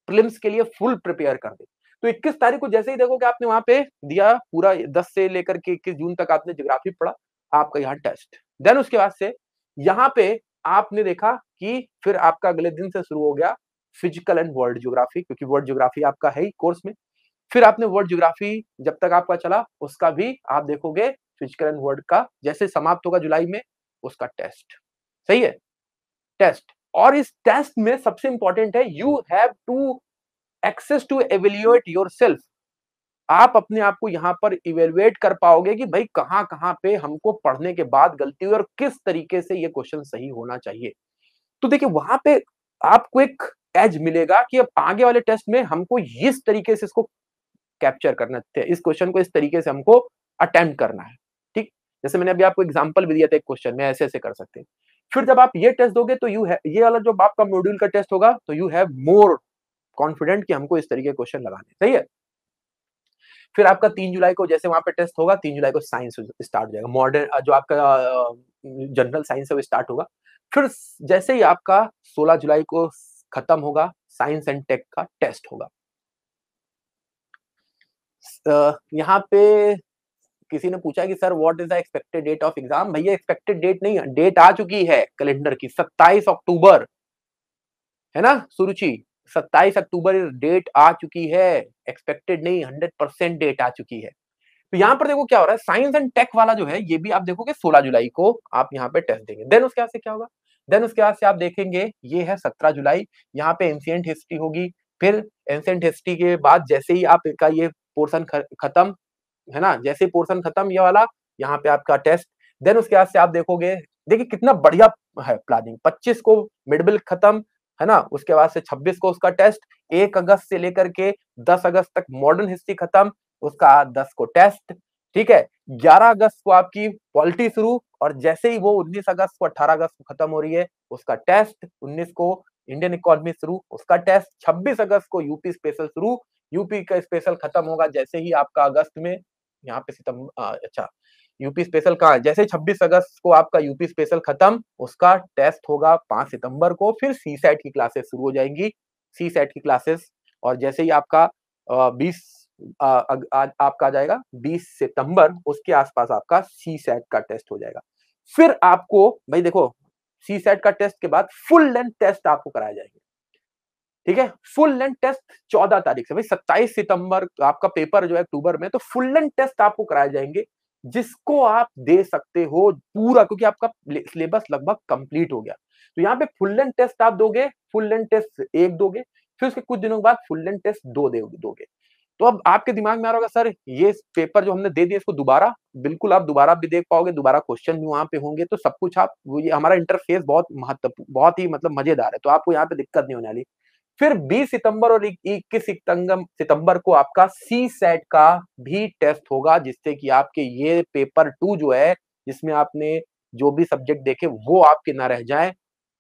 A: प्रीलिम्स के लिए फुल प्रिपेयर कर दे। तो 21 तारीख को जैसे ही देखोगे आपने वहां पे दिया, पूरा 10 से लेकर के 21 जून तक आपने ज्योग्राफी पढ़ा, आपका यहाँ टेस्ट। देन उसके बाद से यहाँ पे आपने देखा कि फिर आपका अगले दिन से शुरू हो गया फिजिकल एंड वर्ल्ड ज्योग्राफी, क्योंकि वर्ल्ड ज्योग्राफी आपका है ही कोर्स में। फिर आपने वर्ल्ड ज्योग्राफी जब तक आपका चला उसका भी आप देखोगे, फिजिकल एंड वर्ल्ड का जैसे समाप्त होगा जुलाई में, उसका टेस्ट। सही है, टेस्ट। और इस टेस्ट में सबसे इंपॉर्टेंट है you have to access to evaluate yourself. आप अपने आप को यहां पर इवेल्युएट कर पाओगे कि भाई कहां कहां पे हमको पढ़ने के बाद गलती हुई और किस तरीके से ये क्वेश्चन सही होना चाहिए। तो देखिए वहां पे आपको एक एज मिलेगा कि अब आगे वाले टेस्ट में हमको इस तरीके से इसको कैप्चर करना है, इस क्वेश्चन को इस तरीके से हमको अटेम्प्ट करना है। ठीक, जैसे मैंने अभी आपको एग्जांपल भी दिया था एक क्वेश्चन में, ऐसे ऐसे कर सकते हैं। फिर जब आप ये टेस्ट दोगे तो ये वाला जो आपका मॉड्यूल का टेस्ट होगा तो यू हैव मोर कॉन्फिडेंट कि हमको इस तरीके के क्वेश्चन लगाने, सही है। फिर आपका 3 जुलाई को जैसे वहां पे टेस्ट होगा, 3 जुलाई को साइंस स्टार्ट हो जाएगा, मॉडर्न जो आपका जनरल साइंस है वो स्टार्ट होगा। फिर जैसे ही आपका 16 जुलाई को खत्म होगा, साइंस एंड टेक का टेस्ट होगा। यहाँ पे किसी ने पूछा कि sir what is the expected date of exam. भैया एक्सपेक्टेड डेट नहीं, डेट आ चुकी है कैलेंडर की, 27 अक्टूबर, है ना सुरुचि, 27 अक्टूबर डेट आ चुकी है, एक्सपेक्टेड नहीं 100% डेट आ चुकी है। तो यहाँ पर देखो क्या हो रहा है, साइंस एंड टेक वाला जो है ये भी आप देखोगे 16 जुलाई को आप यहाँ पे टेस्ट देंगे। देन उसके बाद से क्या होगा, देन उसके बाद से आप देखेंगे ये है 17 जुलाई, यहाँ पे एंशिएंट हिस्ट्री होगी। फिर एंशिएंट हिस्ट्री के बाद जैसे ही आपका ये पोर्शन खत्म, है ना, जैसे पोर्शन खत्म ये वाला, यहाँ पे आपका टेस्ट। देन उसके बाद से आप देखोगे, देखिए कितना बढ़िया है प्लानिंग, 25 को मिड बिल खत्म, है ना, उसके बाद से 26 को उसका टेस्ट, 1 अगस्त से लेकर के 10 अगस्त तक मॉडर्न हिस्ट्री खत्म, उसका 10 को टेस्ट, ठीक है। 11 अगस्त को आपकी पॉलिटी शुरू, और जैसे ही वो 19 अगस्त को 18 अगस्त को खत्म हो रही है उसका टेस्ट, 19 को इंडियन इकोनॉमी शुरू, उसका टेस्ट, 26 अगस्त को यूपी स्पेशल शुरू, यूपी का स्पेशल खत्म होगा जैसे ही आपका अगस्त में, यहाँ पे सितंबर, अच्छा यूपी स्पेशल कहाँ है, जैसे 26 अगस्त को आपका यूपी स्पेशल खत्म, उसका टेस्ट होगा 5 सितंबर को। फिर सी सेट की क्लासेस शुरू हो जाएंगी, सी सेट की क्लासेस, और जैसे ही आपका 20 आपका आ जाएगा 20 सितंबर, उसके आसपास आपका सी सेट का टेस्ट हो जाएगा। फिर आपको भाई देखो सी सेट का टेस्ट के बाद फुल लेंथ टेस्ट आपको कराए जाएंगे, ठीक है। फुल लेंथ टेस्ट 14 तारीख से, भाई 27 सितंबर आपका पेपर जो है अक्टूबर में, तो फुल लेंथ टेस्ट आपको कराए जाएंगे जिसको आप दे सकते हो पूरा, क्योंकि आपका सिलेबस लगभग कंप्लीट हो गया। तो यहाँ पे फुल लेंथ टेस्ट आप दोगे, फुल लेंथ टेस्ट 1 दोगे, फिर उसके कुछ दिनों बाद फुल लेंथ टेस्ट 2 दोगे। तो अब आपके दिमाग में आ रहा होगा सर ये पेपर जो हमने दे दिया इसको दोबारा, बिल्कुल आप दोबारा भी देख पाओगे, दोबारा क्वेश्चन भी वहां पे होंगे, तो सब कुछ आप, ये हमारा इंटरफेस बहुत महत्वपूर्ण, बहुत ही मतलब मजेदार है, तो आपको यहाँ पे दिक्कत नहीं होने वाली। फिर 20 सितंबर और 21 सितंबर को आपका सी सेट का भी टेस्ट होगा, जिससे कि आपके ये पेपर 2 जो है, जिसमें आपने जो भी सब्जेक्ट देखे वो आपके ना रह जाए,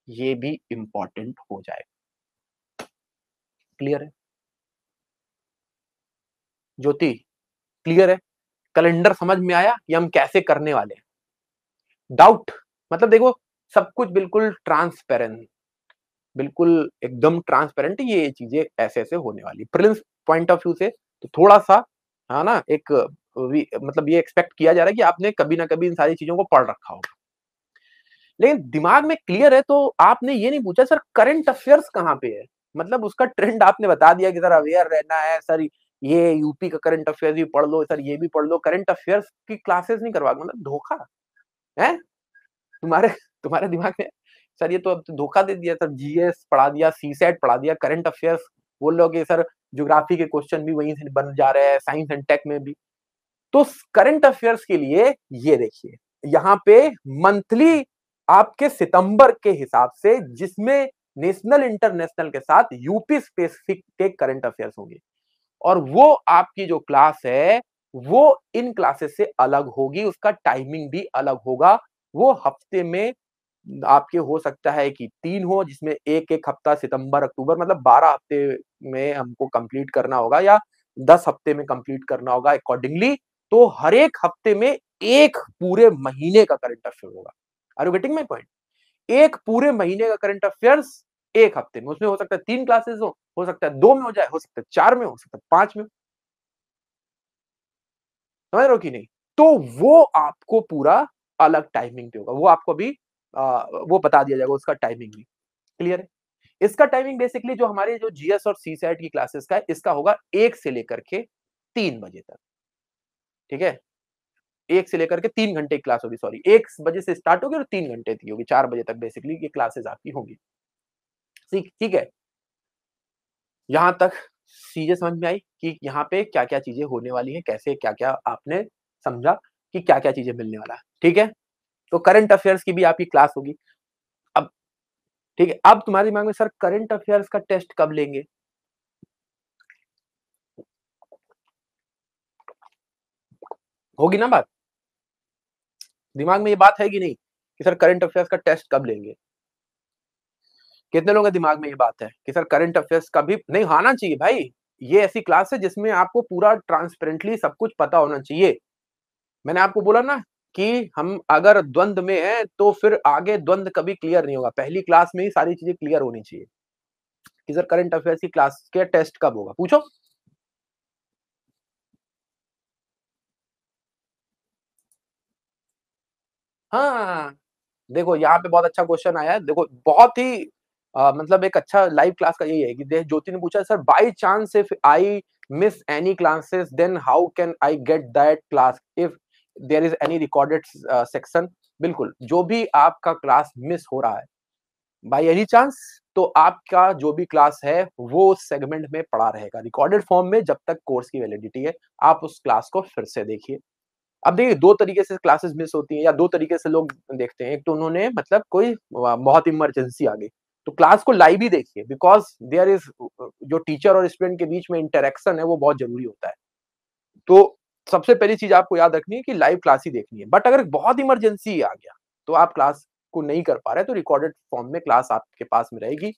A: ये भी इंपॉर्टेंट हो जाए। क्लियर है ज्योति, क्लियर है, कैलेंडर समझ में आया कि हम कैसे करने वाले हैं। डाउट, मतलब देखो सब कुछ बिल्कुल ट्रांसपेरेंट, बिल्कुल एकदम ट्रांसपेरेंट, ये चीजें ऐसे ऐसे होने वाली प्रीलिम्स पॉइंट ऑफ व्यू से, तो थोड़ा सा, है ना, एक मतलब ये एक्सपेक्ट किया जा रहा है कि आपने कभी ना कभी इन सारी चीजों को पढ़ रखा होगा, लेकिन दिमाग में क्लियर है। तो आपने ये नहीं पूछा सर करंट अफेयर्स कहाँ पे है, मतलब उसका ट्रेंड आपने बता दिया कि सर अवेयर रहना है सर, ये यूपी का करंट अफेयर्स भी पढ़ लो सर, ये भी पढ़ लो, करंट अफेयर्स की क्लासेस नहीं करवा, मतलब धोखा है तुम्हारे तुम्हारे दिमाग में। सर ये तो अब तो धोखा दे दिया सर, जीएस पढ़ा दिया, सी सेट पढ़ा दिया, करंट अफेयर्स बोल रहे हो कि सर ज्योग्राफी के क्वेश्चन भी वहीं से बन जा रहे हैं, साइंस एंड टेक में भी। तो करंट अफेयर्स के लिए ये देखिए यहाँ पे मंथली आपके सितंबर के हिसाब से, जिसमें नेशनल इंटरनेशनल के साथ यूपी स्पेसिफिक के करंट अफेयर्स होंगे, और वो आपकी जो क्लास है वो इन क्लासेस से अलग होगी, उसका टाइमिंग भी अलग होगा। वो हफ्ते में आपके हो सकता है कि 3 हो, जिसमें एक एक हफ्ता सितंबर अक्टूबर, मतलब 12 हफ्ते में हमको कंप्लीट करना होगा, या 10 हफ्ते में कंप्लीट करना होगा अकॉर्डिंगली। तो हर एक हफ्ते में एक पूरे महीने का करंट अफेयर होगा। Are you getting my point? एक पूरे महीने का करंट अफेयर्स एक हफ्ते में, उसमें हो सकता है 3 क्लासेस हो सकता है 2 में हो जाए, हो सकता है 4 में, हो सकता है 5 में, समझ रहे हो कि नहीं? तो वो आपको पूरा अलग टाइमिंग पे होगा, वो आपको अभी वो बता दिया जाएगा उसका टाइमिंग भी। क्लियर है? इसका टाइमिंग बेसिकली जो हमारे जो जीएस और सी सेट की क्लासेस का है, इसका होगा 1 से लेकर के 3 बजे तक, ठीक है। 1 से लेकर के 3 घंटे की क्लास होगी, सॉरी 1 बजे से स्टार्ट होगी और 3 घंटे की होगी, 4 बजे तक बेसिकली ये क्लासेस आपकी होंगी। ठीक ठीक है, यहां तक चीजें समझ में आई कि यहाँ पे क्या क्या चीजें होने वाली हैं, कैसे क्या क्या आपने समझा कि क्या क्या चीजें मिलने वाला है। ठीक है, तो करंट अफेयर्स की भी आपकी क्लास होगी। अब ठीक है, अब तुम्हारे दिमाग में सर करंट अफेयर्स का टेस्ट कब लेंगे? होगी ना बात, दिमाग में ये बात है कि नहीं कि सर करंट अफेयर्स का टेस्ट कब लेंगे? कितने लोगों के दिमाग में ये बात है कि सर करंट अफेयर्स का भी नहीं आना चाहिए भाई? ये ऐसी क्लास है जिसमें आपको पूरा ट्रांसपेरेंटली सब कुछ पता होना चाहिए। मैंने आपको बोला ना कि हम अगर द्वंद में हैं तो फिर आगे द्वंद कभी क्लियर नहीं होगा। पहली क्लास में ही सारी चीजें क्लियर होनी चाहिए कि सर करंट अफेयर्स की क्लास के टेस्ट कब होगा? पूछो। हाँ, देखो यहाँ पे बहुत अच्छा क्वेश्चन आया है। देखो बहुत ही मतलब एक अच्छा लाइव क्लास का यही है कि ज्योति ने पूछा sir by chance if I miss any classes then how can I get that class if there is any recorded section. बिल्कुल, जो भी आपका क्लास मिस हो रहा है बाय एनी चांस, तो आपका जो भी क्लास है वो उस सेगमेंट में पड़ा रहेगा रिकॉर्डेड फॉर्म में जब तक कोर्स की वैलिडिटी है। आप उस क्लास को फिर से देखिए। अब देखिए 2 तरीके से क्लासेस मिस होती हैं या 2 तरीके से लोग देखते हैं। एक तो उन्होंने मतलब कोई बहुत इमरजेंसी आ गई, तो क्लास को लाइव ही देखिए बिकॉज़ देयर इज़ जो टीचर और स्टूडेंट के बीच में इंटरैक्शन है वो बहुत ज़रूरी होता है। तो सबसे पहली चीज़ आपको याद रखनी है कि लाइव क्लास ही देखनी है। बट अगर बहुत इमरजेंसी आ गया, तो आप क्लास को नहीं कर पा रहे तो रिकॉर्डेड फॉर्म में क्लास आपके पास में रहेगी।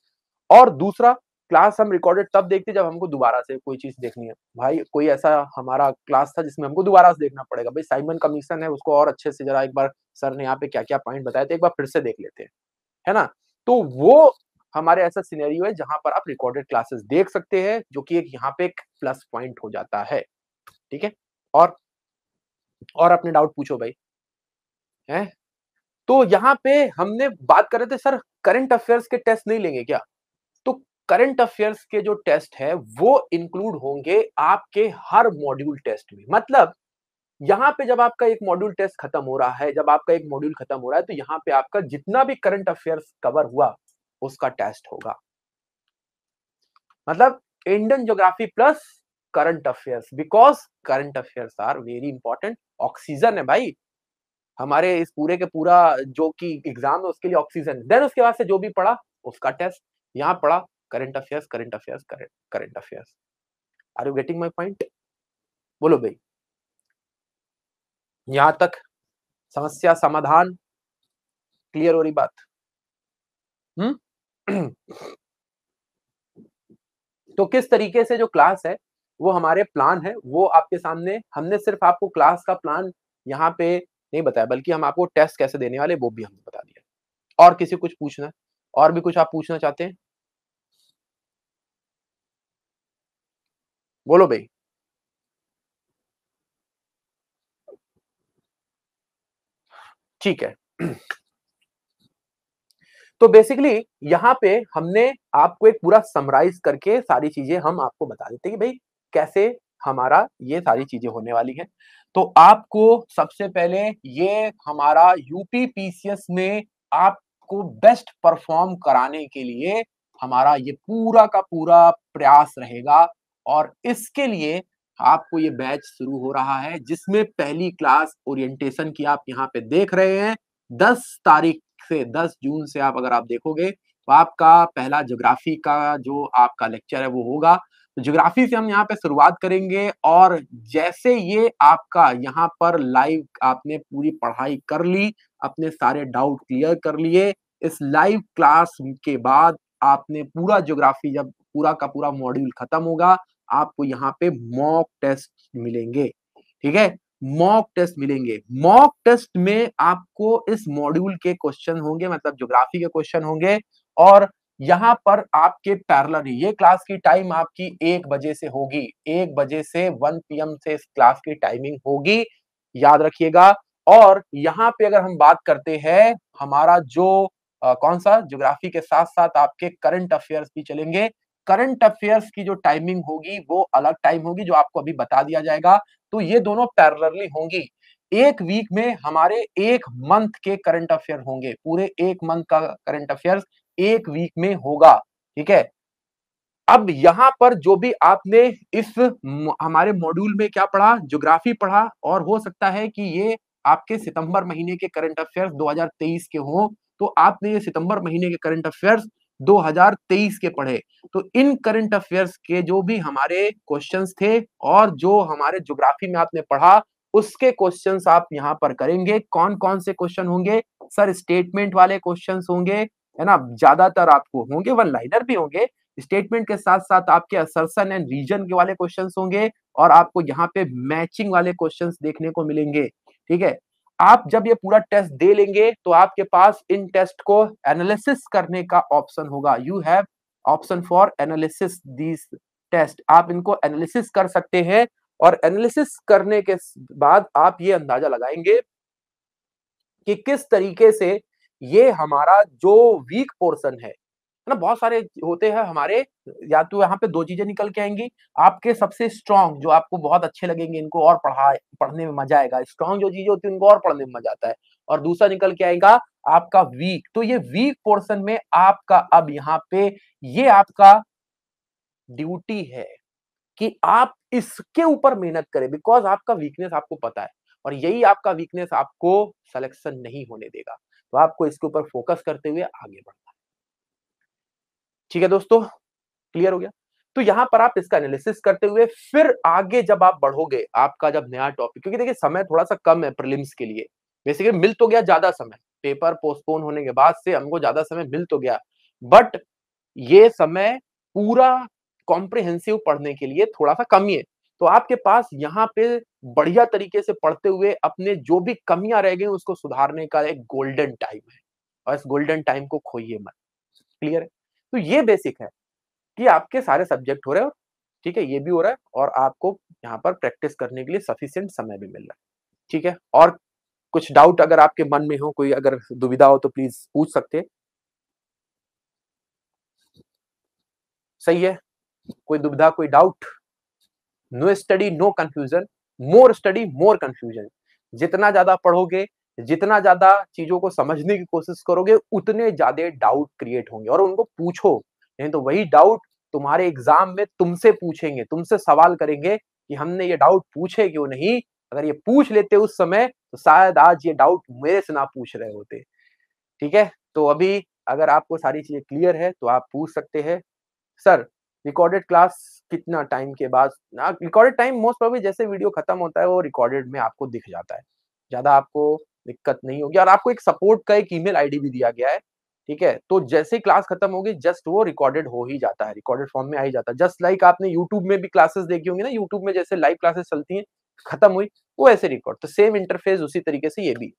A: और दूसरा, क्लास हम रिकॉर्डेड तब देखते हैं जब हमको दोबारा से कोई चीज़ देखनी है। भाई कोई ऐसा हमारा क्लास था जिसमें हमको दोबारा से देखना पड़ेगा। भाई साइमन कमीशन है उसको और अच्छे से ज़रा एक बार सर ने यहाँ पे क्या-क्या पॉइंट बताए थे एक बार फिर से देख लेते हैं। है ना? तो वो हमारे ऐसा सिनेरियो है जहाँ पर आप रिकॉर्डेड क्लासेस देख सकते हैं जो कि एक यहाँ पे एक प्लस पॉइंट हो जाता है। ठीक है? और और अपने डाउट पूछो भाई। हैं? तो यहाँ पे हमने बात कर रहे थे सर करंट अफेयर्स के टेस्ट नहीं लेंगे क्या? तो करंट अफेयर्स के जो टेस्ट है वो इंक्लूड होंगे आपके हर मॉड्यूल टेस्ट में। मतलब यहाँ पे जब आपका एक मॉड्यूल टेस्ट खत्म हो रहा है, जब आपका एक मॉड्यूल खत्म हो रहा है तो यहाँ पे आपका जितना भी करंट अफेयर्स कवर हुआ उसका टेस्ट होगा। मतलब Indian geography plus current affairs because current affairs are very important. Oxygen है भाई हमारे इस पूरे के पूरा जो कि एग्जाम है उसके लिए ऑक्सीजन। देन उसके बाद से जो भी पढ़ा उसका टेस्ट। यहाँ पढ़ा current affairs, current affairs, current affairs. Are you getting my point? बोलो भाई, यहाँ तक समस्या समाधान क्लियर हो रही बात? हुँ? तो किस तरीके से जो क्लास है, वो हमारे प्लान है, वो आपके सामने हमने सिर्फ आपको क्लास का प्लान यहाँ पे नहीं बताया, बल्कि हम आपको टेस्ट कैसे देने वाले वो भी हमने बता दिया। और किसी को कुछ पूछना है? और भी कुछ आप पूछना चाहते हैं? बोलो भई। ठीक है। तो बेसिकली यहाँ पे हमने आपको एक पूरा समराइज़ करके सारी चीज़ें हम आपको बता देते हैं कि भई कैसे हमारा ये सारी चीज़ें होने वाली हैं। तो आपको सबसे पहले ये हमारा यूपी पीसीएस में आपको बेस्ट परफ़ॉर्म कराने के लिए हमारा ये पूरा का पूरा प्रयास रहेगा और इसके लिए आपको ये बैच शुरू हो रहा है जिसमें पहली क्लास ओरिएंटेशन की आप यहाँ पे देख रहे हैं। 10 तारीख से 10 जून से आप अगर आप देखोगे तो आपका पहला ज्योग्राफी का जो आपका लेक्चर है वो होगा। तो ज्योग्राफी से हम यहाँ पे शुरुआत करेंगे और जैसे ये आपका यहाँ पर लाइव आपने पूरी पढ़ाई कर ली, अपने सारे डाउट क्लियर कर लिए, इस लाइव क्लास के बाद आपने पूरा ज्योग्राफी जब पूरा का पूरा मॉड्यूल खत्म होगा, आपको यहाँ पे मॉक टेस्ट मिलेंगे। ठीक है? मॉक टेस्ट मिलेंगे। मॉक टेस्ट में आपको इस मॉड्यूल के क्वेश्चन होंगे मतलब ज्योग्राफी के क्वेश्चन होंगे और यहाँ पर आपके पैरेलल ये क्लास की टाइम आपकी 1 बजे से होगी। 1 बजे से 1 पीएम से इस क्लास की टाइमिंग होगी, याद रखिएगा। और यहाँ पे अगर हम बात करते हैं हमारा जो कौन-सा ज्योग्राफी के साथ-साथ आपके करंट अफेयर्स भी चलेंगे। करंट अफेयर्स की जो टाइमिंग होगी वो अलग टाइम होगी जो आपको अभी बता दिया जाएगा। तो ये दोनों पैरेलली होंगी। 1 वीक में हमारे 1 मंथ के करंट अफेयर होंगे। पूरे 1 मंथ का करंट अफेयर्स 1 वीक में होगा। ठीक है। अब यहां पर जो भी आपने इस हमारे मॉड्यूल में क्या पढ़ा, ज्योग्राफी पढ़ा, और हो सकता है कि ये आपके सितंबर महीने के करंट अफेयर्स 2023 के हो, तो आपने ये सितंबर महीने के करंट अफेयर्स 2023 के पढ़े। तो इन करंट अफेयर्स के जो भी हमारे क्वेश्चंस थे और जो हमारे ज्योग्राफी में आपने पढ़ा, उसके क्वेश्चंस आप यहां पर करेंगे। कौन कौन से क्वेश्चन होंगे सर? स्टेटमेंट वाले क्वेश्चंस होंगे, है ना, ज्यादातर आपको होंगे, वन लाइनर भी होंगे। स्टेटमेंट के साथ साथ आपके असर्शन एंड रीजन के वाले क्वेश्चंस होंगे, और आपको यहाँ पे मैचिंग वाले क्वेश्चंस देखने को मिलेंगे। ठीक है। आप जब ये पूरा टेस्ट दे लेंगे तो आपके पास इन टेस्ट को एनालिसिस करने का ऑप्शन होगा। You have option for analysis this test. आप इनको एनालिसिस कर सकते हैं, और एनालिसिस करने के बाद आप ये अंदाजा लगाएंगे कि किस तरीके से ये हमारा जो वीक पोर्शन है ना, बहुत सारे होते हैं हमारे, या तो यहाँ पे दो चीजें निकल के आएंगी, आपके सबसे स्ट्रांग जो आपको बहुत अच्छे लगेंगे, इनको और पढ़ने में मजा आएगा, स्ट्रांग जो चीजें होती है उनको और पढ़ने में मजा आता है, और दूसरा निकल के आएगा आपका वीक। तो ये वीक पोर्शन में आपका अब यहाँ पे ये आपका ड्यूटी है कि आप इसके ऊपर मेहनत करें, बिकॉज आपका वीकनेस आपको पता है, और यही आपका वीकनेस आपको सिलेक्शन नहीं होने देगा। तो आपको इसके ऊपर फोकस करते हुए आगे बढ़ना है। ठीक है दोस्तों, क्लियर हो गया? तो यहां पर आप इसका एनालिसिस करते हुए फिर आगे जब आप बढ़ोगे, आपका जब नया टॉपिक, क्योंकि देखिए समय थोड़ा सा कम है प्रीलिम्स के लिए, बेसिकली मिल तो गया ज्यादा समय, पेपर पोस्टपोन होने के बाद से हमको ज्यादा समय मिल तो गया, बट ये समय पूरा कॉम्प्रिहेंसिव पढ़ने के लिए थोड़ा सा कम ही है। तो आपके पास यहाँ पे बढ़िया तरीके से पढ़ते हुए अपने जो भी कमियां रह गई उसको सुधारने का एक गोल्डन टाइम है, और इस गोल्डन टाइम को खोइए मत। क्लियर है? तो ये बेसिक है कि आपके सारे सब्जेक्ट हो रहे हो, ठीक है, ये भी हो रहा है, और आपको यहाँ पर प्रैक्टिस करने के लिए सफिशिएंट समय भी मिल रहा है। ठीक है। और कुछ डाउट अगर आपके मन में हो, कोई अगर दुविधा हो तो प्लीज पूछ सकते हैं। सही है? कोई दुविधा, कोई doubt? No study no confusion, more study more confusion. जितना ज्यादा पढ़ोगे, जितना ज्यादा चीजों को समझने की कोशिश करोगे, उतने ज्यादा डाउट क्रिएट होंगे, और उनको पूछो, नहीं तो वही डाउट तुम्हारे एग्जाम में तुमसे पूछेंगे, तुमसे सवाल करेंगे कि हमने ये डाउट पूछे क्यों नहीं। अगर ये पूछ लेते उस समय तो शायद आज ये डाउट मेरे से ना पूछ रहे होते। ठीक है। तो अभी अगर आपको सारी चीजें क्लियर है तो आप पूछ सकते हैं, सर रिकॉर्डेड क्लास कितना टाइम के बाद ना? रिकॉर्डेड टाइम मोस्ट प्रोबेबली जैसे वीडियो खत्म होता है वो रिकॉर्डेड में आपको दिख जाता है, ज्यादा आपको दिक्कत नहीं होगी, और आपको एक सपोर्ट का एक ईमेल आईडी भी दिया गया है। ठीक है। तो जैसे ही क्लास खत्म होगी जस्ट वो रिकॉर्डेड हो ही जाता है, रिकॉर्डेड फॉर्म में आ ही जाता है। जस्ट लाइक आपने यूट्यूब में भी क्लासेस देखी होंगी ना, यूट्यूब में जैसे लाइव क्लासेस चलती हैं, खत्म हुई वो ऐसे रिकॉर्ड, तो सेम इंटरफेस उसी तरीके से ये भी।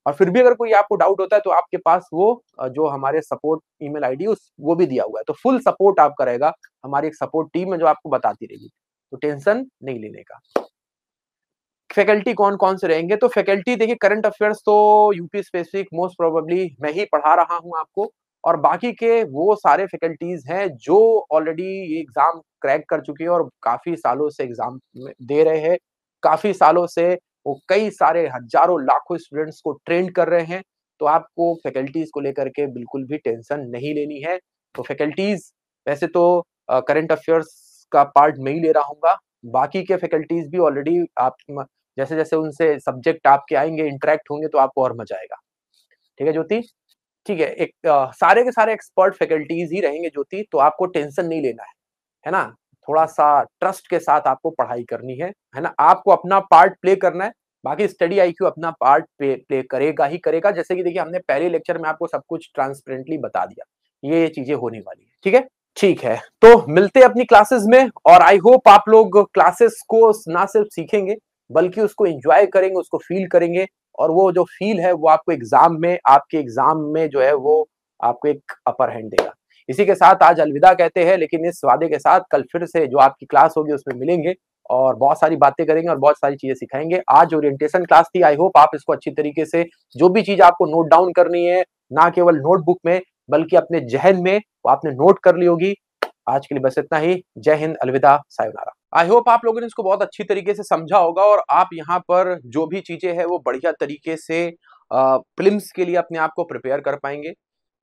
A: और फिर भी अगर कोई आपको डाउट होता है तो आपके पास वो जो हमारे सपोर्ट ईमेल आईडी उस वो भी दिया हुआ है, तो फुल सपोर्ट आपका रहेगा, हमारी एक सपोर्ट टीम है जो आपको बताती रहेगी, तो टेंशन नहीं लेने का। फैकल्टी कौन कौन से रहेंगे? तो फैकल्टी देखिए, करंट अफेयर्स तो यूपी स्पेसिफिक मोस्ट प्रोबेबली मैं ही पढ़ा रहा हूं आपको, और बाकी के वो सारे फैकल्टीज हैं जो ऑलरेडी एग्जाम क्रैक कर चुके हैं और काफी सालों से एग्जाम दे रहे हैं, काफी सालों से वो कई सारे हजारों लाखों स्टूडेंट्स को ट्रेन कर रहे हैं। तो आपको फैकल्टीज को लेकर के बिल्कुल भी टेंशन नहीं लेनी है। तो फैकल्टीज वैसे तो करंट अफेयर्स का पार्ट मैं ही ले रहा हूँ, बाकी के फैकल्टीज भी ऑलरेडी आप जैसे जैसे उनसे सब्जेक्ट आपके आएंगे, इंटरेक्ट होंगे, तो आपको और मजा आएगा। ठीक है ज्योति? ठीक है। एक सारे के सारे एक्सपर्ट फैकल्टीज ही रहेंगे ज्योति, तो आपको टेंशन नहीं लेना है ना? थोड़ा सा ट्रस्ट के साथ आपको पढ़ाई करनी है ना? आपको अपना पार्ट प्ले करना है, बाकी स्टडी आईक्यू अपना पार्ट प्ले करेगा ही करेगा। जैसे कि देखिए हमने पहले लेक्चर में आपको सब कुछ ट्रांसपेरेंटली बता दिया, ये चीजें होने वाली है। ठीक है, ठीक है। तो मिलते हैं अपनी क्लासेस में, और आई होप आप लोग क्लासेस को ना सिर्फ सीखेंगे बल्कि उसको एंजॉय करेंगे, उसको फील करेंगे, और वो जो फील है वो आपको एग्जाम में, आपके एग्जाम में जो है वो आपको एक अपर हैंड देगा। इसी के साथ आज अलविदा कहते हैं, लेकिन इस वादे के साथ कल फिर से जो आपकी क्लास होगी उसमें मिलेंगे और बहुत सारी बातें करेंगे और बहुत सारी चीजें सिखाएंगे। आज ओरिएंटेशन क्लास थी, आई होप आप इसको अच्छी तरीके से, जो भी चीज आपको नोट डाउन करनी है, ना केवल नोटबुक में बल्कि अपने जहन में, वो आपने नोट कर ली होगी। आज के लिए बस इतना ही। जय हिंद, अलविदा, सायोनारा। आई होप आप लोगों ने इसको बहुत अच्छी तरीके से समझा होगा, और आप यहाँ पर जो भी चीजें हैं वो बढ़िया तरीके से प्रीलिम्स के लिए अपने आप को प्रिपेयर कर पाएंगे।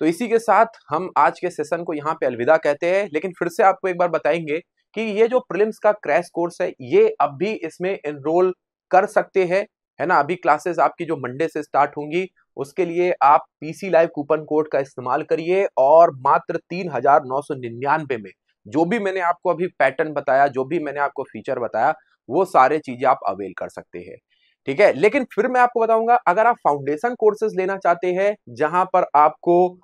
A: तो इसी के साथ हम आज के सेशन को यहाँ पे अलविदा कहते हैं, लेकिन फिर से आपको एक बार बताएंगे कि ये जो प्रीलिम्स का क्रैश कोर्स है ये अब भी इसमें एनरोल कर सकते हैं, है ना। अभी क्लासेस आपकी जो मंडे से स्टार्ट होंगी उसके लिए आप पीसी लाइव कूपन कोड का इस्तेमाल करिए और मात्र 3,999 में जो भी मैंने आपको अभी पैटर्न बताया, जो भी मैंने आपको फीचर बताया, वो सारे चीजें आप अवेल कर सकते हैं, ठीक है। लेकिन फिर मैं आपको बताऊंगा, अगर आप फाउंडेशन कोर्सेज लेना चाहते हैं जहां पर आपको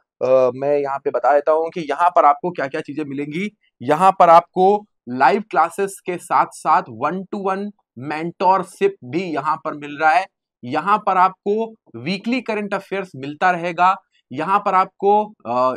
A: मैं यहाँ पे बता देता हूं कि यहाँ पर आपको क्या क्या चीजें मिलेंगी। यहाँ पर आपको लाइव क्लासेस के साथ साथ 1-to-1 मेंटोरशिप भी यहाँ पर मिल रहा है। यहाँ पर आपको वीकली करंट अफेयर्स मिलता रहेगा। यहाँ पर आपको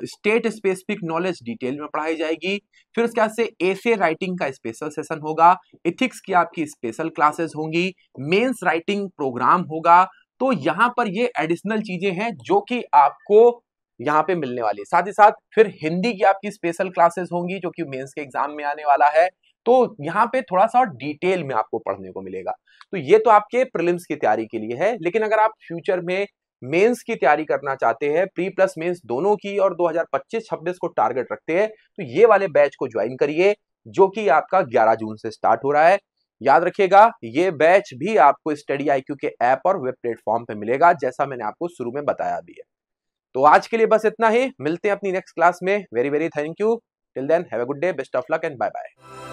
A: स्टेट स्पेसिफिक नॉलेज डिटेल में पढ़ाई जाएगी। फिर उसके बाद से एसे राइटिंग का स्पेशल सेशन होगा, इथिक्स की आपकी स्पेशल क्लासेस होंगी, मेंस राइटिंग प्रोग्राम होगा। तो यहाँ पर ये एडिशनल चीजें हैं जो कि आपको यहाँ पे मिलने वाली है। साथ ही साथ फिर हिंदी की आपकी स्पेशल क्लासेस होंगी जो कि मेंस के एग्जाम में आने वाला है। तो यहाँ पे थोड़ा सा डिटेल में आपको पढ़ने को मिलेगा। तो ये तो आपके प्रीलिम्स की तैयारी के लिए है, लेकिन अगर आप फ्यूचर में मेंस की तैयारी करना चाहते हैं, प्री प्लस मेंस दोनों की, और 2025-26 को टारगेट रखते हैं, तो ये वाले बैच को ज्वाइन करिए जो कि आपका 11 जून से स्टार्ट हो रहा है। याद रखिएगा, ये बैच भी आपको स्टडी IQ के ऐप और वेब प्लेटफॉर्म पे मिलेगा, जैसा मैंने आपको शुरू में बताया भी है। तो आज के लिए बस इतना ही, मिलते हैं अपनी नेक्स्ट क्लास में। Very very thank you. Till then have a good day, best of luck and bye bye.